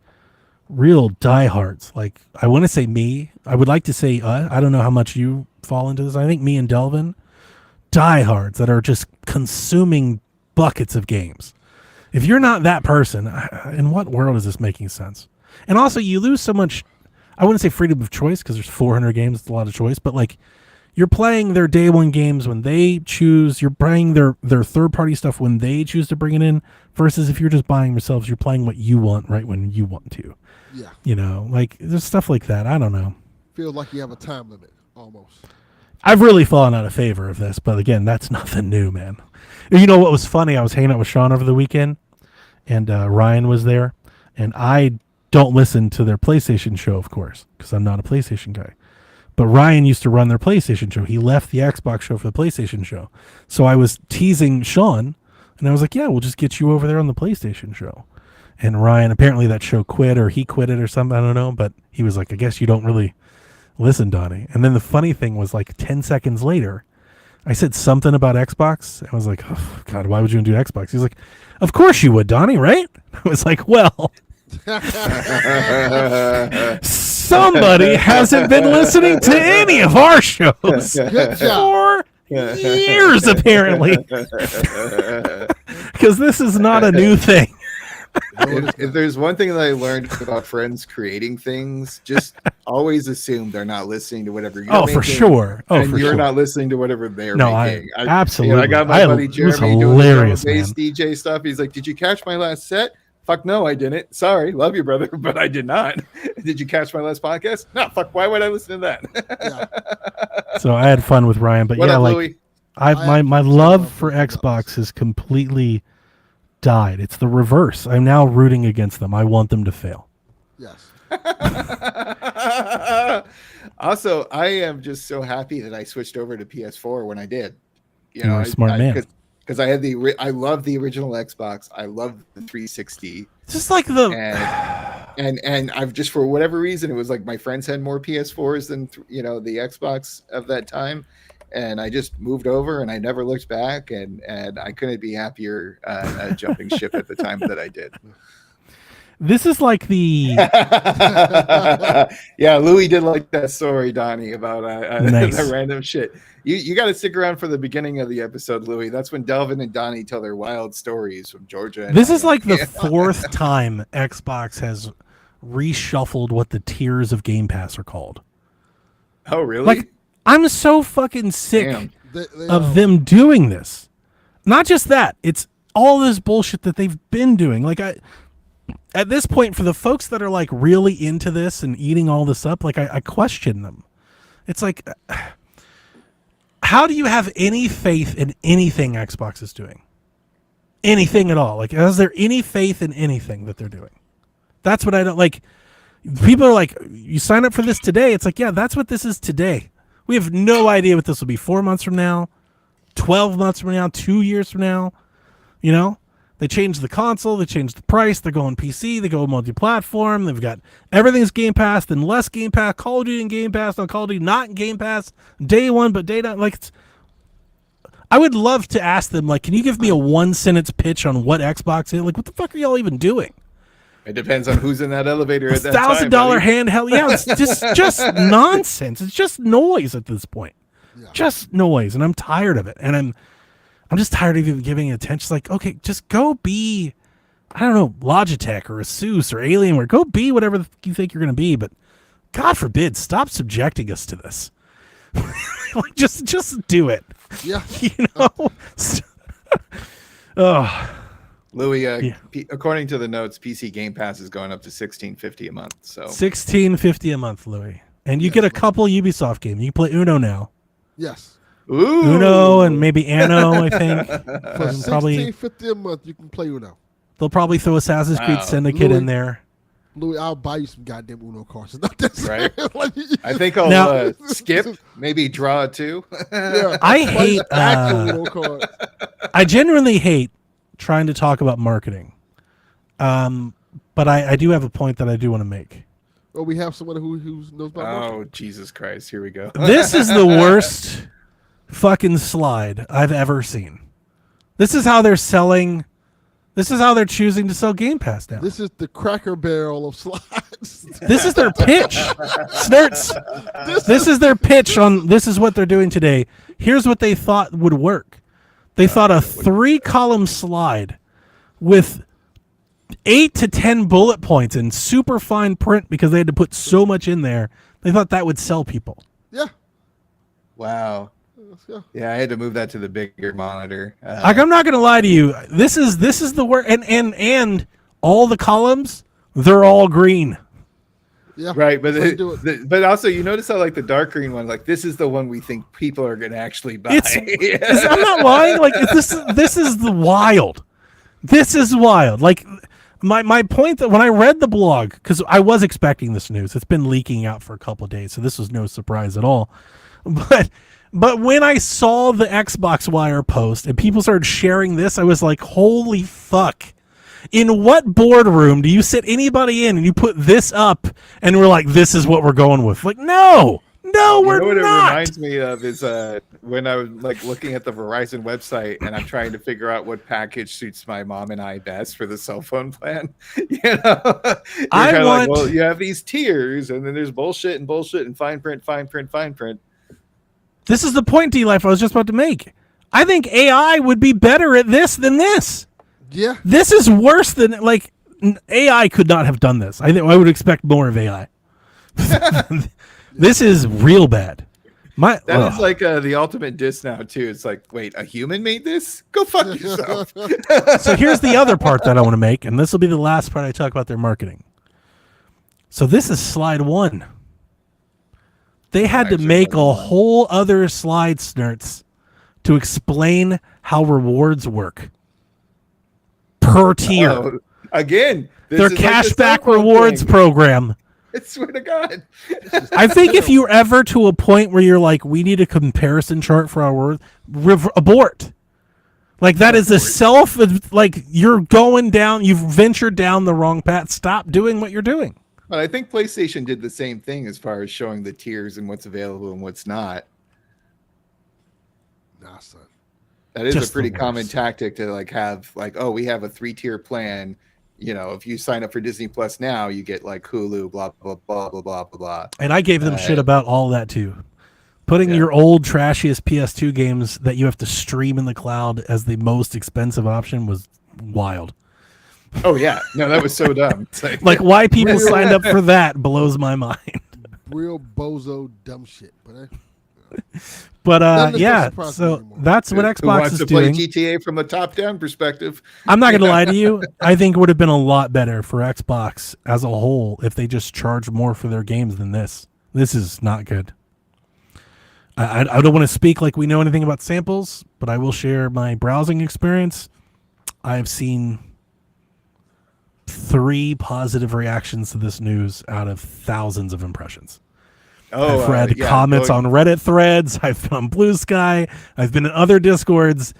real diehards. Like I want to say me. I would like to say I don't know how much you fall into this. I think me and Delvin, diehards that are just consuming buckets of games. If you're not that person, in what world is this making sense? And also, you lose so much. I wouldn't say freedom of choice because there's 400 games. It's a lot of choice, but like. You're playing their day one games when they choose. You're playing their third party stuff when they choose to bring it in. Versus if you're just buying yourselves, you're playing what you want right when you want to.
Yeah.
You know, like there's stuff like that. I don't know.
Feels like you have a time limit almost.
I've really fallen out of favor of this, but again, that's nothing new, man. You know what was funny? I was hanging out with Sean over the weekend, and Ryan was there, and I don't listen to their PlayStation show, of course, because I'm not a PlayStation guy. But Ryan used to run their PlayStation show. He left the Xbox show for the PlayStation show. So I was teasing Sean, and I was like, yeah, we'll just get you over there on the PlayStation show. And Ryan, apparently that show quit, or he quit it or something, I don't know. But he was like, I guess you don't really listen, Donnie. And then the funny thing was like 10 seconds later, I said something about Xbox. I was like, oh, God, why would you do Xbox? He's like, of course you would, Donnie, right? I was like, well... somebody hasn't been listening to any of our shows
Good job.
for years, apparently, because this is not a new thing.
If there's one thing that I learned about friends creating things, just always assume they're not listening to whatever you're making.
For sure.
And
for
you're
sure.
not listening to whatever they're making.
Absolutely.
I got my buddy
it was
Jeremy doing
hilarious,
the bass
man.
DJ stuff. He's like, "Did you catch my last set?" Fuck no, I didn't. Sorry, love you, brother, but I did not. Did you catch my last podcast? No, fuck. Why would I listen to that?
So I had fun with Ryan, but
What
yeah,
up,
like
Louie?
my love for Xbox has completely died. It's the reverse. I'm now rooting against them. I want them to fail.
Yes.
Also, I am just so happy that I switched over to PS4 when I did.
You're a smart man.
Because I had I love the original Xbox. I love the 360.
Just like the
and I've just, for whatever reason, it was like my friends had more PS4s than the Xbox of that time, and I just moved over and I never looked back, and I couldn't be happier jumping ship at the time that I did.
This is like the
yeah, Louis did like that story, Donnie, about
nice.
the random shit. You got to stick around for the beginning of the episode, Louis. That's when Delvin and Donnie tell their wild stories from Georgia.
This is like the fourth time Xbox has reshuffled what the tiers of Game Pass are called.
Oh, really?
Like, I'm so fucking sick
Damn.
of them doing this. Not just that, it's all this bullshit that they've been doing. Like, at this point, for the folks that are like really into this and eating all this up, like I question them. It's like, how do you have any faith in anything Xbox is doing? Anything at all? Like, is there any faith in anything that they're doing? That's what I don't like. People are like, you sign up for this today. It's like, yeah, that's what this is today. We have no idea what this will be 4 months from now, 12 months from now, 2 years from now. You know, they changed the console, they changed the price, they're going PC, they go multi-platform, they've got everything's Game Pass, then less Game Pass, Call of Duty in Game Pass, on Call of Duty not in Game Pass, day one, but day not. Like, I would love to ask them, like, can you give me a 1-sentence pitch on what Xbox is? Like, what the fuck are y'all even doing?
It depends on who's in that elevator at that time.
$1,000 handheld. Yeah, it's just nonsense. It's just noise at this point.
Yeah.
Just noise, and I'm tired of it. And I'm just tired of even giving it attention. It's like, okay, just go be, I don't know, Logitech or Asus or Alienware. Go be whatever you think you're going to be. But God forbid, stop subjecting us to this. Like, just do it.
Yeah.
You know. Oh.
Louis,
Yeah.
According to the notes, PC Game Pass is going up to $16.50 a month. So
$16.50 a month, Louis, and you get a couple Ubisoft games. You can play Uno now.
Yes.
Ooh.
Uno and maybe Anno, I think.
For
Probably
$16.50 a month, you can play Uno.
they'll probably throw Assassin's Creed
Wow.
Syndicate
Louis-
in there.
Louis, I'll buy you some goddamn Uno cards. Not this.
Right.
Like,
I think I'll
Now-
skip, maybe draw two.
yeah.
I
Buy
hate.
you actual Uno cards.
I genuinely hate trying to talk about marketing. But I do have a point that I do want to make.
Or we have someone who knows about marketing.
Oh, Jesus Christ. Here we go.
This is the worst fucking slide I've ever seen. This is how they're selling. This is how they're choosing to sell Game Pass now.
This is the Cracker Barrel of slides.
This is their pitch. Snurts. This is their pitch on this is what they're doing today. Here's what they thought would work. They thought a 3-column slide with 8 to 10 bullet points in super fine print because they had to put so much in there. They thought that would sell people.
Yeah.
Wow.
Yeah.
Yeah, I had to move that to the bigger monitor.
Like, I'm not gonna lie to you. This is the worst, and all the columns, they're all green.
Yeah.
Right, but
That's how you do it.
but also you notice how like the dark green one, like this is the one we think people are going to actually buy.
I'm not lying. Like, this is the wild. This is wild. Like, my point that when I read the blog, because I was expecting this news, it's been leaking out for a couple of days, so this was no surprise at all. But when I saw the Xbox Wire post and people started sharing this, I was like, holy fuck. In what boardroom do you sit anybody in and you put this up and we're like, this is what we're going with? Like, no, No,
You
we're
know what it
not.
reminds me of is when I was like looking at the Verizon website and I'm trying to figure out what package suits my mom and I best for the cell phone plan. You know, you're
I
kind of like,
want-
well, you have these tiers, and then there's bullshit and fine print, fine print, fine print.
This is the point, D-Life, I was just about to make. I think AI would be better at this than this.
Yeah.
This is worse than like AI could not have done this. I think I would expect more of AI. This is real bad.
That is like the ultimate diss now too. It's like, wait, a human made this? Go fuck yourself.
So here's the other part that I want to make, and this will be the last part I talk about their marketing. So this is slide 1. They had to
Actually,
make a
slide 1.
whole other slide, Snurts, to explain how rewards work per tier.
Oh, again, this
Their
is like the cell
cashback
phone
rewards
thing.
program.
I swear to God.
I think if you're ever to a point where you're like, we need a comparison chart for our worth, abort. Like that is a like you're going down, you've ventured down the wrong path. Stop doing what you're doing.
But I think PlayStation did the same thing as far as showing the tiers and what's available and what's not.
Nah, son.
That is
Just
a pretty
the
common
worst.
tactic to like have like, oh, we have a 3-tier plan. You know, if you sign up for Disney Plus now, you get like Hulu, blah blah blah blah blah blah blah.
And I gave them shit about all that too. Putting your old trashiest PS2 games that you have to stream in the cloud as the most expensive option was wild.
Oh yeah, no, that was so dumb. It's
Like why people signed up for that blows my mind.
Real bozo dumb shit. But
But
None of this
yeah,
surprises me
so
anymore.
that's what
who
Xbox
wants
is
to play
doing.
GTA from a top-down perspective?
I'm not going to lie to you. I think it would have been a lot better for Xbox as a whole if they just charged more for their games than this. This is not good. I don't want to speak like we know anything about samples, but I will share my browsing experience. I've seen 3 positive reactions to this news out of thousands of impressions.
Oh,
I've read
yeah,
comments on Reddit threads. I've been on Blue Sky. I've been in other Discords.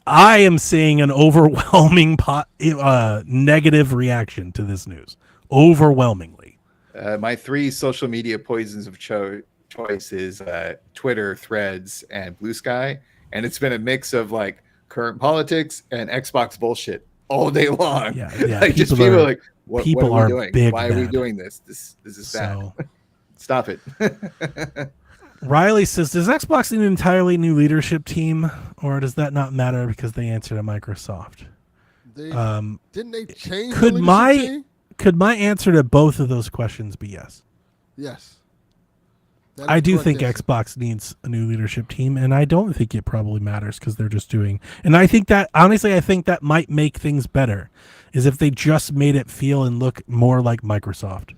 I am seeing an overwhelming negative reaction to this news. Overwhelmingly.
My 3 social media poisons of choice is Twitter, Threads, and Blue Sky, and it's been a mix of like current politics and Xbox bullshit all day long.
Yeah.
Like just people
are,
like, what
people
are
are
we doing?
big
Why are we
mad.
doing this? This is
So,
bad. Stop it.
Riley says, does Xbox need an entirely new leadership team, or does that not matter because they answer to Microsoft?
they didn't they change
Could
the leadership
my
team?
could my answer to both of those questions be yes?
Yes. That is
I do
correct
think
answer.
Xbox needs a new leadership team, and I don't think it probably matters because they're just doing. And I think that honestly, I think that might make things better, is if they just made it feel and look more like Microsoft.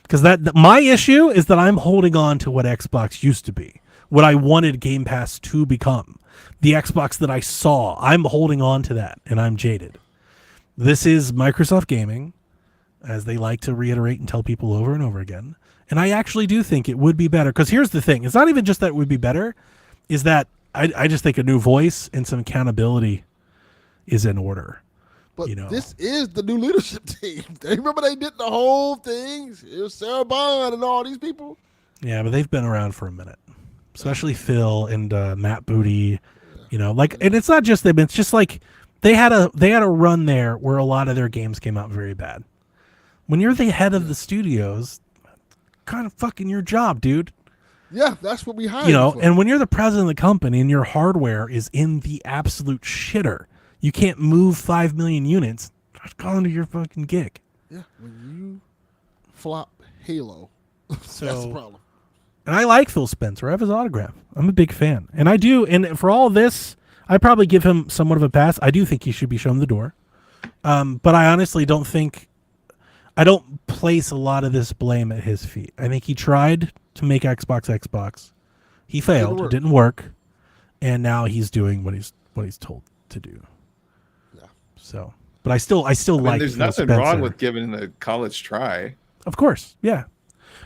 Because my issue is that I'm holding on to what Xbox used to be, what I wanted Game Pass to become, the Xbox that I saw. I'm holding on to that, and I'm jaded. This is Microsoft Gaming, as they like to reiterate and tell people over and over again. And I actually do think it would be better. Because here's the thing. It's not even just that it would be better. Is that I just think a new voice and some accountability is in order.
But
you know.
this is the new leadership team. They remember they did the whole thing. It was Sarah Bond and all these people.
Yeah, but they've been around for a minute. Especially Phil and Matt Booty. You know, like, and it's not just them. It's just like they had a run there where a lot of their games came out very bad. When you're the head of the studios, kind of fucking your job, dude.
Yeah, that's what we hired.
You know,
for.
and when you're the president of the company and your hardware is in the absolute shitter, you can't move 5 million units. Just call into your fucking gig.
yeah, when you flop Halo, that's the problem.
And I like Phil Spencer. I have his autograph. I'm a big fan. And I do. And for all this, I probably give him somewhat of a pass. I do think he should be shown the door. But I honestly don't think, I don't place a lot of this blame at his feet. I think he tried to make Xbox. He failed. It didn't work. And now he's doing what he's told to do.
Yeah.
So, but I still like
there's
Phil
nothing
Spencer.
wrong with giving it a college try.
Of course. Yeah.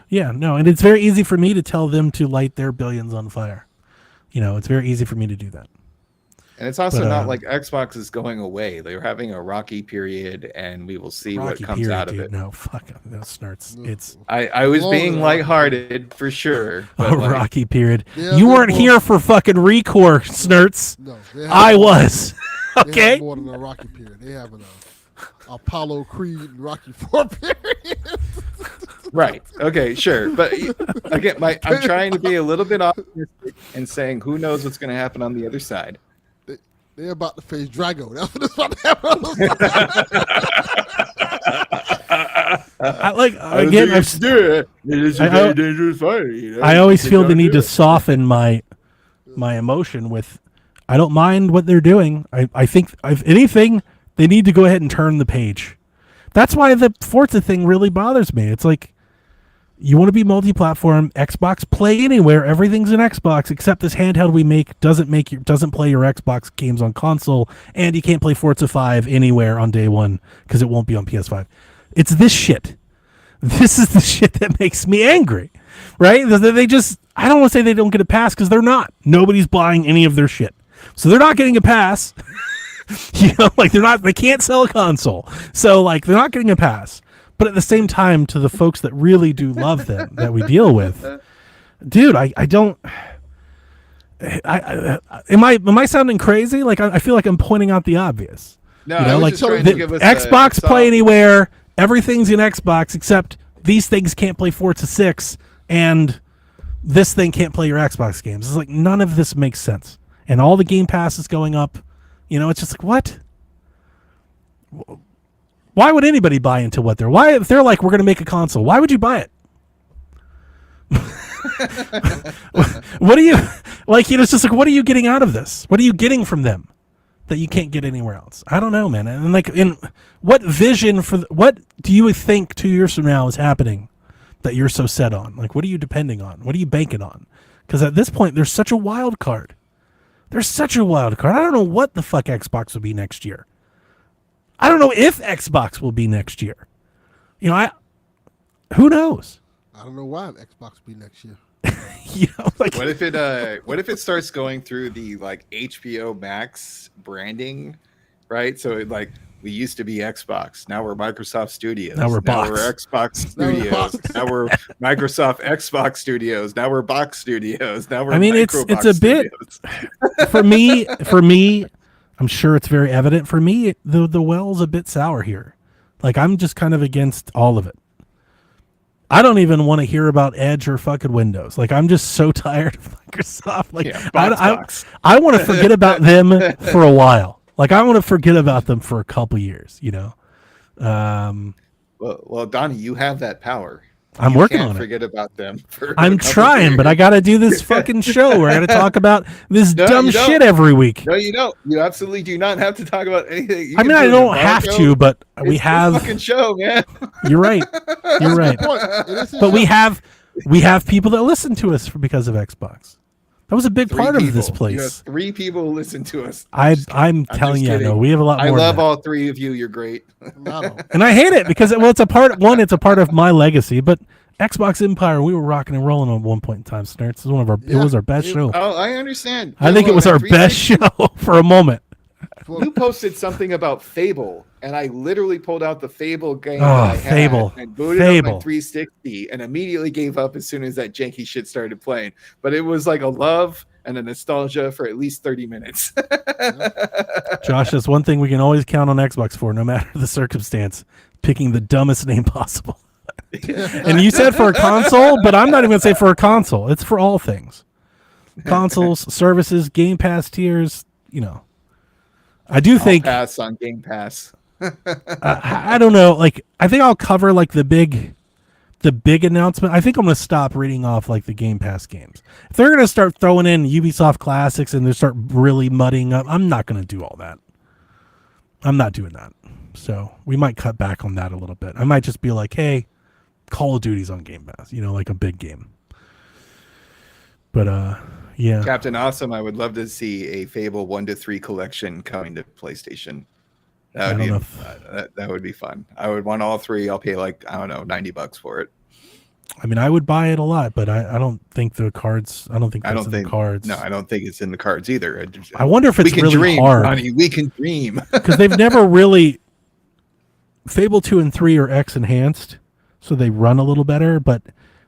Yeah, no, and it's very easy for me to tell them to light their billions on fire. You know, it's very easy for me to do that.
And it's also
But,
not like Xbox is going away. They're having a rocky period, and we will see what
Rocky
comes
period,
out of
dude.
it.
No, fuck no, Snurts. It's
I was
Longer
being
than a rocky
lighthearted for sure.
a
But like,
rocky period.
Yeah,
You
they
weren't
more-
here for fucking Recore, Snurts.
No, they have
I
more-
was.
They have
Okay.
more than a Rocky period. They have an Apollo Creed and Rocky 4 period.
right. Okay, sure. But again, I'm trying to be a little bit optimistic and saying who knows what's going to happen on the other side.
They're about to face Drago. That's what it's about to happen.
I like again. I've,
It is
a very
dangerous fight. You know?
I always feel the need to soften my emotion with. I don't mind what they're doing. I think if anything, they need to go ahead and turn the page. That's why the Forza thing really bothers me. It's like you want to be multi-platform, Xbox, play anywhere. Everything's an Xbox except this handheld we make doesn't play your Xbox games on console, and you can't play Forza 5 anywhere on day one because it won't be on PS5. It's this shit. This is the shit that makes me angry, right? They just, I don't want to say they don't get a pass because they're not. Nobody's buying any of their shit, so they're not getting a pass. You know, like they can't sell a console, so like they're not getting a pass. But at the same time, to the folks that really do love them, that we deal with, dude, I don't. Am I sounding crazy? Like I feel like I'm pointing out the obvious.
No,
You
I
know,
was
like
just trying
the
to give us
Xbox
a
play anywhere. Everything's in Xbox except these things can't play Forza 6, and this thing can't play your Xbox games. It's like none of this makes sense, and all the Game Pass is going up. You know, it's just like what? Why would anybody buy into what they're? Why if they're like we're going to make a console? Why would you buy it? What do you like? You know, it's just like what are you getting out of this? What are you getting from them that you can't get anywhere else? I don't know, man. And like, in what vision for what do you think 2 years from now is happening that you're so set on? Like, what are you depending on? What are you banking on? Because at this point, there's such a wild card. There's such a wild card. I don't know what the fuck Xbox will be next year. I don't know if Xbox will be next year. You know, who knows?
I don't know why Xbox will be next year.
You know, like
What if it starts going through the like HBO Max branding, right? So like we used to be Xbox, now we're Microsoft Studios.
Now we're Box.
We're Xbox
Now we're
Studios.
Box.
Now we're Microsoft Xbox Studios. Now we're Box Studios. Now we're
I mean, it's
Microbox
a bit
Studios.
for me. I'm sure it's very evident for me. The well's a bit sour here. Like I'm just kind of against all of it. I don't even want to hear about Edge or fucking Windows. Like I'm just so tired of Microsoft. Like
Yeah, Box.
I want to forget about them for a while. Like I want to forget about them for a couple years. You know.
Well, Donnie, you have that power.
I'm
You
working
can't
on it.
forget about them.
I'm trying, but I got to do this fucking show where I got to talk about this
No,
dumb
you don't.
shit every week.
No, you don't. You absolutely do not have to talk about anything. You
I
can
mean, I
do an
don't have
embargo.
to, but we
It's your
have.
fucking show, man.
You're right. You're right.
Point. It is his
But we
show.
have people that listen to us because of Xbox. That was a big part of this
You have
place.
3 people who listen to us.
I'm telling
just
you,
kidding.
no, we have a lot
I
more.
love
than that.
all 3 of you. You're great.
Not all.
And I hate it because it's a part. One, it's a part of my legacy. But Xbox Empire, we were rocking and rolling at one point in time. Snurts, it was one of our. It
Yeah.
was our best show.
Oh, I understand.
I think it was our best show for a moment.
You posted something about Fable, and I literally pulled out the Fable game
Oh,
that I had
Fable.
and booted up
Fable.
my 360 and immediately gave up as soon as that janky shit started playing. But it was like a love and a nostalgia for at least 30 minutes.
Josh, that's one thing we can always count on Xbox for, no matter the circumstance, picking the dumbest name possible. And you said for a console, but I'm not even going to say for a console. It's for all things. Consoles, services, Game Pass tiers, you know. I do think
I'll pass on Game Pass.
I don't know. Like, I think I'll cover like the big announcement. I think I'm gonna stop reading off like the Game Pass games. If they're gonna start throwing in Ubisoft classics and they start really muddying up, I'm not gonna do all that. I'm not doing that. So we might cut back on that a little bit. I might just be like, hey, Call of Duty's on Game Pass. You know, like a big game. But yeah.
Captain Awesome, I would love to see a Fable 1 to 3 collection coming to PlayStation. That would
I
be
don't know
that would be fun. I would want all 3. I'll pay like, I don't know, $90 for it.
I mean, I would buy it a lot, but I don't think the cards. I don't think
I
that's
don't
in
think
the cards.
No, I don't think it's in the cards either.
I wonder if
we
it's
can
really
dream,
hard
Ronnie. We can dream.
because they've never really. Fable 2 and 3 are X enhanced, so they run a little better, but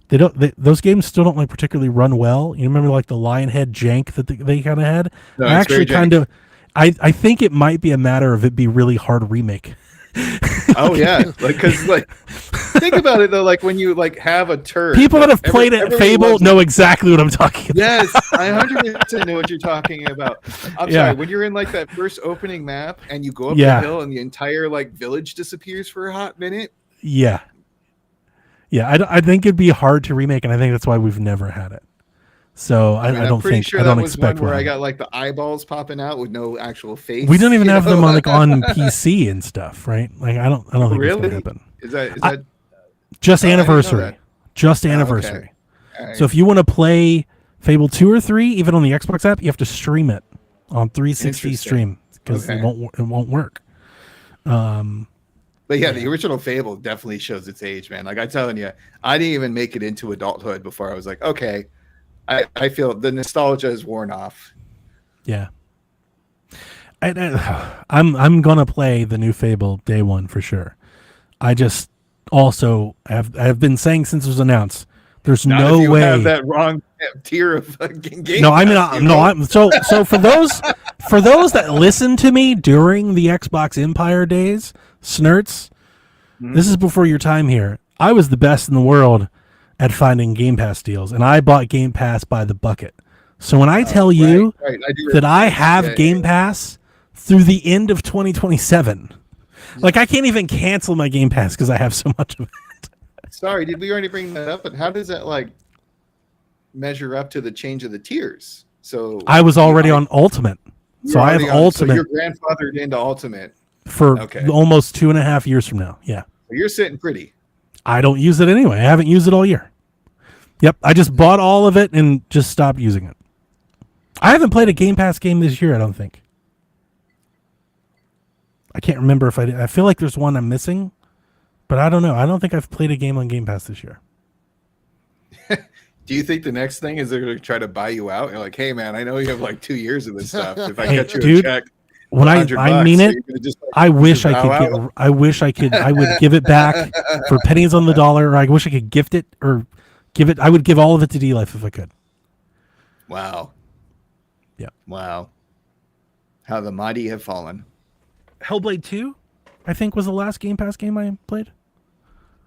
they don't. Those games still don't like particularly run well. You remember like the Lionhead jank that they kind of had.
No,
I
it's
actually
very
kind of. I think it might be a matter of it be really hard remake.
Oh yeah, because think about it though. Like when you have a turd.
People that have played Fable know exactly what I'm talking about.
Yes, I 100% know what you're talking about. I'm
Yeah.
sorry. When you're in that first opening map and you go up
Yeah.
the hill and the entire village disappears for a hot minute.
Yeah. I think it'd be hard to remake, and I think that's why we've never had it. So I don't
I'm pretty
think
sure
I don't
that was
expect
one where I
one.
got the eyeballs popping out with no actual face.
We don't even
you
have
know?
them on on PC and stuff, right? Like I don't think it's
Really?
gonna happen.
Is that
Just
Oh, I didn't know
anniversary.
that.
Just
okay.
anniversary.
All right.
So if you want to play Fable 2 or 3, even on the Xbox app, you have to stream it on 360
Interesting.
stream because
Okay.
it won't work.
But yeah, the original Fable definitely shows its age, man. Like I'm telling you, I didn't even make it into adulthood before I was like, okay, I feel the nostalgia is worn off.
Yeah. I'm gonna play the new Fable day one for sure. I just also have been saying since it was announced. There's
Not
no
if you
way.
have that wrong tier of fucking game.
No, I mean,
pass,
I'm so for those that listen to me during the Xbox Empire days, Snurts, this is before your time here. I was the best in the world at finding Game Pass deals, and I bought Game Pass by the bucket. So when I tell you
right. I do
that I have
yeah,
Game Pass through the end of 2027, like I can't even cancel my Game Pass because I have so much of it.
Sorry, did we already bring that up? But how does that measure up to the change of the tiers? So
I was already on Ultimate, so I have Ultimate
So you're grandfathered into Ultimate.
for
Okay.
almost 2.5 years from now. Yeah.
So you're sitting pretty.
I don't use it anyway. I haven't used it all year. Yep, I just bought all of it and just stopped using it. I haven't played a Game Pass game this year, I don't think. I can't remember if I did. I feel like there's one I'm missing, but I don't know. I don't think I've played a game on Game Pass this year.
Do you think the next thing is they're going to try to buy you out? You're like, hey, man, I know you have 2 years of this stuff. If I
Hey,
get you
dude,
a check,
When I
$100,
mean
so
it,
you're gonna just,
I wish I
bow
could
out?
get. I wish I could. I would give it back for pennies on the dollar, or I wish I could gift it or give it. I would give all of it to D-Life if I could.
Wow.
Yeah.
Wow. How the mighty have fallen.
Hellblade 2, I think, was the last Game Pass game I played.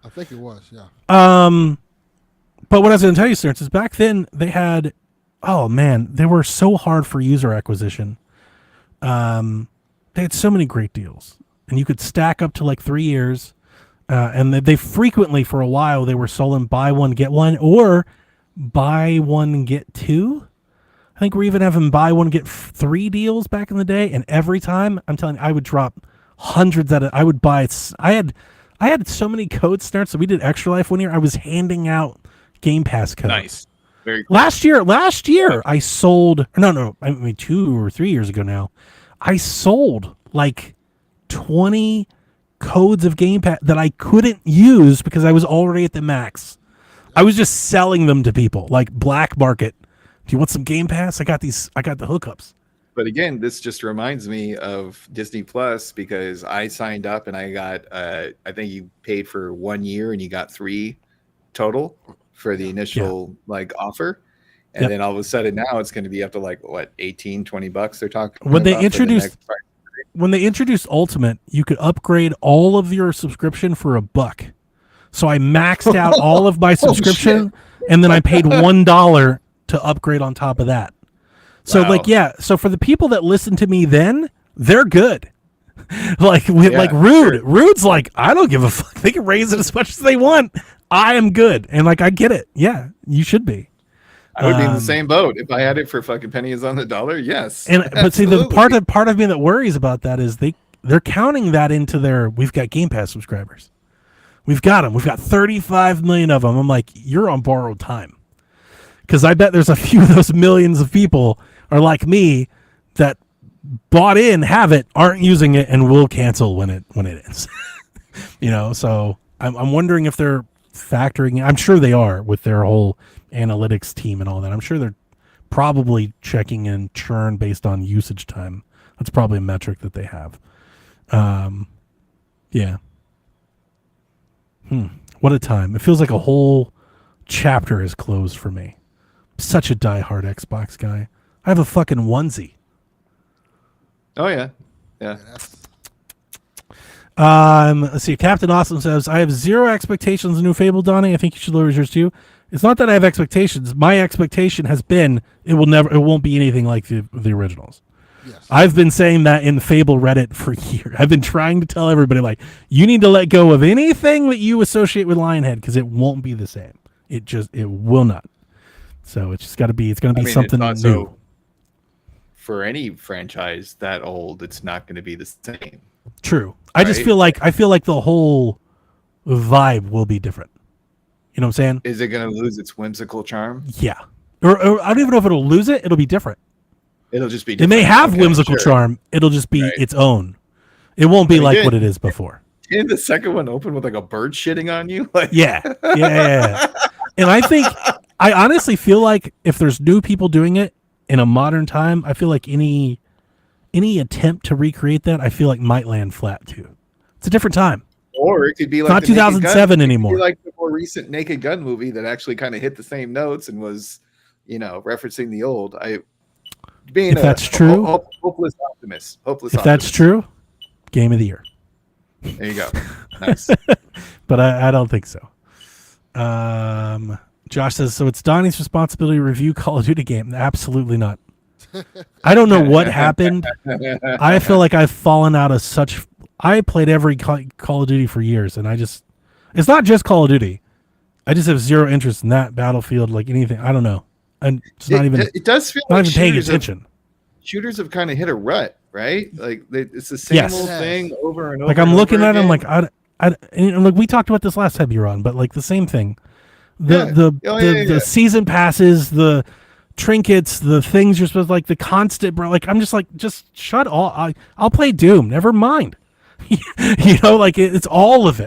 I think it was, yeah.
But what I was going to tell you, Sturts, is back then they had, oh man, they were so hard for user acquisition. They had so many great deals, and you could stack up to 3 years. And they frequently, for a while, they were selling buy one get one or buy one get two. I think we're even having buy one get three deals back in the day. And every time, I'm telling you, I would drop hundreds at it. I would buy. I had so many code starts. So we did Extra Life one year. I was handing out Game Pass codes.
Nice. Very cool.
Last year I sold. No. I mean 2 or 3 years ago now, I sold 20 codes of Game Pass that I couldn't use because I was already at the max. I was just selling them to people like black market. Do you want some Game Pass? I got the hookups.
But again, this just reminds me of Disney Plus because I signed up and I got, I think you paid for 1 year and you got 3 total for the initial offer. And then all of a sudden now it's going to be up to $18-20 they're talking
When
about
they introduced when they introduced Ultimate, you could upgrade all of your subscription for $1. So I maxed out all of my subscription and then I paid $1 to upgrade on top of that. So
Wow.
so for the people that listened to me then, they're good. Rude. Rude's I don't give a fuck. They can raise it as much as they want. I am good. And I get it. Yeah, you should be.
I would be in the same boat if I had it for fucking pennies on the dollar. Yes.
But see, the part of me that worries about that is they're counting that into we've got Game Pass subscribers. We've got them. We've got 35 million of them. I'm like, you're on borrowed time. Because I bet there's a few of those millions of people are like me that bought in, have it, aren't using it, and will cancel when it ends. So I'm wondering if they're factoring. I'm sure they are with their whole analytics team and all that. I'm sure they're probably checking in churn based on usage time. That's probably a metric that they have. Yeah. What a time. It feels like a whole chapter is closed for me. Such a diehard Xbox guy. I have a fucking onesie.
Oh yeah. Yeah.
Let's see. Captain Awesome says, I have zero expectations of New Fable, Donnie. I think you should lower yours too. It's not that I have expectations. My expectation has been it won't be anything like the originals.
Yes.
I've been saying that in Fable Reddit for years. I've been trying to tell everybody, like, you need to let go of anything that you associate with Lionhead because it won't be the same. It will not. So it's just got to be. It's going to be something
it's
new.
also, for any franchise that old, it's not going to be the same.
True. I just feel like the whole vibe will be different. You know what I'm saying?
Is it going to lose its whimsical charm?
Yeah. Or I don't even know if it'll lose it. It'll be different.
It'll just be
It
different.
may have whimsical charm. It'll just be its own. It won't be like what it is before.
Didn't the second one open with like a bird shitting on you? Like,
Yeah. And I honestly feel like if there's new people doing it in a modern time, I feel like any attempt to recreate that, I feel like might land flat too. It's a different time.
Or it could be like
Not 2007 anymore.
It could be like the more recent Naked Gun movie that actually kind of hit the same notes and was, referencing the old.
That's true,
hopeless optimist.
That's true, game of the year.
There you go. Nice.
But I don't think so. Josh says, so it's Donnie's responsibility to review Call of Duty game. Absolutely not. I don't know what happened. I feel like I've fallen out of such. I played every Call of Duty for years, and it's not just Call of Duty. I just have zero interest in that, Battlefield, like anything. I don't know. And
it does feel
not
like
even paying attention.
Shooters have kind of hit a rut, right? Like it's the same old thing over and over.
Like I'm looking at them, like and look, we talked about this last time you were on, but like the same thing. The season passes, the trinkets, the things you're supposed to, like the constant, bro. Like I'm just like, just shut all. I'll play Doom. Never mind. It's all of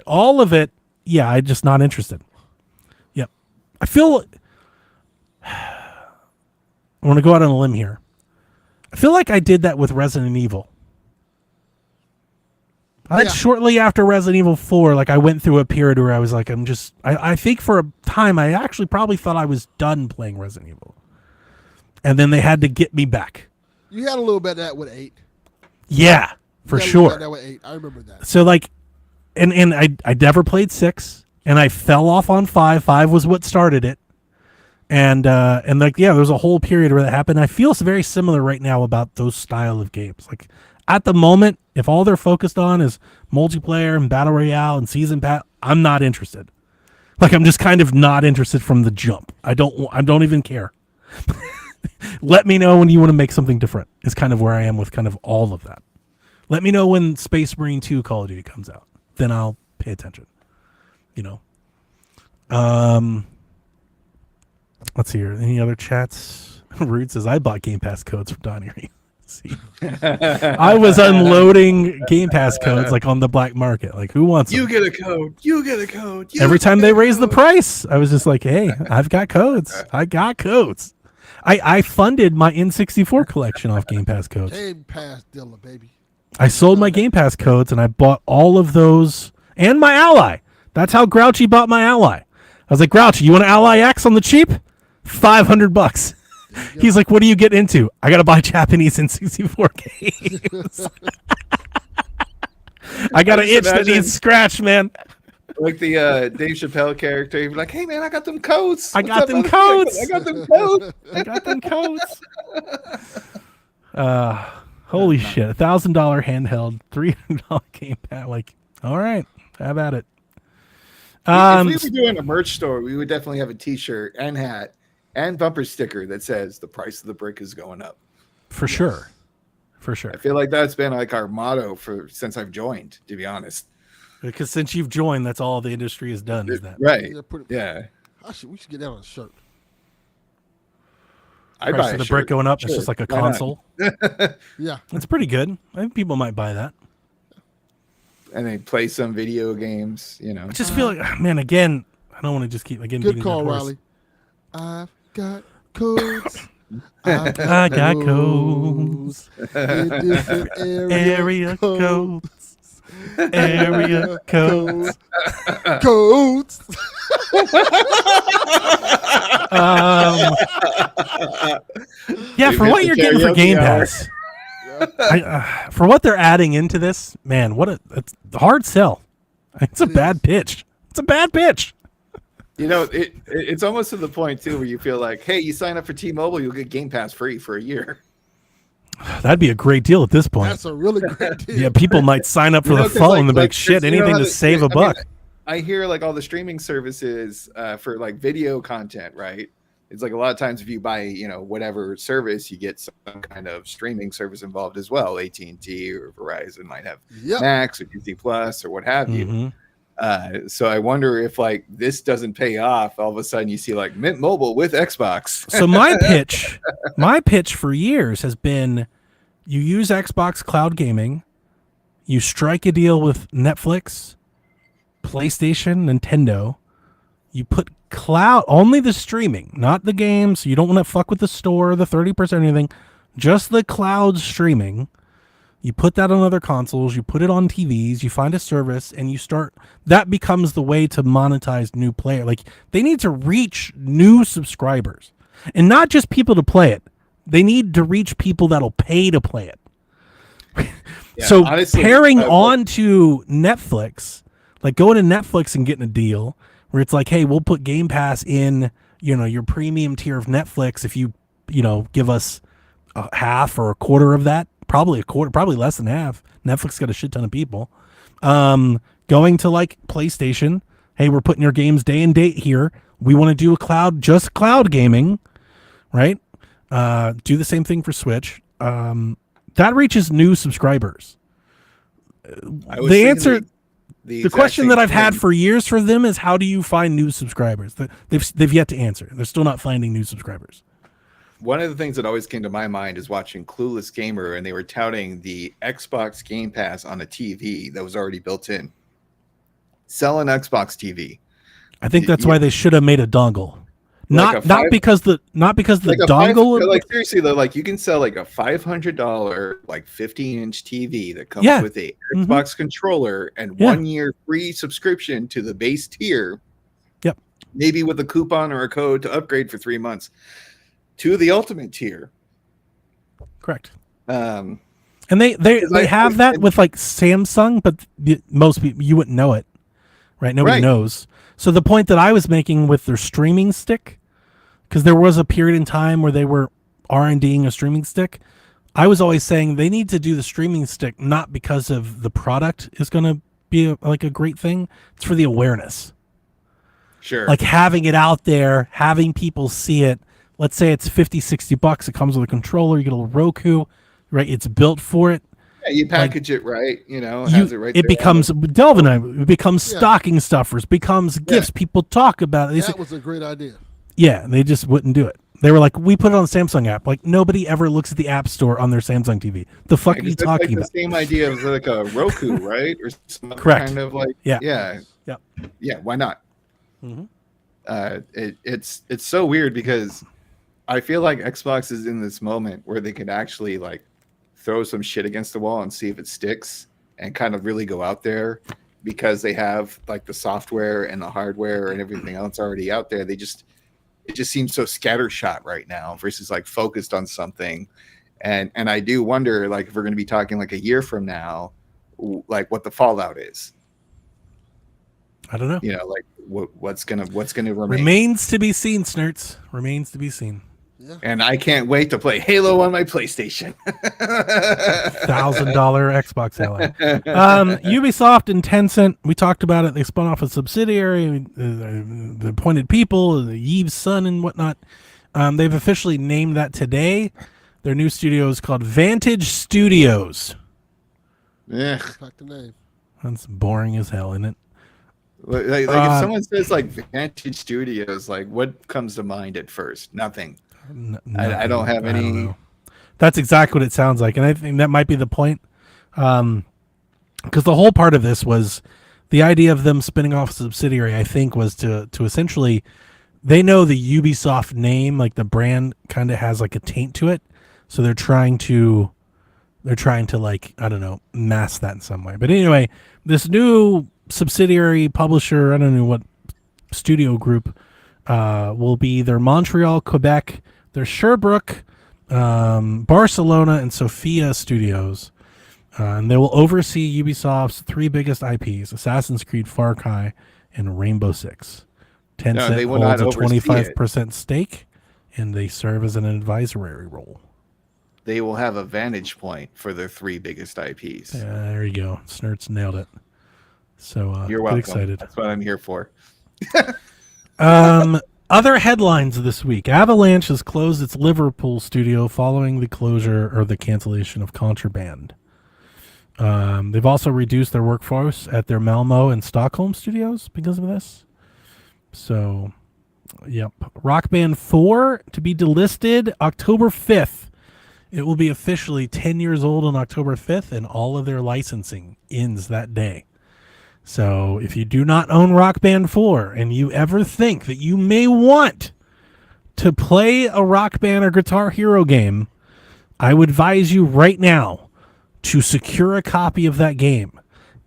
it. Yeah, I'm just not interested. Yep. I feel. I want to go out on a limb here. I feel like I did that with Resident Evil. Shortly after Resident Evil 4, like I went through a period where I was like, I think for a time I actually probably thought I was done playing Resident Evil. And then they had to get me back.
You had a little bit of that with 8.
Yeah, for sure.
That with 8. I remember that.
So like, and I never played 6, and I fell off on 5. 5 was what started it. And like, yeah, there was a whole period where that happened. I feel very similar right now about those style of games. Like at the moment, if all they're focused on is multiplayer and battle royale and season pass, I'm not interested. Like I'm just kind of not interested from the jump. I don't even care. Let me know when you want to make something different. Is kind of where I am with kind of all of that. Let me know when Space Marine 2 Call of Duty comes out. Then I'll pay attention. Let's see here. Any other chats? Rude says, I bought Game Pass codes from Donnie. See, I was unloading Game Pass codes like on the black market. Like, who wants them?
You get a code.
Every time they raise the price, I was just like, hey, I've got codes. I funded my N64 collection off Game Pass codes.
Game Pass dealer, baby.
I sold my Game Pass codes and I bought all of those and my Ally. That's how Grouchy bought my Ally. I was like, Grouchy, you want an Ally X on the cheap? $500. He's like, what do you get into? I got to buy Japanese N64 games. I got an itch that needs scratch, man.
Like the Dave Chappelle character, he'd be like, hey, man, I got them codes.
I got them codes. Holy shit. $1,000 handheld, $300 game pad. Like, all right, how about it?
If we were doing a merch store, we would definitely have a T-shirt and hat and bumper sticker that says the price of the brick is going up.
For sure. I
feel like that's been like our motto since I've joined, to be honest.
Because since you've joined, that's all the industry has done. Is that
right? Yeah.
We should get that on a shirt.
I'd
price
buy
of the
a
brick
shirt.
going up.
Sure.
It's just like a
Why not?
console.
Yeah,
that's pretty good. I think people might buy that.
And they play some video games,
I just feel like, man, again, I don't want to just keep again.
Good
beating
call,
that horse.
Riley. I've got codes.
I got codes.
In different
Area codes. Area codes.
Codes.
Yeah,
We
for
missed
what
the
you're getting for
karaoke
Game
hour.
Pass, for what they're adding into this, man, it's a hard sell. It's a bad pitch. It's a bad pitch.
You know, it's almost to the point too where you feel like, hey, you sign up for T-Mobile, you'll get Game Pass free for a year.
That'd be a great deal at this point.
That's a really great deal.
Yeah, people might sign up for
You know,
the
'cause,
phone
like-
and be
like,
like, shit,
you know
anything
how
to
they-
save a
I mean,
buck.
I hear like all the streaming services for like video content, right? It's like a lot of times if you buy, you know, whatever service, you get some kind of streaming service involved as well. AT&T or Verizon might have
Yep.
Max or Disney Plus or what have you.
Mhm.
So I wonder if like this doesn't pay off, all of a sudden you see like Mint Mobile with Xbox.
So my pitch for years has been, you use Xbox Cloud Gaming, you strike a deal with Netflix, PlayStation, Nintendo, you put cloud, only the streaming, not the games. You don't want to fuck with the store, the 30% or anything, just the cloud streaming. You put that on other consoles, you put it on TVs, you find a service, and you start, that becomes the way to monetize new player. Like, they need to reach new subscribers, and not just people to play it. They need to reach people that'll pay to play it.
Yeah,
So
honestly,
pairing
I-
on to Netflix, like going to Netflix and getting a deal where it's like, hey, we'll put Game Pass in, you know, your premium tier of Netflix if you give us a half or a quarter of that, probably a quarter, probably less than half. Netflix got a shit ton of people. Going to like PlayStation, hey, we're putting your games day and date here. We want to do just cloud gaming, right? Do the same thing for Switch. That reaches new subscribers.
I was
The
thinking
answer, the
exact
question
same
that I've had
thing.
for years for them is, how do you find new subscribers? They've yet to answer. They're still not finding new subscribers.
One of the things that always came to my mind is watching Clueless Gamer, and they were touting the Xbox Game Pass on a TV that was already built in. Sell an Xbox TV.
I think that's
Yeah.
why they should have made a dongle.
Like
Not because the
Like a
dongle.
like seriously though, like you can sell like a $500 like 15-inch TV that comes
Yeah.
with a
Mhm.
Xbox controller and
Yeah.
1 year free subscription to the base tier.
Yep.
Maybe with a coupon or a code to upgrade for 3 months to the ultimate tier.
Correct.
Um,
And they
I-
have that with like Samsung, but most people, you wouldn't know it, right? Nobody
Right.
knows. So the point that I was making with their streaming stick, because there was a period in time where they were R&Ding a streaming stick, I was always saying they need to do the streaming stick not because of the product is going to be like a great thing. It's for the awareness.
sure.
Like having it out there, having people see it. Let's say it's $50-$60. It comes with a controller. You get a little Roku, right? It's built for it.
Yeah, you package it right, you know,
You-
has it right
it
there.
becomes Delvin and I, it becomes
Yeah.
stocking stuffers, becomes gifts. People talk about it. They say,
That was a great idea.
yeah, they just wouldn't do it. They were like, we put it on the Samsung app. Like, nobody ever looks at the app store on their Samsung TV. The fuck are you
It's
talking
like
about?
the same idea of like a Roku, right? Or some other
Correct.
kind of like
Yeah.
yeah. Yeah, why not?
Mhm.
It's so weird because I feel like Xbox is in this moment where they could actually like throw some shit against the wall and see if it sticks and kind of really go out there because they have like the software and the hardware and everything else already out there. It just seems so scattershot right now versus like focused on something. And I do wonder like if we're going to be talking like a year from now, like what the fallout is.
I don't know.
You know, like what's gonna remain.
Remains to be seen, Snurts. Remains to be seen.
Yeah.
And I can't wait to play Halo on my PlayStation.
$1,000 Xbox ally. Ubisoft and Tencent, we talked about it. They spun off a subsidiary, the appointed people, Yves' son and whatnot. They've officially named that today. Their new studio is called Vantage Studios.
Yeah.
Like the name.
That's boring as hell, isn't it?
Like if someone says like Vantage Studios, like what comes to mind at first? Nothing. I don't have any.
know. That's exactly what it sounds like, and I think that might be the point. Because the whole part of this was the idea of them spinning off a subsidiary, I think, was to essentially, they know the Ubisoft name, like the brand, kind of has like a taint to it, so they're trying to like, I don't know, mask that in some way. But anyway, this new subsidiary publisher, I don't know what studio group, will be their Montreal, Quebec, their Sherbrooke, Barcelona, and Sofia studios. And they will oversee Ubisoft's 3 biggest IPs: Assassin's Creed, Far Cry, and Rainbow Six. Tencent holds a 25% stake, and they serve as an advisory role.
They will have a vantage point for their 3 biggest IPs.
There you go. Snurts nailed it. So
You're welcome.
Get excited.
That's what I'm here for.
Other headlines this week. Avalanche has closed its Liverpool studio following the closure or the cancellation of Contraband. They've also reduced their workforce at their Malmo and Stockholm studios because of this. So, yep. Rock Band 4 to be delisted October 5th. It will be officially 10 years old on October 5th, and all of their licensing ends that day. So if you do not own Rock Band 4 and you ever think that you may want to play a Rock Band or Guitar Hero game, I would advise you right now to secure a copy of that game.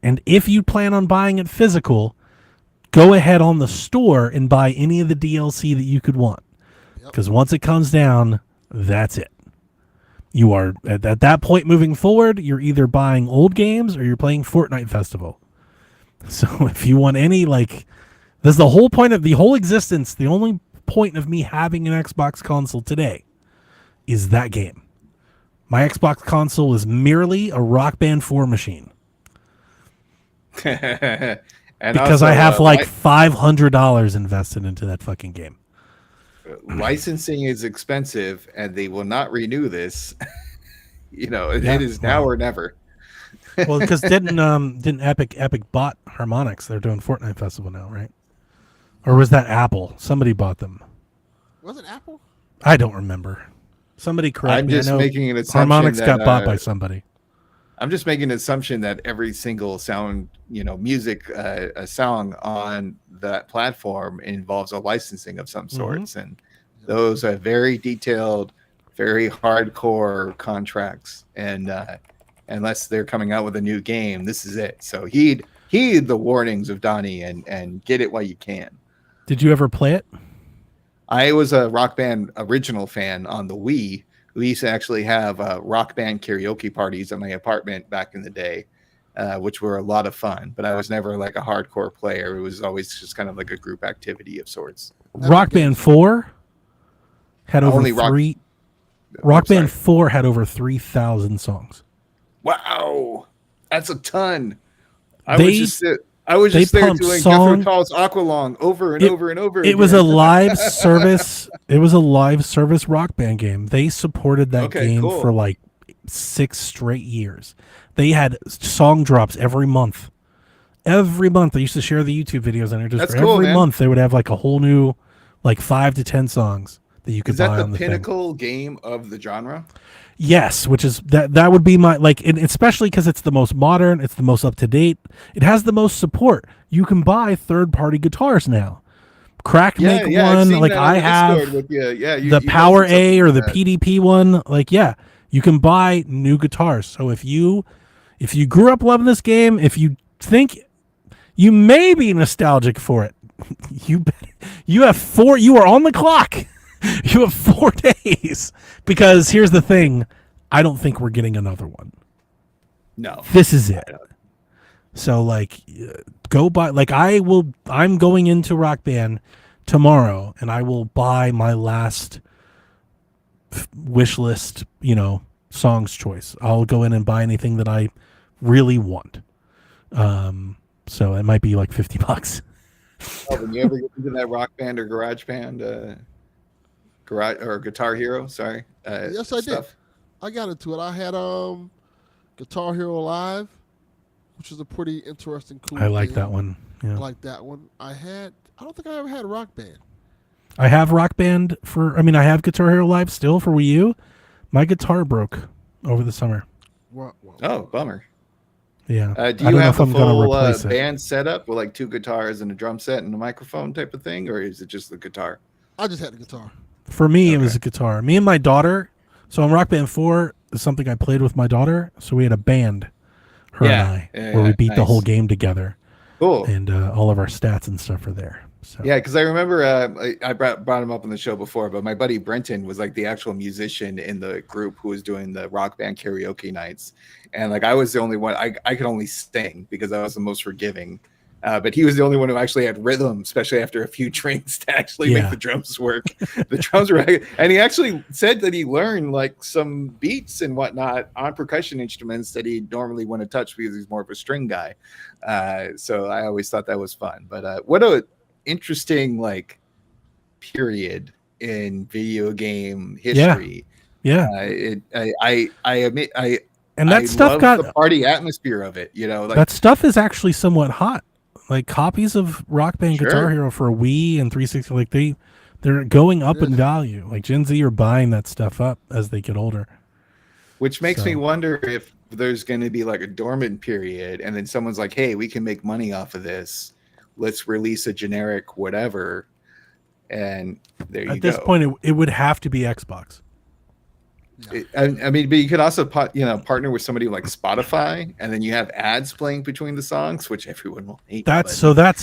And if you plan on buying it physical, go ahead on the store and buy any of the DLC that you could want. Because once it comes down, that's it. You are, at that point moving forward, you're either buying old games or you're playing Fortnite Festival. So if you want any, like, that's the whole point of the whole existence, the only point of me having an Xbox console today is that game. My Xbox console is merely a Rock Band 4 machine.
And
because
also,
I have like $500 invested into that fucking game.
Licensing is expensive, and they will not renew this. It is now or never.
Well, because didn't Epic bought Harmonix? They're doing Fortnite Festival now, right? Or was that Apple? Somebody bought them.
Was it Apple?
I don't remember. Somebody correct me.
I'm just making an assumption
Harmonix
that,
got bought by somebody.
I'm just making an assumption that every single sound, music, a song on that platform involves a licensing of some sorts, and those are very detailed, very hardcore contracts. And unless they're coming out with a new game, this is it. So heed the warnings of Donnie and get it while you can.
Did you ever play it?
I was a Rock Band original fan on the Wii. We used to actually have Rock Band karaoke parties at my apartment back in the day, which were a lot of fun. But I was never like a hardcore player. It was always just kind of like a group activity of sorts.
Rock Band 4 had over Rock Band 4 had over 3,000 songs.
Wow, that's a ton. I was just there doing Jethro Tull's Aqualung over and over and over.
It was a live service. It was a live service Rock Band game. They supported that game for like 6 straight years. They had song drops every month. Every month they used to share the YouTube videos, and every month they would have like a whole new, like 5 to 10 songs that you could buy on the thing.
Is that the pinnacle game of the genre?
Yes, which is that would be my especially because it's the most modern, it's the most up to date, it has the most support. You can buy third-party guitars now. Cracked make one, like I have the Power A or the PDP one. Like, you can buy new guitars. So if you grew up loving this game, if you think you may be nostalgic for it, you are on the clock. You have 4 days, because here's the thing. I don't think we're getting another one.
No,
this is it. So go buy, I'm going into Rock Band tomorrow, and I will buy my last wish list, songs choice. I'll go in and buy anything that I really want. So it might be like $50.
When you ever get into that Rock Band or Garage Band, or Guitar Hero, sorry.
Yes, I did. I got into it. I had Guitar Hero Live, which is a pretty interesting, cool
I like
game.
that one. Yeah.
I like that one. I don't think I ever had Rock Band.
I have Rock Band I have Guitar Hero Live still for Wii U. My guitar broke over the summer.
Oh, bummer.
Yeah.
Do
I
you
don't know
have
if
the
I'm gonna
full
replace it.
band setup with like 2 guitars and a drum set and a microphone type of thing, or is it just the guitar?
I just had the guitar.
For me, it
Okay.
was a guitar. Me and my daughter. So on Rock Band 4 is something I played with my daughter. So we had a band, her and I, where we beat the whole
nice.
game together,
Cool.
and all of our stats and stuff are there. So
Yeah, because I remember I brought him up on the show before, but my buddy Brenton was like the actual musician in the group who was doing the rock band karaoke nights, and like I was the only one. I could only sing because I was the most forgiving, but he was the only one who actually had rhythm, especially after a few drinks, to actually
Yeah.
make the drums work. The drums were, and he actually said that he learned like some beats and whatnot on percussion instruments that he normally wouldn't touch because he's more of a string guy. So I always thought that was fun. But what a interesting like period in video game history.
yeah,
I admit
and that
I
stuff
love
got
the party atmosphere of it. You know, like
that stuff is actually somewhat hot. Like copies of Rock Band
Sure.
Guitar Hero for Wii and 360, like they're going up in
Yes.
value. Like Gen Z are buying that stuff up as they get older.
which makes me
So-
wonder if there's going to be like a dormant period, and then someone's like, "Hey, we can make money off of this. Let's release a generic whatever." And there you go.
At this point, it would have to be Xbox.
I mean, but you could also partner with somebody like Spotify, and then you have ads playing between the songs, which everyone will hate.
That's
but,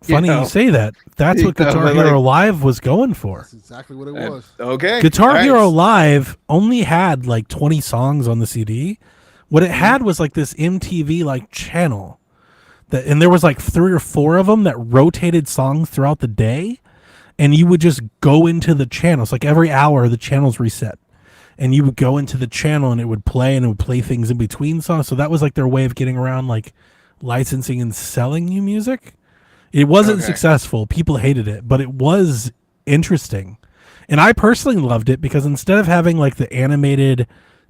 funny
know.
you say that. That's what
You know,
Guitar
but,
Hero
like-
Live was going for.
That's exactly what it
uh,
was.
okay.
Guitar
all right.
Hero Live only had like 20 songs on the CD. What it had was like this MTV like channel that, and there was like 3 or 4 of them that rotated songs throughout the day, and you would just go into the channels. Like every hour, the channels reset, and you would go into the channel and it would play, and it would play things in between songs. So that was like their way of getting around like licensing and selling you music. It wasn't
Okay.
successful. People hated it, but it was interesting. And I personally loved it because instead of having like the animated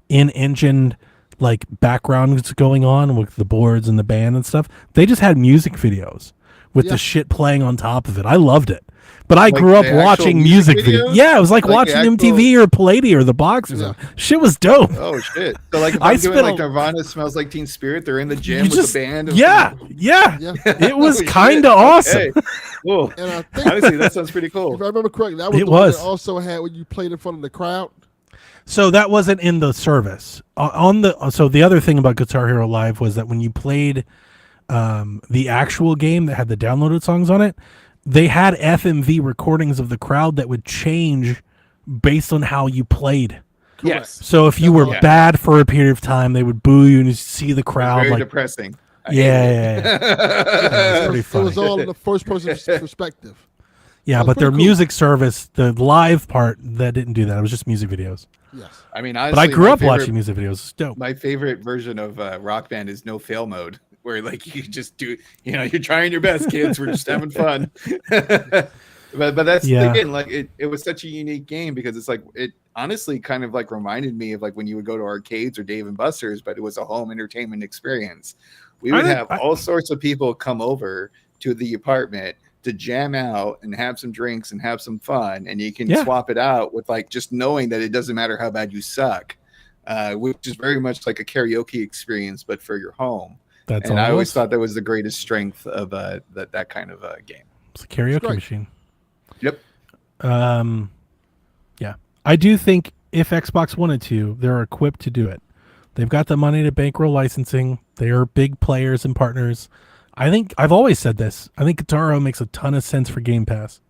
in-engine like backgrounds going on with the boards and the band and stuff, they just had music videos with
Yeah.
the shit playing on top of it. I loved it. But I
Like
grew up
the actual
watching
music
music videos.
videos?
Yeah, it was like
Like the
watching
actual-
MTV or Palladium or The Box or
Yeah.
something. Shit was dope.
Oh shit! So like, if
I
I'm doing
spent
like
a-
Nirvana Smells Like Teen Spirit, they're in the gym
You
with
just-
the band. and-
yeah.
Yeah.
It was
Holy
kind
shit,
of awesome.
okay. Cool.
And I think
Honestly, that sounds pretty cool.
if I remember correctly, that was
It
the one
was.
that also had when you played in front of the crowd.
So that wasn't in the service. So the other thing about Guitar Hero Live was that when you played the actual game that had the downloaded songs on it, they had FMV recordings of the crowd that would change based on how you played.
Yes.
So if you were
Yeah.
bad for a period of time, they would boo you and you see the crowd
Very
like
depressing. I
yeah,
hate
yeah,
it.
That's pretty
It was
funny.
all in the first person perspective.
yeah.
That was
But their
pretty cool.
music service, the live part, that didn't do that. It was just music videos.
Yes.
I mean,
But I
honestly,
grew
my
up
favorite-
watching music videos. It's dope.
My favorite version of Rock Band is no fail mode, where like you just do, you're trying your best, kids. We're just having fun. but that's
Yeah.
again, like it was such a unique game because it's like it honestly kind of like reminded me of like when you would go to arcades or Dave and Buster's, but it was a home entertainment experience. We would have all sorts of people come over to the apartment to jam out and have some drinks and have some fun, and you can
Yeah.
swap it out with like just knowing that it doesn't matter how bad you suck, which is very much like a karaoke experience but for your home.
That's
And
all
I
it
always
was.
thought that was the greatest strength of that kind of game.
It's a karaoke
great.
machine.
Yep.
Yeah. I do think if Xbox wanted to, they're equipped to do it. They've got the money to bankroll licensing. They are big players and partners. I think I've always said this. I think Guitar Hero makes a ton of sense for Game Pass.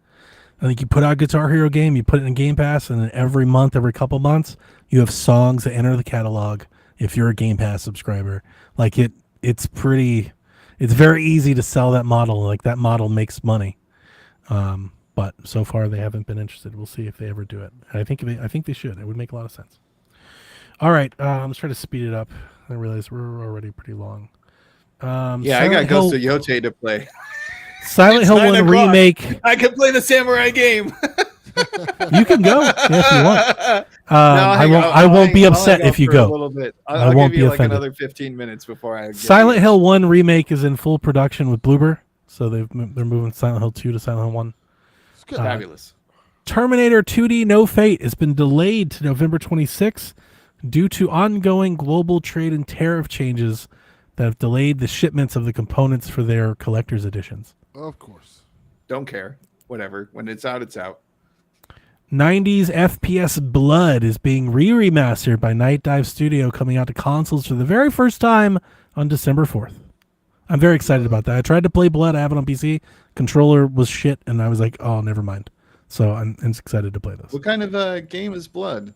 I think you put out a Guitar Hero game, you put it in Game Pass, and then every month, every couple months, you have songs that enter the catalog if you're a Game Pass subscriber. Like it's very easy to sell that model. Like that model makes money. But so far they haven't been interested. We'll see if they ever do it. And I think they should. It would make a lot of sense. All right, let's try to speed it up. I realize we're already pretty long.
Yeah, I
Silent
got Ghost
Hill-
of Yote to play.
Silent
It's
Hill
9
1
o'clock.
remake.
I can play the samurai game.
You can go if you want. I
I'll
won't be
hang
upset
out
if you
for a
go.
little bit.
I
I'll
won't
give
be
you like
offended.
another 15 minutes before I get
Silent
you.
Hill 1 remake is in full production with Bloober, so they're moving Silent Hill 2 to Silent Hill 1.
It's good.
Fabulous.
Terminator 2D No Fate has been delayed to November 26th due to ongoing global trade and tariff changes that have delayed the shipments of the components for their collector's editions.
Of course.
Don't care. Whatever. When it's out, it's out.
90s FPS Blood is being remastered by Night Dive Studio, coming out to consoles for the very first time on December 4th. I'm very excited about that. I tried to play Blood. I have it on PC. Controller was shit, and I was like, oh, never mind. So I'm excited to play this.
What kind of game is Blood?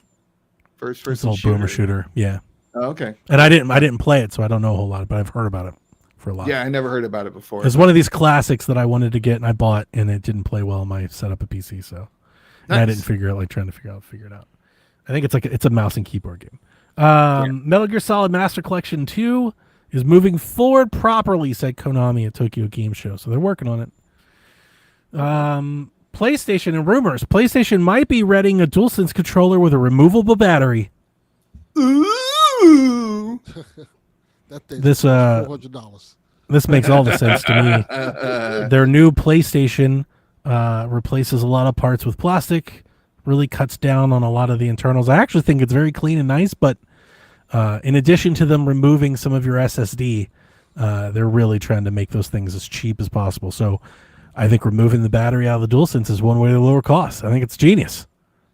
First
It's
person
all boomer shooter. Yeah.
Oh, okay.
And I didn't play it, so I don't know a whole lot, but I've heard about it for a lot.
Yeah, I never heard about it before.
It's one of these classics that I wanted to get and I bought, and it didn't play well on my setup at PC, so and I didn't figure it out. I think it's a mouse and keyboard game. Metal Gear Solid Master Collection 2 is moving forward properly, said Konami at Tokyo Game Show. So they're working on it. PlayStation and rumors. PlayStation might be readying a DualSense controller with a removable battery.
Ooh.
That thing
This
$400.
this makes all the sense to me. Their new PlayStation replaces a lot of parts with plastic, really cuts down on a lot of the internals. I actually think it's very clean and nice, but in addition to them removing some of your SSD, they're really trying to make those things as cheap as possible. So I think removing the battery out of the DualSense is one way to lower costs. I think it's genius.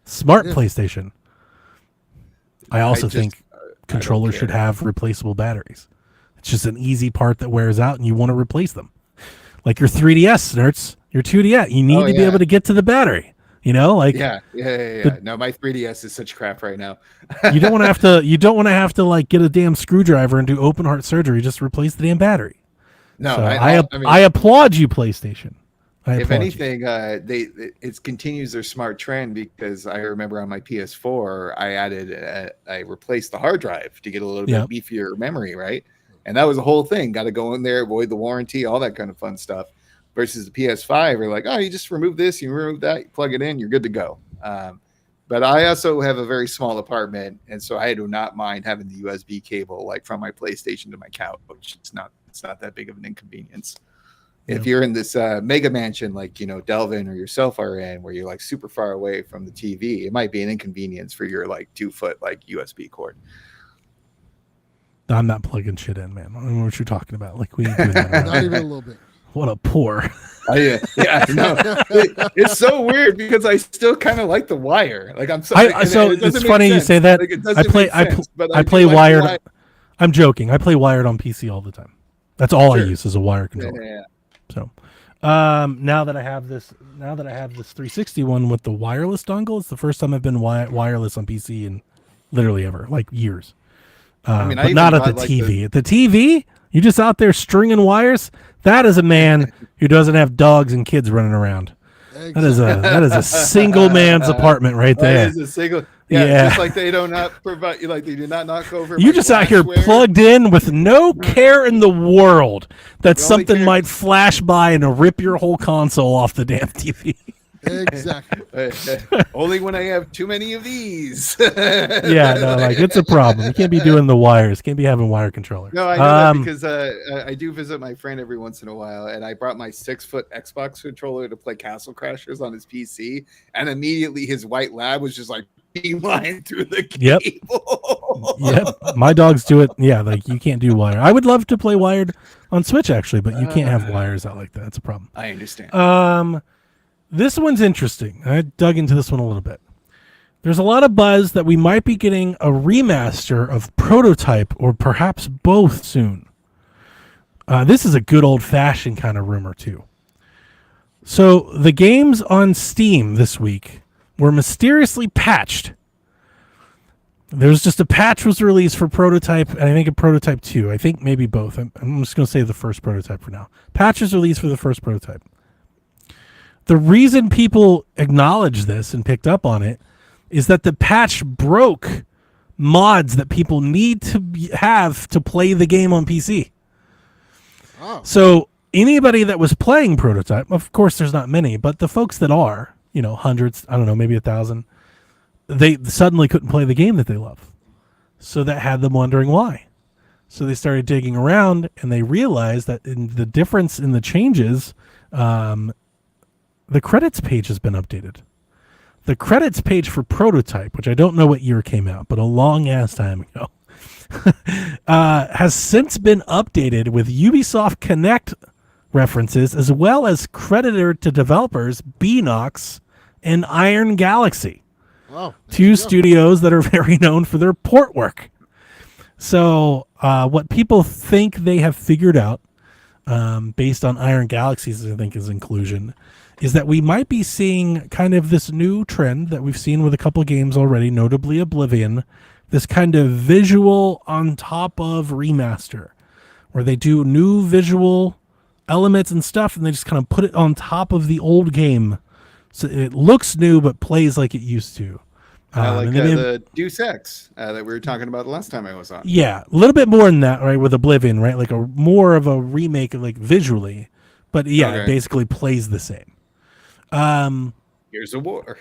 Smart PlayStation. I also think controllers should have replaceable batteries. It's just an easy part that wears out and you want to replace them. Like your 3DS, nerds, your 2DS, you need to be able to get to the battery. You know, like
Yeah. No, my 3DS is such crap right now.
you don't want to have to like get a damn screwdriver and do open heart surgery. Just replace the damn battery.
No,
So
I mean,
I applaud you, PlayStation.
if anything, it continues their smart trend, because I remember on my PS4, I replaced the hard drive to get a little bit beefier memory, right? And that was the whole thing. Got to go in there, avoid the warranty, all that kind of fun stuff. Versus the PS5, you're like, oh, you just remove this, you remove that, you plug it in, you're good to go. But I also have a very small apartment, and so I do not mind having the USB cable like from my PlayStation to my couch. It's not that big of an inconvenience. If you're in this mega mansion, like, you know, Delvin or yourself are in, where you're like super far away from the TV, it might be an inconvenience for your like 2-foot like USB cord.
I'm not plugging shit in, man. I don't know what you're talking about. Like, we ain't doing that around
Not
here.
even a little bit.
What a poor.
Yeah, no, it's so weird because I still kind of like the wire. Like
So it's funny you say that.
Like,
I play wired. I'm joking. I play wired on PC all the time. That's all I use is a wire controller.
Yeah.
So, now that I have this 360 one with the wireless dongle, it's the first time I've been wireless on PC in literally ever, like years.
I
but not at the TV. At the TV, you just out there stringing wires. That is a man who doesn't have dogs and kids running around.
Exactly.
That is a single man's apartment right there.
That is a single. Yeah, just like they do not provide, like they do not knock over.
You just out here plugged in with no care in the world that something might flash by and rip your whole console off the damn TV.
Exactly.
Only when I have too many of these.
Yeah, no, like it's a problem. You can't be doing the wires. Can't be having wire controller.
No, I know that because I do visit my friend every once in a while, and I brought my 6-foot Xbox controller to play Castle Crashers on his PC, and immediately his white lab was just like beeline through the cable.
Yep, my dogs do it. Yeah, like you can't do wire. I would love to play wired on Switch actually, but you can't have wires out like that. That's a problem.
I understand.
This one's interesting. I dug into this one a little bit. There's a lot of buzz that we might be getting a remaster of Prototype or perhaps both soon. This is a good old-fashioned kind of rumor, too. So the games on Steam this week were mysteriously patched. There's just a patch was released for Prototype, and I think a Prototype 2. I think maybe both. I'm just going to say the first Prototype for now. Patch was released for the first Prototype. The reason people acknowledged this and picked up on it is that the patch broke mods that people need to have to play the game on PC.
Oh.
So anybody that was playing Prototype, of course there's not many, but the folks that are, you know, hundreds, I don't know, maybe 1,000, they suddenly couldn't play the game that they love. So that had them wondering why. So they started digging around and they realized that in the difference in the changes, the credits page has been updated. The credits page for Prototype, which I don't know what year it came out, but a long ass time ago, has since been updated with Ubisoft Connect references, as well as creditor to developers Beanox and Iron Galaxy,
Wow.
two studios that are very known for their port work. So what people think they have figured out, based on Iron Galaxy's, I think, is inclusion, is that we might be seeing kind of this new trend that we've seen with a couple games already, notably Oblivion, this kind of visual on top of remaster, where they do new visual elements and stuff, and they just kind of put it on top of the old game, so it looks new but plays like it used to.
Like
and then
the Deus Ex that we were talking about the last time I was on.
yeah, a little bit more than that, right? With Oblivion, right? Like a more of a remake, like visually, but yeah,
Okay.
it basically plays the same.
Here's a war.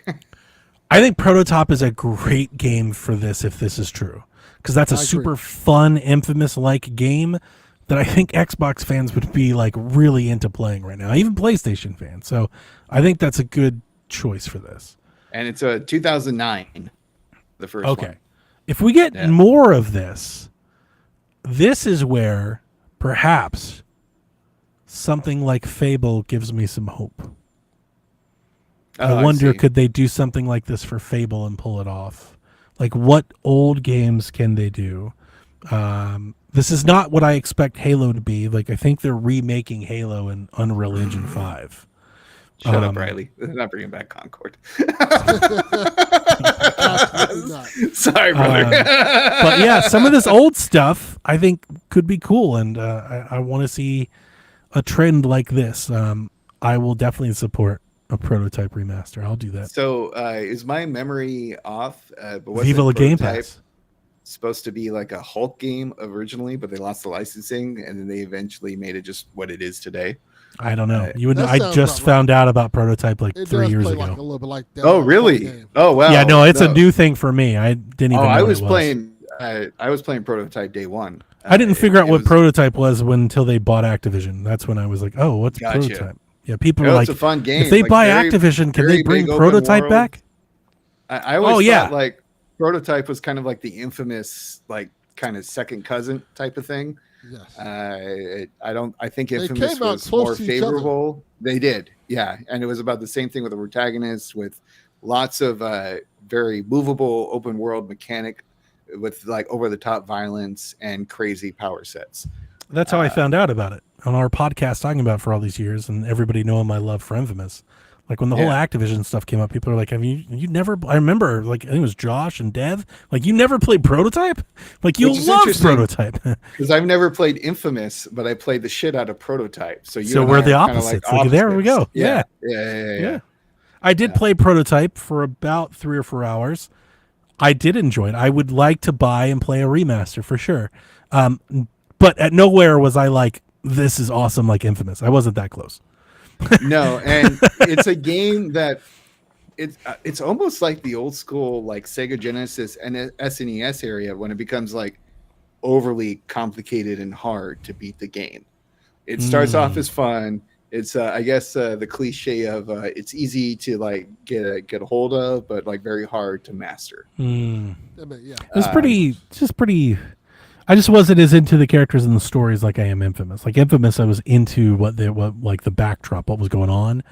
I think Prototype is a great game for this, if this is true, because that's a
I agree.
super fun, Infamous-like game that I think Xbox fans would be like really into playing right now, even PlayStation fans. So I think that's a good choice for this.
And it's a 2009, the first
Okay.
one.
If we get
Yeah.
more of this, this is where perhaps something like Fable gives me some hope.
Oh,
I wonder,
see.
could they do something like this for Fable and pull it off? Like, what old games can they do? This is not what I expect Halo to be. Like, I think they're remaking Halo in Unreal Engine 5.
Shut up, Riley. They're not bringing back Concord.
Absolutely not.
Sorry, brother.
But yeah, some of this old stuff I think could be cool, and I want to see a trend like this. I will definitely support a Prototype remaster. I'll do that.
So is my memory off? But wasn't
Viva la Game
Prototype
Pass.
supposed to be like a Hulk game originally, but they lost the licensing, and then they eventually made it just what it is today?
I don't know.
That
I
sounds
just
about right.
found out about Prototype like
It
3
does
years
play
ago.
like a little bit like that.
Oh, really?
game.
Oh, wow.
Yeah, no, it's a new thing for me. I didn't even
Oh,
know
I
what
was
it was.
playing. I was playing Prototype day one.
I didn't figure out
it
what
was-
Prototype was until they bought Activision. That's when I was like, oh, what's
Gotcha.
Prototype? Yeah, people
You
are
know,
like,
it's a fun game.
if they
like,
buy
very-
Activision, can
very
they bring
big open
Prototype
world.
back?
I always
Oh,
thought
yeah.
like Prototype was kind of like the infamous, like kind of second cousin type of thing.
Yes.
I think
They
Infamous
came out
was
close
more
to each other.
favorable. They did, yeah, and it was about the same thing with the protagonist, with lots of very movable open world mechanic, with like over the top violence and crazy power sets.
That's how I found out about it on our podcast talking about it for all these years, and everybody knowing my love for Infamous. Like when the whole
Yeah.
Activision stuff came up, people are like, "Have you never?" I remember, like I think it was Josh and Dev. Like, you never played Prototype? Like, you
Which is
love
interesting.
Prototype.
Because I've never played Infamous, but I played the shit out of Prototype. So
So
and
we're
I
the
are kinda
opposites. Like, there we go.
Yeah.
Yeah. I did play Prototype for about 3 or 4 hours. I did enjoy it. I would like to buy and play a remaster for sure. But at nowhere was I like, this is awesome like Infamous. I wasn't that close.
No, and it's a game that it's almost like the old school like Sega Genesis and SNES area when it becomes like overly complicated and hard to beat the game. It starts off as fun. It's I guess the cliche of it's easy to like get a hold of, but like very hard to master.
I mean, yeah.
It was pretty. I just wasn't as into the characters and the stories like I am Infamous. Like Infamous, I was into what like the backdrop, what was going on.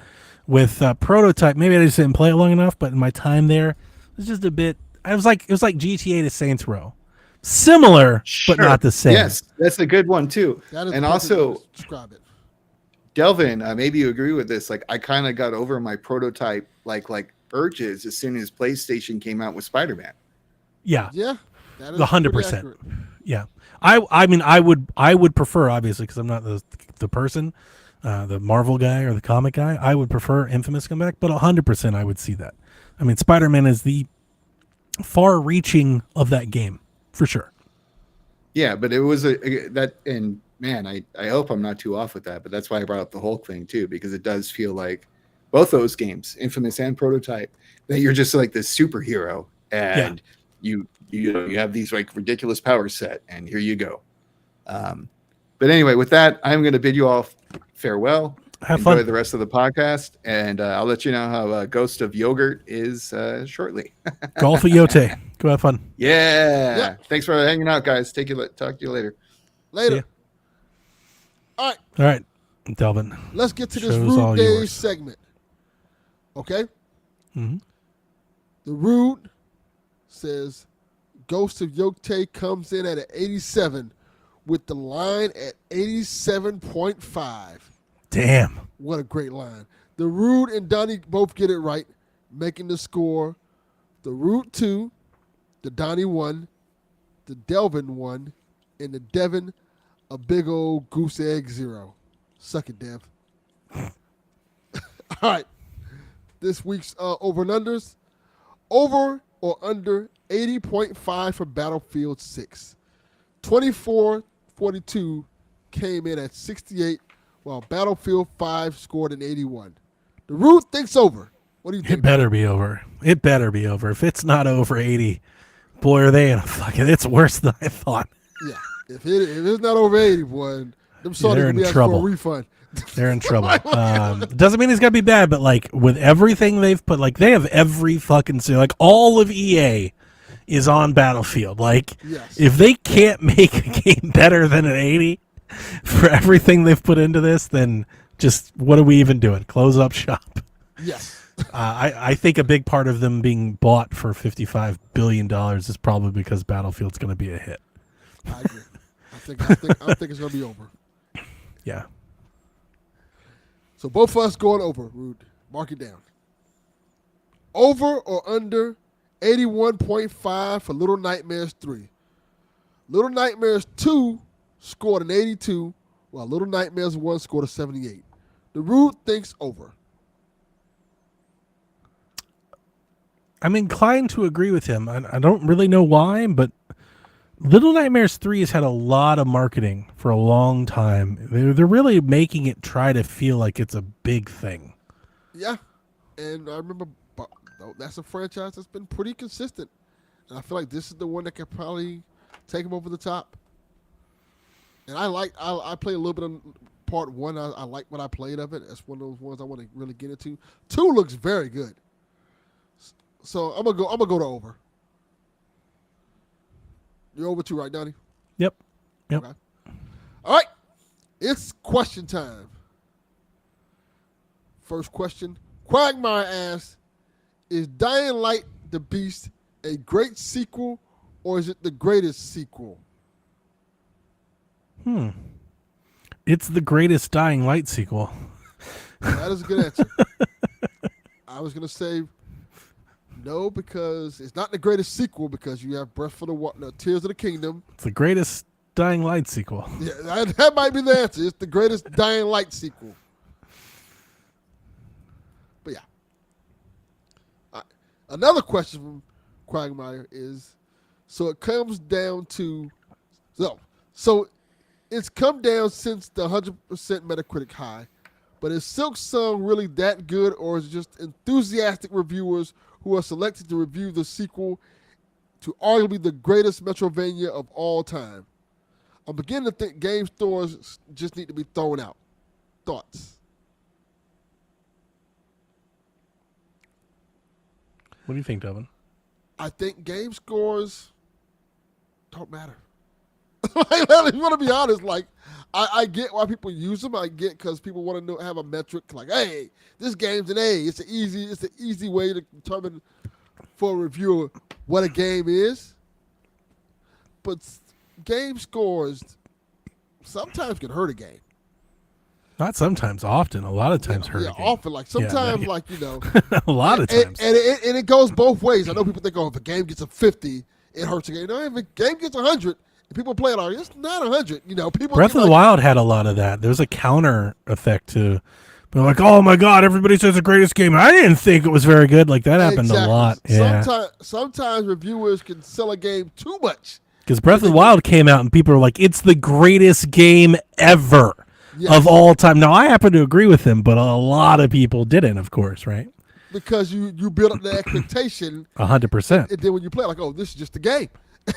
With Prototype, maybe I just didn't play it long enough, but in my time there, it was just a bit. It was like GTA to Saints Row, similar but not the same.
Yes, that's a good one too.
That is
And
the perfect way
also,
to describe it.
Delvin, maybe you agree with this. Like, I kind of got over my Prototype like urges as soon as PlayStation came out with Spider-Man.
Yeah,
Yeah. That is
100%.
pretty accurate.
yeah. I mean, I would prefer, obviously, because I'm not the person, the Marvel guy or the comic guy. I would prefer Infamous come back, but 100% I would see that. I mean, Spider-Man is the far-reaching of that game for sure.
Yeah, but it was that, and man, I hope I'm not too off with that, but that's why I brought up the Hulk thing too, because it does feel like both those games, Infamous and Prototype, that you're just like this superhero, and you have these like ridiculous power set, and here you go. But anyway, with that, I'm going to bid you all farewell.
Have
enjoy
fun.
the rest of the podcast, and I'll let you know how Ghost of Yogurt is shortly.
Golf at Yote. Go have fun.
Yeah.
Yep.
Thanks for hanging out, guys. Talk to you later.
Later.
ya.
All right,
All right, Delvin.
let's get to this
Show's all
Rude Days
yours.
segment. Okay?
Mm-hmm.
The Rude says Ghost of Yote comes in at an 87 with the line at 87.5.
Damn.
What a great line. The Rude and Donnie both get it right, making the score the Rude 2, the Donnie 1, the Delvin 1, and the Devin a big old goose egg 0. Suck it, Dev. All right. This week's over and unders. Over or under 80.5 for Battlefield 6. 24-42 came in at 68, while Battlefield 5 scored an 81. The Rude thinks over. What do you think?
It better be over. It better be over. If it's not over 80, boy, are they in a fucking... It's worse than I thought.
Yeah. If it's not over 80, boy, them Saudis
they're
will
in
be asking
trouble.
for a refund.
They're in trouble. Doesn't mean it's gonna be bad, but like with everything they've put, like they have every fucking like all of EA is on Battlefield. Like
Yes.
if they can't make a game better than an 80 for everything they've put into this, then just what are we even doing? Close up shop.
Yes.
I think a big part of them being bought for $55 billion is probably because Battlefield's going to be a hit.
I agree. I think it's going to be over.
Yeah.
So both of us going over, Rude. Mark it down. Over or under 81.5 for Little Nightmares 3. Little Nightmares 2 scored an 82, while Little Nightmares 1 scored a 78. The Rude thinks over.
I'm inclined to agree with him. I don't really know why, but Little Nightmares 3 has had a lot of marketing for a long time. They're really making it try to feel like it's a big thing.
Yeah. And I remember that's a franchise that's been pretty consistent. And I feel like this is the one that could probably take them over the top. And I played a little bit of part 1. I like what I played of it. That's one of those ones I want to really get into. 2 looks very good. So I'm gonna go to over. You're over 2, right, Donnie?
Yep.
Okay. All right. It's question time. First question. Quagmire asks, is Dying Light the Beast a great sequel, or is it the greatest sequel?
It's the greatest Dying Light sequel.
That is a good answer. I was going to say no, because it's not the greatest sequel, because you have Breath of the Wild, no, Tears of the Kingdom.
It's the greatest Dying Light sequel.
Yeah, that might be the answer. It's the greatest Dying Light sequel. But yeah. Another question from Quagmire is, so it comes down to, so it's come down since the 100% Metacritic high, but is Silk Song really that good, or is it just enthusiastic reviewers who are selected to review the sequel to arguably the greatest Metrovania of all time? I'm beginning to think game stores just need to be thrown out. Thoughts?
What do you think, Devin?
I think game scores don't matter. I want to be honest. Like, I get why people use them. I get because people want to have a metric. Like, hey, this game's an A. It's an easy way to determine for a reviewer what a game is. But game scores sometimes can hurt a game.
Not sometimes, often. A lot of times hurt.
Yeah,
a game.
often. Like sometimes,
Yeah.
like
A lot of times.
and it goes both ways. I know people think, oh, if a game gets a 50, it hurts a game. No, if a game gets 100. People play it all. It's not 100. People.
Breath of the Wild had a lot of that. There's a counter effect to, but like, oh my god, everybody says the greatest game. I didn't think it was very good. Like that happened a lot. Yeah.
Sometimes reviewers can sell a game too much.
Because Breath of the Wild came out and people were like, it's the greatest game ever
Yes.
of all time. Now I happen to agree with him, but a lot of people didn't, of course, right?
Because you build up the expectation,
100%.
and then when you play, like, oh, this is just a game.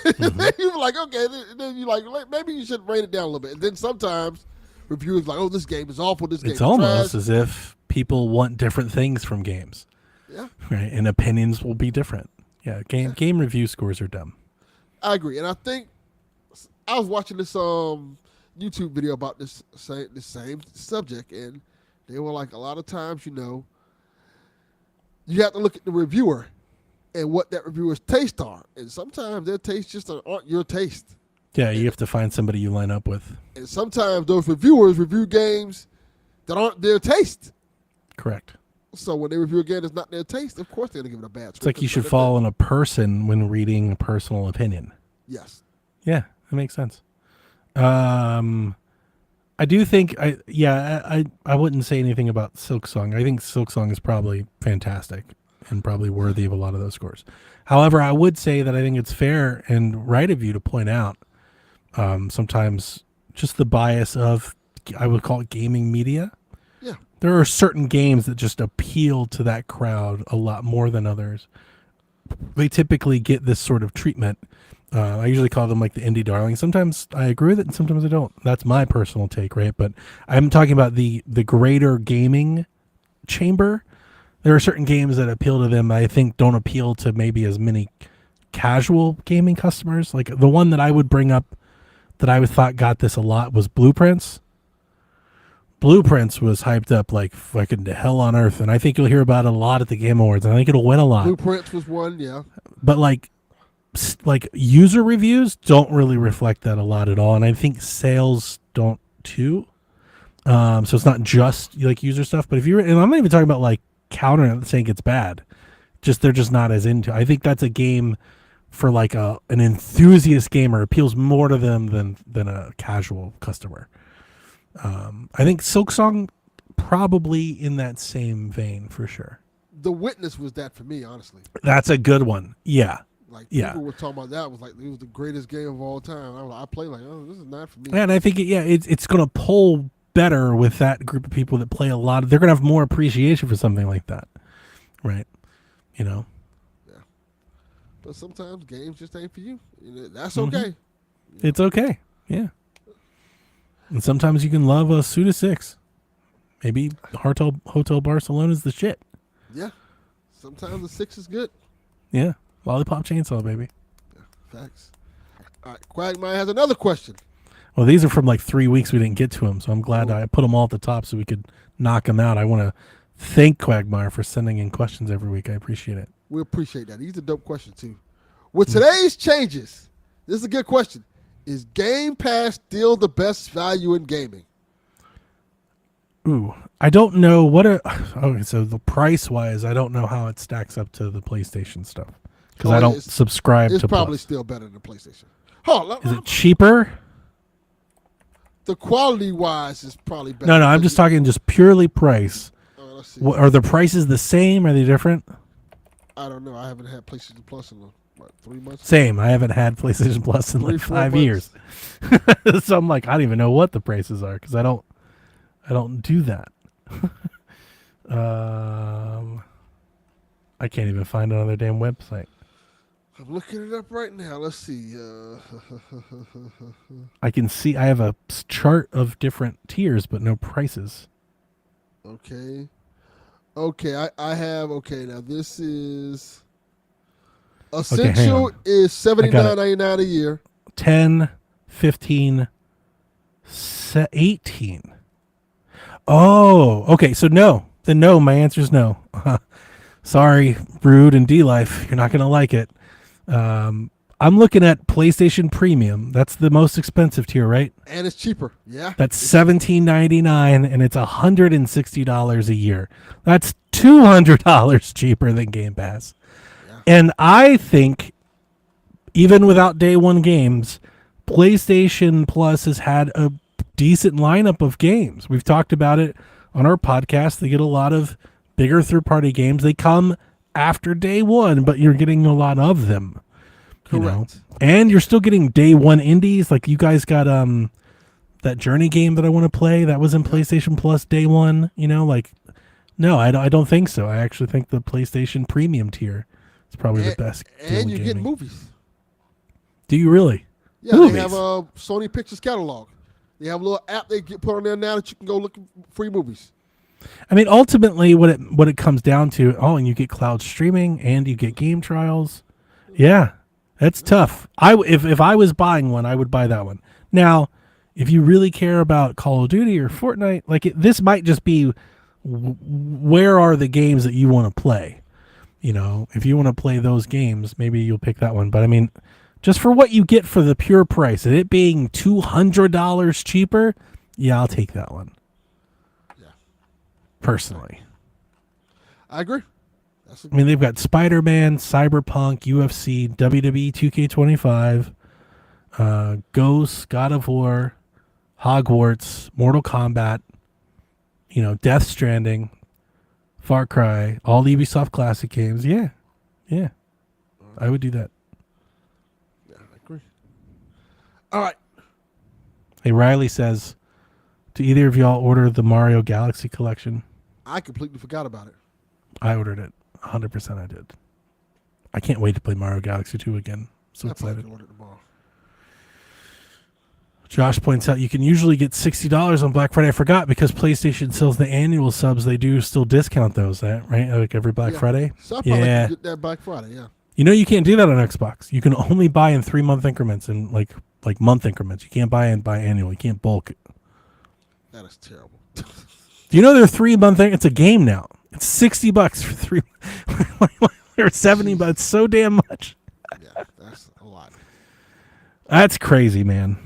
Then you're like, okay, then you're like, maybe you should rate it down a little bit. And then sometimes reviewers like, oh, this game is awful, this game
It's
is
almost
trash.
as if people want different things from games,
Yeah,
right? And opinions will be different. Yeah, game review scores are dumb.
I agree. And I think I was watching this YouTube video about this same subject, and they were like, a lot of times, you have to look at the reviewer and what that reviewer's tastes are. And sometimes their tastes just aren't your taste.
Yeah, you have to find somebody you line up with.
And sometimes those reviewers review games that aren't their taste.
Correct.
So when they review a game that's not their taste, of course they're going to give it a bad score.
It's like you should fall on a person when reading a personal opinion.
Yes.
Yeah, that makes sense. I do think I wouldn't say anything about Silksong. I think Silksong is probably fantastic and probably worthy of a lot of those scores. However, I would say that I think it's fair and right of you to point out sometimes just the bias of, I would call it, gaming media.
Yeah.
There are certain games that just appeal to that crowd a lot more than others. They typically get this sort of treatment. I usually call them like the indie darlings. Sometimes I agree with it and sometimes I don't. That's my personal take, right? But I'm talking about the greater gaming chamber. There are certain games that appeal to them I think don't appeal to maybe as many casual gaming customers. Like the one that I would bring up that I thought got this a lot was Blueprints. Blueprints was hyped up like fucking hell on earth, and I think you'll hear about it a lot at the Game Awards, and I think it'll win a lot.
Blueprints was one, yeah.
But like user reviews don't really reflect that a lot at all, and I think sales don't too. So it's not just like user stuff, but and I'm not even talking about like countering it, saying it's bad. Just they're just not as into. I think that's a game for like an enthusiast gamer. Appeals more to them than a casual customer. I think Silksong probably in that same vein for sure.
The Witness was that for me, honestly.
That's a good one. Yeah.
Like
Yeah.
people were talking about that, was like it was the greatest game of all time. I play like, oh, this is not for me.
And I think it's going to pull better with that group of people that play a lot. They're going to have more appreciation for something like that, right?
Yeah. But sometimes games just ain't for you. That's
Mm-hmm.
okay.
It's okay. Yeah. And sometimes you can love a Suda 6. Maybe Hotel Barcelona is the shit.
Yeah. Sometimes the 6 is good.
Yeah. Lollipop Chainsaw, baby.
Facts. All right. Quagmire has another question.
Well, these are from like 3 weeks we didn't get to them, so I'm glad I put them all at the top so we could knock them out. I want to thank Quagmire for sending in questions every week. I appreciate it.
We appreciate that. These are dope questions, too. With today's changes, this is a good question. Is Game Pass still the best value in gaming?
Ooh, I don't know okay, so the price-wise, I don't know how it stacks up to the PlayStation stuff because I don't subscribe
It's
to
probably
Plus.
still better than PlayStation. Hold
Is it cheaper?
The quality-wise is probably better.
No, I'm just talking just purely price.
Let's see.
Are the prices the same? Are they different?
I don't know. I haven't had PlayStation Plus in 3 months.
Same. I haven't had PlayStation Plus in
3,
like
4
5
months.
years. So I'm like, I don't even know what the prices are because I don't do that. I can't even find it on their damn website.
I'm looking it up right now. Let's see.
I can see I have a chart of different tiers, but no prices.
Okay. I have. Okay, now this is Essential is $79.99 a year.
10, 15, 18. Oh, okay. So no. Then no. My answer is no. Sorry, Brood and D-Life. You're not going to like it. I'm looking at PlayStation Premium. That's the most expensive tier, right?
And it's cheaper. Yeah.
That's $17.99, and it's $160 a year. That's $200 cheaper than Game Pass.
Yeah.
And I think, even without day one games, PlayStation Plus has had a decent lineup of games. We've talked about it on our podcast. They get a lot of bigger third-party games. They come after day one, but you're getting a lot of them.
Correct.
And you're still getting day one indies. Like you guys got that Journey game that I want to play. That was in PlayStation Plus day one. No, I don't think so. I actually think the PlayStation Premium tier is probably the best.
And you get movies.
Do you really?
Yeah,
Movies?
they have a Sony Pictures catalog. They have a little app they get put on there now that you can go look for free movies.
I mean, ultimately, what it comes down to, and you get cloud streaming and you get game trials. Yeah, that's tough. If I was buying one, I would buy that one. Now, if you really care about Call of Duty or Fortnite, this might just be where are the games that you want to play. If you want to play those games, maybe you'll pick that one. But I mean, just for what you get for the pure price, and it being $200 cheaper, yeah, I'll take that one. Personally,
I agree.
I mean, they've got Spider-Man, Cyberpunk, UFC, WWE 2K25, Ghost, God of War, Hogwarts, Mortal Kombat, Death Stranding, Far Cry, all the Ubisoft classic games. Yeah, I would do that.
Yeah, I agree. All right.
Hey, Riley says, do either of y'all order the Mario Galaxy collection?
I completely forgot about it.
I ordered it. 100% I did. I can't wait to play Mario Galaxy 2 again. So
I probably
excited.
can order it tomorrow.
Josh points out you can usually get $60 on Black Friday. I forgot because PlayStation sells the annual subs. They do still discount those, right? Like every Black Friday.
So I probably can get that Black Friday, yeah.
You can't do that on Xbox. You can only buy in 3-month increments and like month increments. You can't buy annual. You can't bulk.
That is terrible.
Do you know they're 3-month? It's a game now. It's $60 for 3. They're $70, but it's so damn much.
Yeah, that's a lot.
That's crazy, man.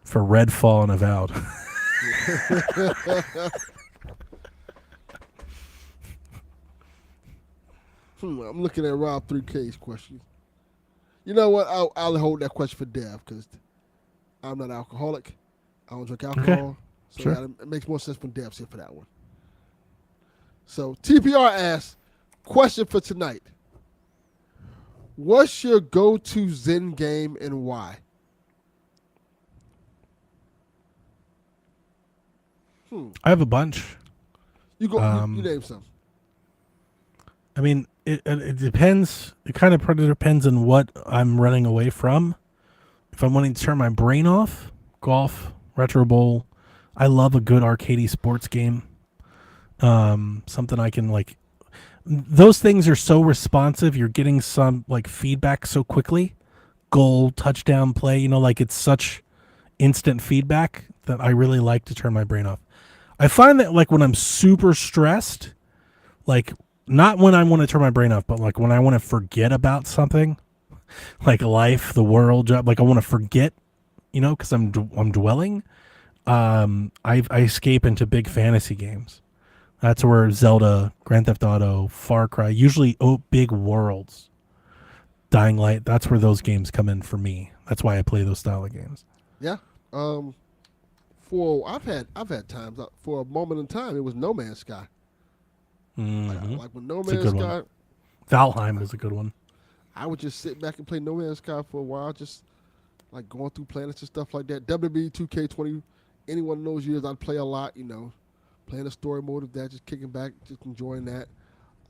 For Redfall and Avowed.
I'm looking at Rob 3K's question. You know what? I'll hold that question for Dev because I'm not an alcoholic. I don't drink alcohol.
Okay.
So
Sure.
it makes more sense when Dev's here for that one. So TPR asks, question for tonight. What's your go-to Zen game and why?
I have a bunch.
You you name some.
I mean, it depends. It kind of depends on what I'm running away from. If I'm wanting to turn my brain off, golf, retro bowl. I love a good arcadey sports game. Something I can like. Those things are so responsive. You're getting some feedback so quickly. Goal, touchdown, play. It's such instant feedback that I really like to turn my brain off. I find that when I'm super stressed, not when I want to turn my brain off, but when I want to forget about something, like life, the world, job, I want to forget, because I'm dwelling. I escape into big fantasy games. That's where Zelda, Grand Theft Auto, Far Cry, usually big worlds, Dying Light. That's where those games come in for me. That's why I play those style of games.
Yeah. I've had times for a moment in time it was No Man's Sky.
Mm-hmm.
Like when No
It's a
Man's
good
Sky,
one. Valheim was a good one.
I would just sit back and play No Man's Sky for a while, just going through planets and stuff like that. WWE 2K20, anyone knows years I'd play a lot, playing the story mode of that, just kicking back, just enjoying that.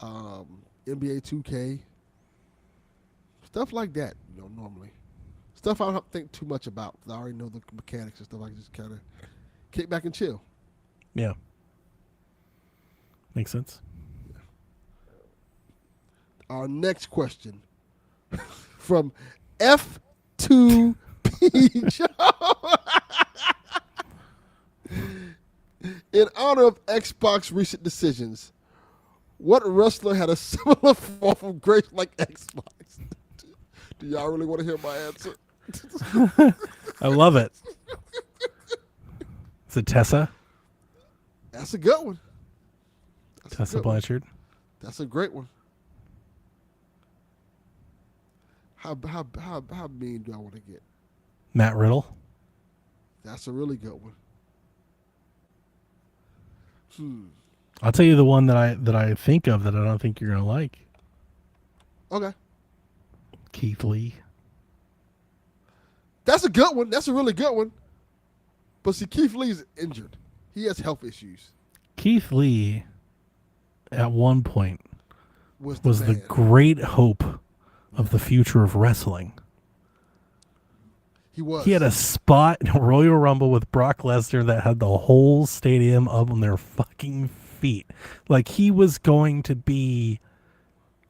NBA 2K, stuff like that, normally. Stuff I don't think too much about because I already know the mechanics and stuff. I just kind of kick back and chill.
Yeah. Makes sense.
Our next question from F2P In honor of Xbox recent decisions, what wrestler had a similar fall from grace like Xbox? Do y'all really want to hear my answer?
I love it. Is it Tessa?
That's a good one. That's a
Tessa
good one.
Blanchard.
That's a great one. How mean do I want to get?
Matt Riddle.
That's a really good one.
I'll tell you the one that I think of that I don't think you're gonna like.
Okay.
Keith Lee.
That's a good one. That's a really good one. But see, Keith Lee's injured. He has health issues.
Keith Lee, at one point,
Was
the great hope of the future of wrestling.
He was.
He had a spot in a Royal Rumble with Brock Lesnar that had the whole stadium up on their fucking feet. Like, he was going to be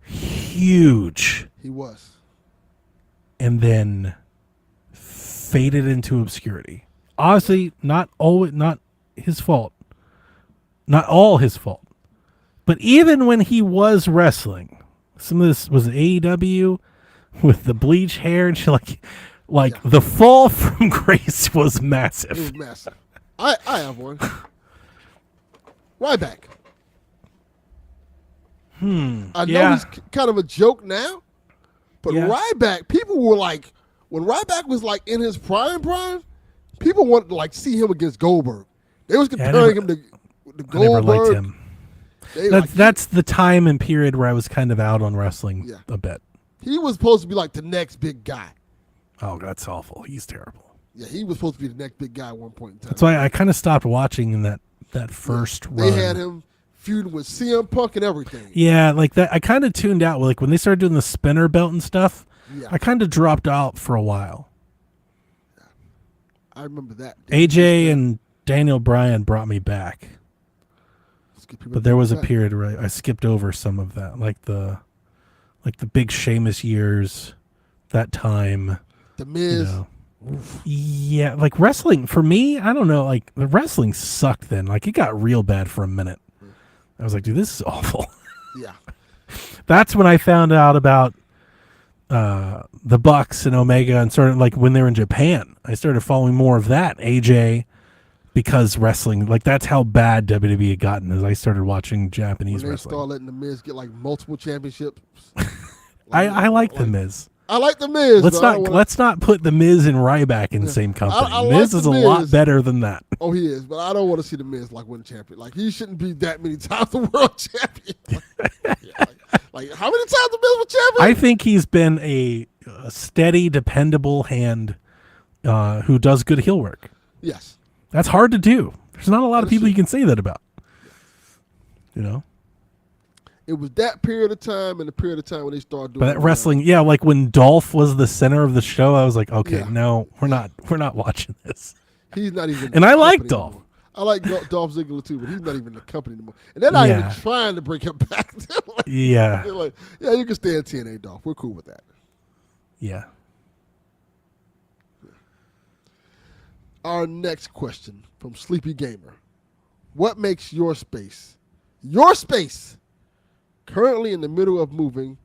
huge.
He was.
And then faded into obscurity. Obviously, not his fault. Not all his fault. But even when he was wrestling, some of this was AEW with the bleach hair and shit, like the fall from grace was massive.
It was massive. I have one. Ryback. I know he's kind of a joke now, but Ryback, people were like, when Ryback was like in his prime, people wanted to like see him against Goldberg. They was comparing him to Goldberg.
I never liked him. That's the time and period where I was kind of out on wrestling a bit.
He was supposed to be like the next big guy.
Oh, that's awful. He's terrible.
Yeah, he was supposed to be the next big guy at one point in time.
That's why I kind of stopped watching in that first run.
They had him feuding with CM Punk and everything.
Yeah, like that. I kind of tuned out. Like when they started doing the spinner belt and stuff, I kind of dropped out for a while.
I remember that.
AJ and Daniel Bryan brought me back. But there was a period where I skipped over some of that, like the big Sheamus years, that time.
The Miz.
Yeah, like wrestling for me, I don't know, like the wrestling sucked then. Like it got real bad for a minute. I was like, dude, this is awful.
Yeah.
That's when I found out about the Bucks and Omega and started like when they were in Japan. I started following more of that, AJ, because wrestling, like that's how bad WWE had gotten as I started watching Japanese
when they
wrestling.
Start letting the Miz get like multiple championships.
I like the Miz.
I like the Miz.
Let's not put the Miz and Ryback in the same company. Miz is a lot better than that.
Oh, he is, but I don't want to see the Miz like win champion. Like he shouldn't be that many times the world champion. Like how many times the Miz was champion?
I think he's been a steady, dependable hand who does good heel work.
Yes,
that's hard to do. There's not a lot of people you can say that about. You know.
It was that period of time and the period of time when they started doing.
But that wrestling, like when Dolph was the center of the show, I was like, okay, no, we're not watching this.
He's not even.
And I like Dolph.
Anymore. I like Dolph Ziggler too, but he's not even in the company anymore. And they're not even trying to bring him back. They're like, you can stay in TNA, Dolph. We're cool with that.
Yeah.
Our next question from Sleepy Gamer: what makes your space, currently in the middle of moving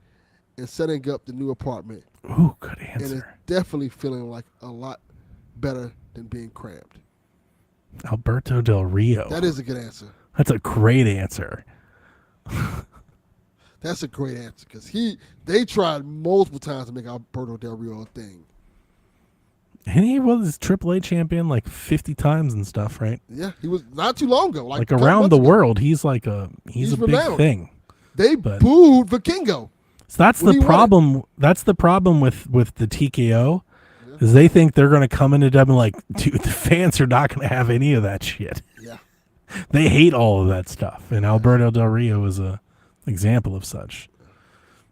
and setting up the new apartment?
Ooh, good answer.
And it's definitely feeling like a lot better than being crammed.
Alberto Del Rio.
That is a good answer.
That's a great answer.
That's a great answer because they tried multiple times to make Alberto Del Rio a thing.
And he was AAA champion like 50 times and stuff, right?
Yeah, he was not too long ago. Like
around the world, he's a big thing.
They booed Vikingo.
So that's the problem. That's the problem with the TKO, is they think they're going to come into W like, dude, the fans are not going to have any of that shit.
Yeah,
they hate all of that stuff, and Alberto Del Rio is a example of such.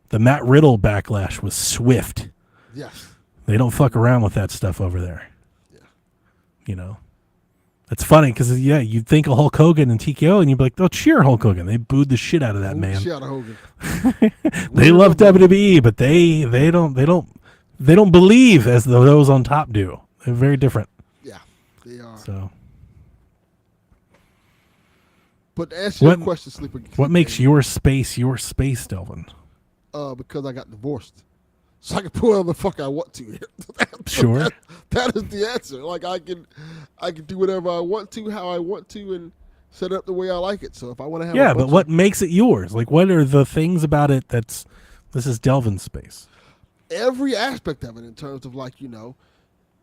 The Matt Riddle backlash was swift.
Yes,
they don't fuck around with that stuff over there.
Yeah,
you know. It's funny because you'd think of Hulk Hogan and TKO, and you'd be like, "Oh, cheer Hulk Hogan!" They booed the shit out of that man.
Shit out of Hogan.
They love WWE, but they don't believe as those on top do. They're very different.
Yeah, they are.
So,
but to answer your question, Sleeper,
what makes your space, Delvin?
Because I got divorced. So I can put whatever the fuck I want to.
Sure.
That is the answer. Like I can do whatever I want to, how I want to, and set it up the way I like it. So if I want to have
but what makes it yours? Like what are the things about it this is Delvin's space?
Every aspect of it in terms of like,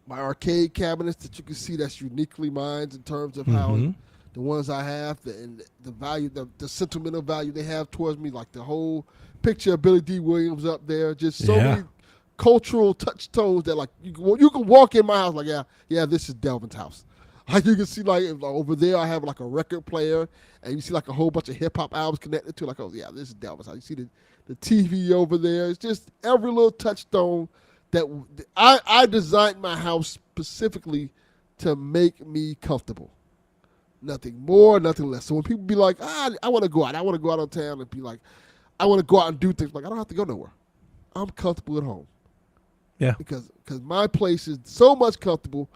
my arcade cabinets that you can see that's uniquely mine in terms of how the ones I have and the value, the sentimental value they have towards me, like the whole picture of Billy D. Williams up there, just so many cultural touchstones that like you can walk in my house like this is Delvin's house. Like you can see like over there I have like a record player and you see like a whole bunch of hip hop albums connected to it. Like this is Delvin's house. You see the TV over there. It's just every little touchstone that I designed my house specifically to make me comfortable. Nothing more, nothing less. So when people be like, I want to go out. I want to go out on town and be like, I want to go out and do things. Like, I don't have to go nowhere. I'm comfortable at home.
Yeah.
Because my place is so much comfortable.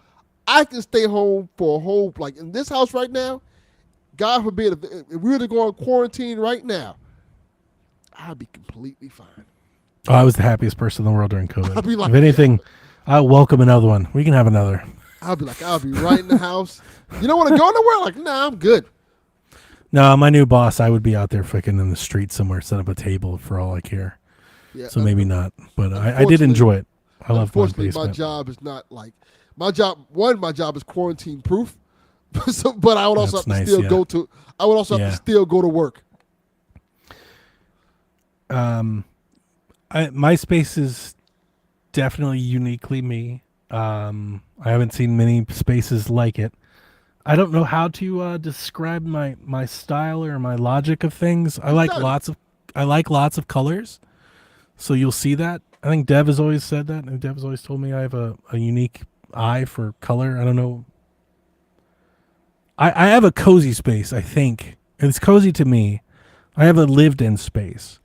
I can stay home for a whole, like in this house right now, God forbid, if we were to go on quarantine right now, I'd be completely fine.
Oh, I was the happiest person in the world during COVID.
I'd be like,
if anything, I welcome another one. We can have another.
I'll be right in the house. You don't want to go nowhere? Like, nah, I'm good.
No, my new boss, I would be out there fucking in the street somewhere, set up a table for all I care.
Yeah,
So maybe not, but I did enjoy it. I love my
unfortunately,
basement.
my job is not like my job. My job is quarantine proof. But I would also
That's
have to
nice,
still
yeah.
go to. I would also have to still go to work.
My space is definitely uniquely me. I haven't seen many spaces like it. I don't know how to describe my style or my logic of things. I like lots of colors. So you'll see that. I think Dev has always said that, and Dev has always told me I have a unique eye for color. I don't know. I have a cozy space, I think. It's cozy to me. I have a lived-in space.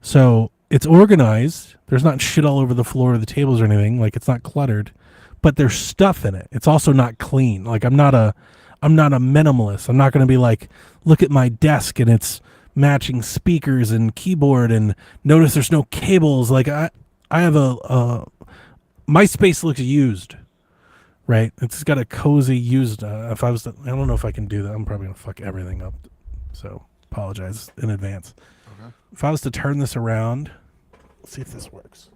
So it's organized. There's not shit all over the floor or the tables or anything. Like, it's not cluttered. But there's stuff in it. It's also not clean. Like, I'm not a minimalist. I'm not going to be like, look at my desk and it's matching speakers and keyboard and notice there's no cables. Like, I have my space looks used. Right, it's got a cozy used. If I was, I don't know if I can do that. I'm probably gonna fuck everything up, so apologize in advance. Okay. If I was to turn this around, let's see if this works.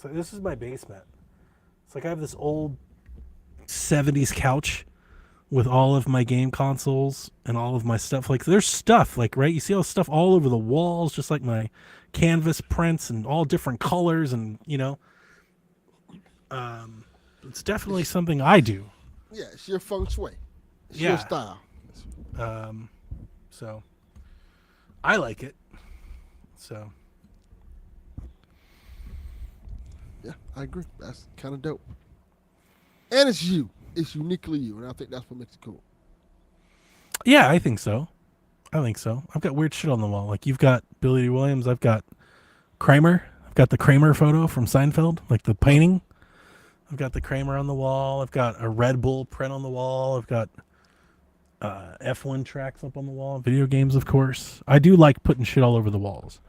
So this is my basement. It's like I have this old '70s couch with all of my game consoles and all of my stuff. Like there's stuff, like right. You see all stuff all over the walls, just like my canvas prints and all different colors, and you know. It's definitely something I do.
Yeah, it's your feng shui. It's your style.
So I like it. So
yeah, I agree. That's kind of dope. And it's you. It's uniquely you, and I think that's what makes it cool.
Yeah, I think so. I've got weird shit on the wall. Like you've got Billy D. Williams. I've got Kramer. I've got the Kramer photo from Seinfeld, like the painting. I've got the Kramer on the wall. I've got a Red Bull print on the wall. I've got F1 tracks up on the wall. Video games, of course. I do like putting shit all over the walls.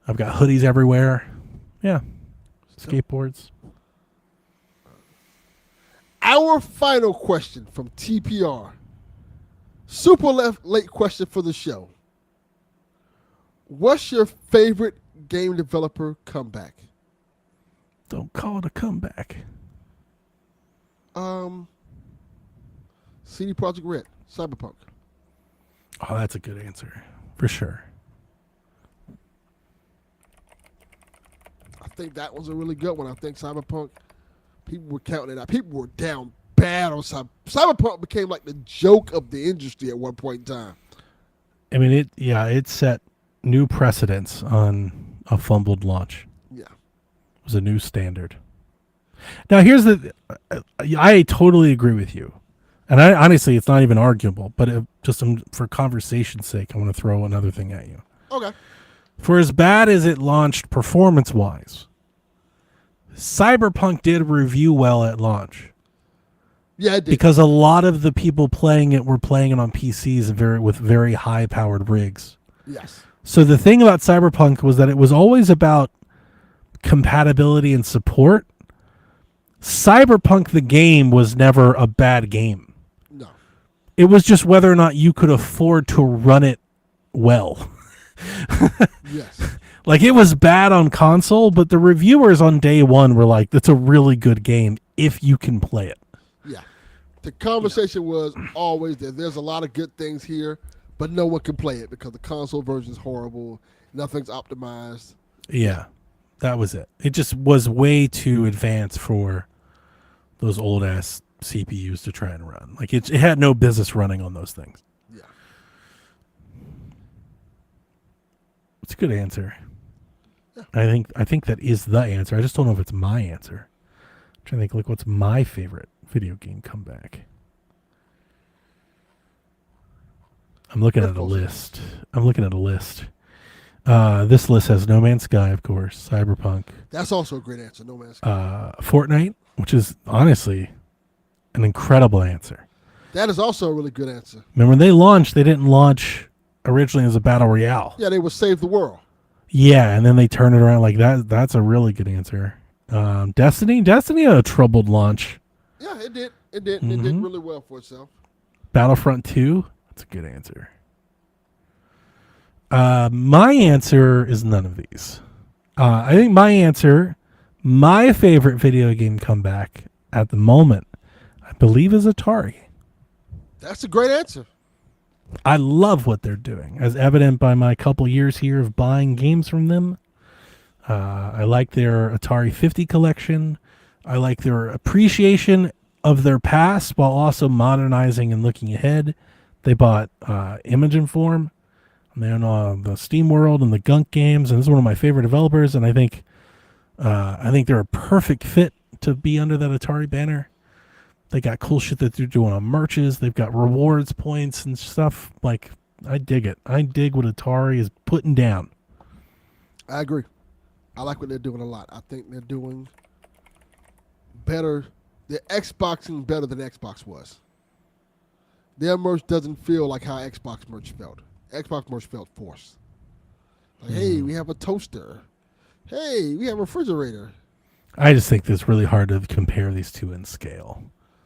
I've got hoodies everywhere. Yeah. Skateboards.
Our final question from TPR. Super late question for the show. What's your favorite game developer comeback?
Don't call it a comeback.
CD Projekt Red, Cyberpunk.
Oh, that's a good answer. For sure.
I think that was a really good one. I think Cyberpunk, people were counting it out. People were down bad on Cyberpunk became like the joke of the industry at one point in time.
I mean, it set new precedents on a fumbled launch.
Yeah.
It was a new standard. Now, here's I totally agree with you. And honestly, it's not even arguable, but just for conversation's sake, I want to throw another thing at you.
Okay.
For as bad as it launched performance-wise, Cyberpunk did review well at launch.
Yeah, it did.
Because a lot of the people playing it were playing it on PCs with very high-powered rigs.
Yes.
So the thing about Cyberpunk was that it was always about compatibility and support. Cyberpunk the game was never a bad game.
No.
It was just whether or not you could afford to run it well.
Yes.
Like it was bad on console, but the reviewers on day one were like, "That's a really good game if you can play it."
Yeah. The conversation was always that there's a lot of good things here, but no one can play it because the console version is horrible. Nothing's optimized.
Yeah, that was it. It just was way too advanced for those old ass CPUs to try and run. Like it had no business running on those things.
Yeah.
It's a good answer. I think that is the answer. I just don't know if it's my answer. I'm trying to think, like, what's my favorite video game comeback? I'm looking at a list. This list has No Man's Sky, of course, Cyberpunk,
That's also a great answer. No Man's Sky.
Fortnite, which is honestly an incredible answer.
That is also a really good answer.
Remember, when they launched, they didn't launch originally as a battle royale.
Yeah, they would save the world.
Yeah, and then they turn it around like that. That's a really good answer. Destiny had a troubled launch.
Yeah, it did. It did. It did really well for itself.
Battlefront 2, that's a good answer. My answer is none of these. I think my favorite video game comeback at the moment, I believe, is Atari.
That's a great answer.
I love what they're doing, as evident by my couple years here of buying games from them. I like their Atari 50 collection. I like their appreciation of their past while also modernizing and looking ahead. They bought Image and Form, and then the Steam World and the Gunk games, and this is one of my favorite developers. And I think they're a perfect fit to be under that Atari banner. They got cool shit that they're doing on merches. They've got rewards points and stuff. Like, I dig it. I dig what Atari is putting down.
I agree. I like what they're doing a lot. I think they're doing better. They're Xboxing better than Xbox was. Their merch doesn't feel like how Xbox merch felt. Xbox merch felt forced. Like, hey, we have a toaster. Hey, we have a refrigerator.
I just think it's really hard to compare these two in scale.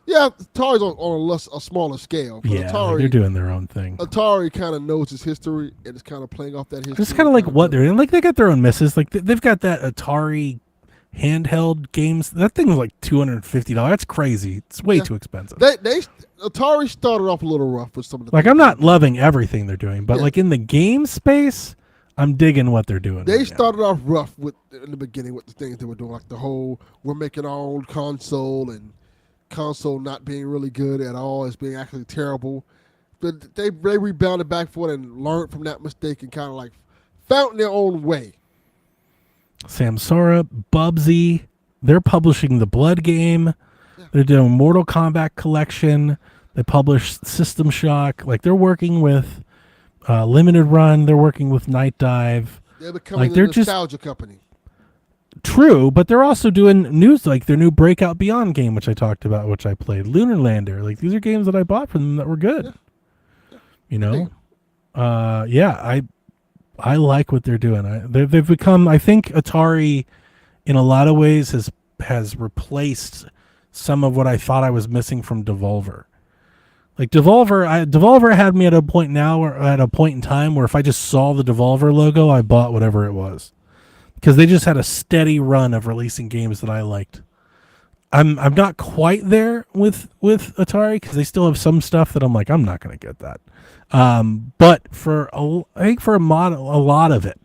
Yeah, Atari's on a smaller scale. But
Yeah,
Atari,
they're doing their own thing.
Atari kind of knows its history and is kind of playing off that history.
It's kind of like what they're doing. Like, they got their own misses. Like, they've got that Atari handheld games. That thing was like $250. That's crazy. It's way too expensive.
Atari started off a little rough with some of the
Like,
things
I'm not loving everything they're doing, but like in the game space, I'm digging what they're doing.
They
right
started off rough in the beginning with the things they were doing, like the whole we're making our own console and console not being really good at all, as being actually terrible. But they rebounded back for it and learned from that mistake and kind of like found their own way.
Samsara, Bubsy, they're publishing the Blood game. Yeah. They're doing Mortal Kombat collection. They publish System Shock. Like, they're working with Limited Run. They're working with Night Dive.
They're becoming a nostalgia company.
True, but they're also doing news, like their new Breakout Beyond game, which I talked about, which I played. Lunar Lander. Like, these are games that I bought from them that were good. Yeah. You know? I like what they're doing. They've become, I think Atari, in a lot of ways, has replaced some of what I thought I was missing from Devolver. Like, Devolver had me at a point in time where if I just saw the Devolver logo, I bought whatever it was. Because they just had a steady run of releasing games that I liked. I'm not quite there with Atari, because they still have some stuff that I'm like, I'm not going to get that. But I think for a lot of it,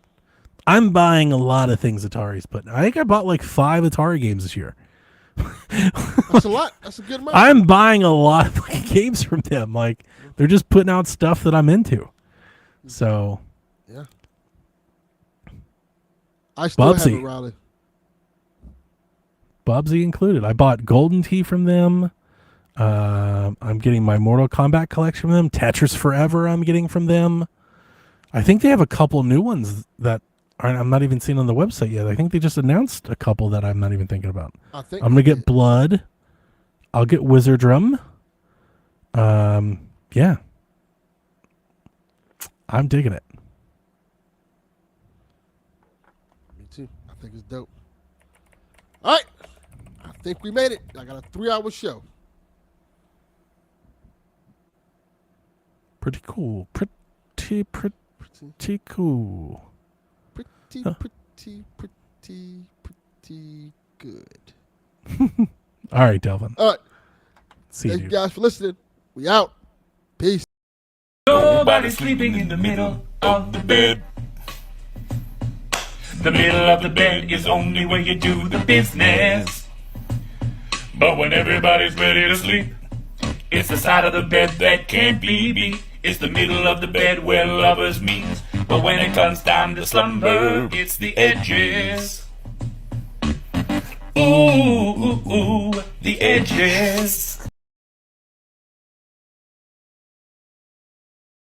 I'm buying a lot of things Atari's putting. I think I bought like 5 Atari games this year.
That's a lot. That's a good amount.
I'm buying a lot of games from them. Like, they're just putting out stuff that I'm into. So,
yeah. I still
Bubsy.
have it, Riley.
Bubsy included. I bought Golden Tee from them. I'm getting my Mortal Kombat collection from them. Tetris Forever I'm getting from them. I think they have a couple new ones that I'm not even seeing on the website yet. I think they just announced a couple that I'm not even thinking about. I'm going to get Blood. I'll get Wizardrum. Yeah. I'm digging it.
Me too. I think it's dope. All right. I think we made it. I got a 3-hour show.
Pretty cool. Pretty cool.
Pretty good.
All right, Delvin.
All right.
See
Thank
you
you guys for listening. We out. Peace.
Nobody's sleeping in the middle of the bed. The middle of the bed is only where you do the business. But when everybody's ready to sleep, it's the side of the bed that can't be beat. It's the middle of the bed where lovers meet. But when it comes time to slumber, it's the edges. Ooh, ooh, ooh, the edges.